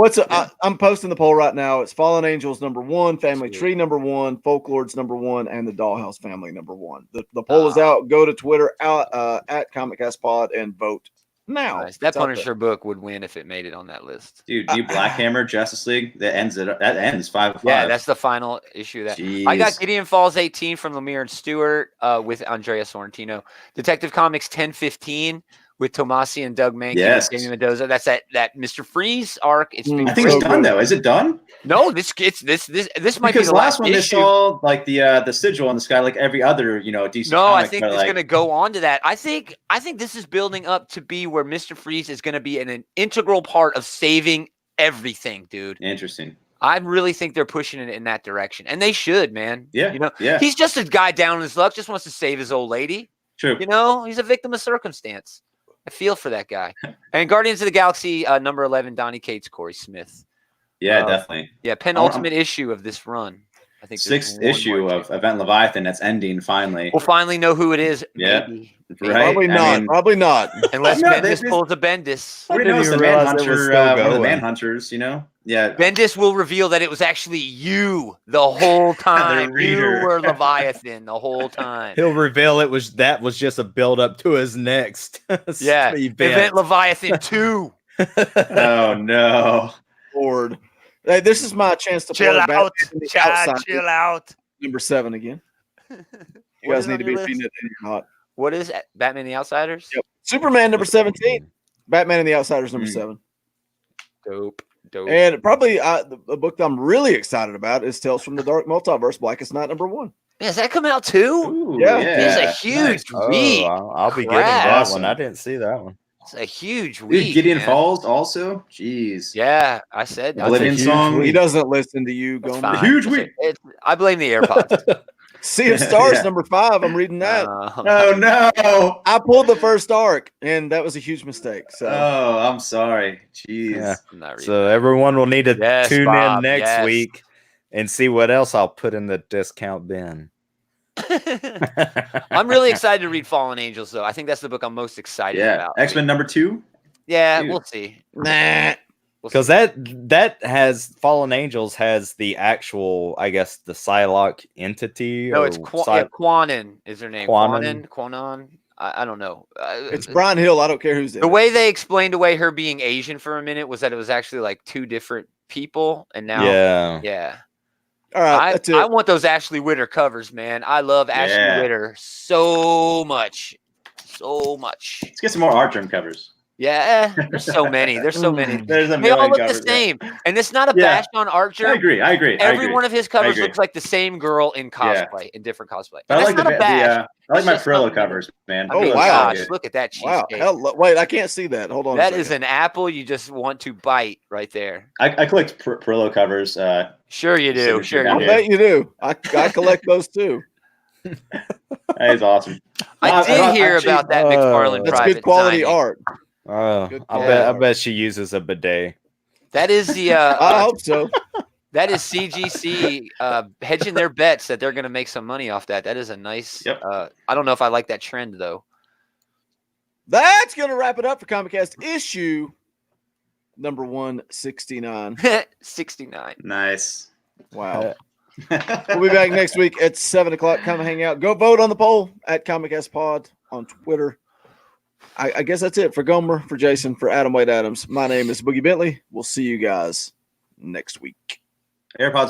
Speaker 1: I'm posting the poll right now. It's Fallen Angels #1, Family Tree #1, Folklords #1, and the Dollhouse Family #1. The poll is out. Go to Twitter at ComicCast Pod and vote now.
Speaker 4: Nice. That Punisher book would win if it made it on that list.
Speaker 3: Dude, you Black Hammer Justice League? That ends 5-5.
Speaker 4: Yeah, that's the final issue. I got Gideon Falls 18 from Lemire and Stewart with Andrea Sorrentino. Detective Comics 1015 with Tomasi and Doug Mankey and Jamie Mendoza. That's that Mr. Freeze arc. I
Speaker 3: think it's done though. Is it done?
Speaker 4: No, this might be the
Speaker 3: last one.
Speaker 4: issue.
Speaker 3: They saw like the sigil on the sky, like every other DC.
Speaker 4: No,
Speaker 3: comic,
Speaker 4: I think it's going to go on to that. I think this is building up to be where Mr. Freeze is going to be an integral part of saving everything, dude.
Speaker 3: Interesting.
Speaker 4: I really think they're pushing it in that direction, and they should, man.
Speaker 3: Yeah,
Speaker 4: He's just a guy down on his luck, just wants to save his old lady.
Speaker 3: True.
Speaker 4: He's a victim of circumstance. I feel for that guy. And Guardians of the Galaxy #11, Donny Cates, Corey Smith.
Speaker 3: Yeah, definitely.
Speaker 4: Yeah, penultimate issue of this run. I think
Speaker 3: 6th issue of Event Leviathan that's ending finally.
Speaker 4: We'll finally know who it is.
Speaker 3: Yeah.
Speaker 4: Maybe.
Speaker 3: Right?
Speaker 1: Probably not.
Speaker 4: Unless
Speaker 3: No,
Speaker 4: Bendis pulls a Bendis.
Speaker 3: Everybody
Speaker 2: didn't
Speaker 3: knows the
Speaker 2: even realize it
Speaker 3: Manhunter,
Speaker 2: was still
Speaker 3: one of the
Speaker 2: going.
Speaker 3: Manhunters, you know? Yeah.
Speaker 4: Bendis will reveal that it was actually you the whole time. You
Speaker 3: reader.
Speaker 4: were Leviathan the whole time.
Speaker 2: He'll reveal that was just a build up to his next
Speaker 4: Yeah.
Speaker 2: event.
Speaker 4: Event Leviathan 2.
Speaker 3: Oh no.
Speaker 1: Lord. Hey, this is my chance to
Speaker 4: Chill
Speaker 1: plug
Speaker 4: out.
Speaker 1: Batman and the
Speaker 4: Chad,
Speaker 1: Outsiders,
Speaker 4: chill out.
Speaker 1: number 7 again. You
Speaker 4: What
Speaker 1: guys
Speaker 4: is
Speaker 1: need
Speaker 4: on
Speaker 1: to be
Speaker 4: your
Speaker 1: reading
Speaker 4: list?
Speaker 1: it or not.
Speaker 4: What is it? Batman and the Outsiders?
Speaker 1: Yep. Superman number 17. Batman and the Outsiders number 7.
Speaker 4: Dope.
Speaker 1: And probably the book that I'm really excited about is Tales from the Dark Multiverse, Blackest Night number 1.
Speaker 4: Has that come out too?
Speaker 3: Ooh,
Speaker 1: Yeah.
Speaker 4: It's a huge read.
Speaker 2: I'll be getting
Speaker 4: Crap.
Speaker 2: that
Speaker 3: Awesome.
Speaker 2: one. I didn't see that one.
Speaker 4: It's a huge
Speaker 3: Dude,
Speaker 4: read.
Speaker 3: Gideon
Speaker 4: man.
Speaker 3: Falls also? Jeez.
Speaker 4: Yeah, I said that.
Speaker 3: Oblivion
Speaker 2: huge
Speaker 3: song.
Speaker 1: He doesn't listen to you,
Speaker 4: That's
Speaker 1: Gomer.
Speaker 4: fine.
Speaker 3: Huge
Speaker 4: It's-
Speaker 3: week.
Speaker 4: I blame the AirPods.
Speaker 1: Sea of Stars
Speaker 3: Yeah.
Speaker 1: number 5. I'm reading that.
Speaker 3: Oh no.
Speaker 1: I pulled the first arc, and that was a huge mistake. So
Speaker 3: Oh, I'm sorry. Jeez.
Speaker 2: Yeah.
Speaker 4: I'm not reading
Speaker 2: So
Speaker 4: that.
Speaker 2: everyone will need to
Speaker 4: Yes,
Speaker 2: tune
Speaker 4: Bob,
Speaker 2: in next
Speaker 4: yes.
Speaker 2: week and see what else I'll put in the discount bin.
Speaker 4: I'm really excited to read Fallen Angels, though. I think that's the book I'm most excited
Speaker 3: Yeah.
Speaker 4: about.
Speaker 3: X-Men number 2.
Speaker 4: Yeah,
Speaker 3: Dude.
Speaker 4: we'll see.
Speaker 1: nah.
Speaker 4: We'll
Speaker 2: Because
Speaker 4: see.
Speaker 2: that has Fallen Angels has the actual, I guess, the Psylocke entity.
Speaker 4: No,
Speaker 2: or
Speaker 4: it's Quanon is her name.
Speaker 2: Quanon.
Speaker 4: Quanon. I don't know.
Speaker 1: It's Brian Hill. I don't care who's in
Speaker 4: The
Speaker 1: it.
Speaker 4: way they explained away her being Asian for a minute was that it was actually like 2 different people, and now,
Speaker 2: Yeah.
Speaker 1: All right, that's it.
Speaker 4: I want those Ashley Witter covers, man. I love Ashley
Speaker 3: Yeah.
Speaker 4: Witter so much, so much.
Speaker 3: Let's get some more art germ covers.
Speaker 4: Yeah, there's so many. There's so many.
Speaker 3: There's a
Speaker 4: They all
Speaker 3: million
Speaker 4: look
Speaker 3: covers.
Speaker 4: the same, and it's not a
Speaker 3: Yeah.
Speaker 4: bash on Archer.
Speaker 3: I agree.
Speaker 4: Every one of his covers
Speaker 3: agree.
Speaker 4: looks like the same girl in
Speaker 3: Yeah.
Speaker 4: cosplay, in different cosplay.
Speaker 3: I
Speaker 4: And
Speaker 3: like
Speaker 4: that's not a bash.
Speaker 3: I like
Speaker 4: It's
Speaker 3: my
Speaker 4: just
Speaker 3: Perillo
Speaker 4: something that-
Speaker 3: covers, man.
Speaker 4: I mean,
Speaker 1: Oh, wow.
Speaker 4: gosh, look at that
Speaker 1: Wow.
Speaker 4: cheesecake.
Speaker 1: Hell, wait, I can't see that. Hold on.
Speaker 4: That
Speaker 1: a
Speaker 4: is
Speaker 1: second.
Speaker 4: an apple you just want to bite right there.
Speaker 3: I collect Perillo covers.
Speaker 4: Sure you do.
Speaker 3: Signature
Speaker 4: Sure
Speaker 3: down
Speaker 1: I
Speaker 4: you
Speaker 3: here.
Speaker 4: do.
Speaker 1: bet you do. I collect those too.
Speaker 3: That is awesome.
Speaker 4: I did hear
Speaker 3: actually-
Speaker 4: about that McFarlane
Speaker 1: That's
Speaker 4: private
Speaker 1: good quality
Speaker 4: signing.
Speaker 1: art.
Speaker 2: I
Speaker 1: call.
Speaker 2: bet she uses a bidet.
Speaker 4: That is the
Speaker 1: I hope so.
Speaker 4: that is CGC hedging their bets that they're going to make some money off that. That is a nice.
Speaker 3: Yep.
Speaker 4: I don't know if I like that trend though.
Speaker 1: That's going to wrap it up for ComicCast issue number 169.
Speaker 4: 69.
Speaker 3: Nice.
Speaker 1: Wow. We'll be back next week at 7 o'clock. Come hang out. Go vote on the poll at ComicCast Pod on Twitter. I guess that's it for Gomer, for Jason, for Adam Wade Adams. My name is Boogie Bentley. We'll see you guys next week.
Speaker 3: AirPods.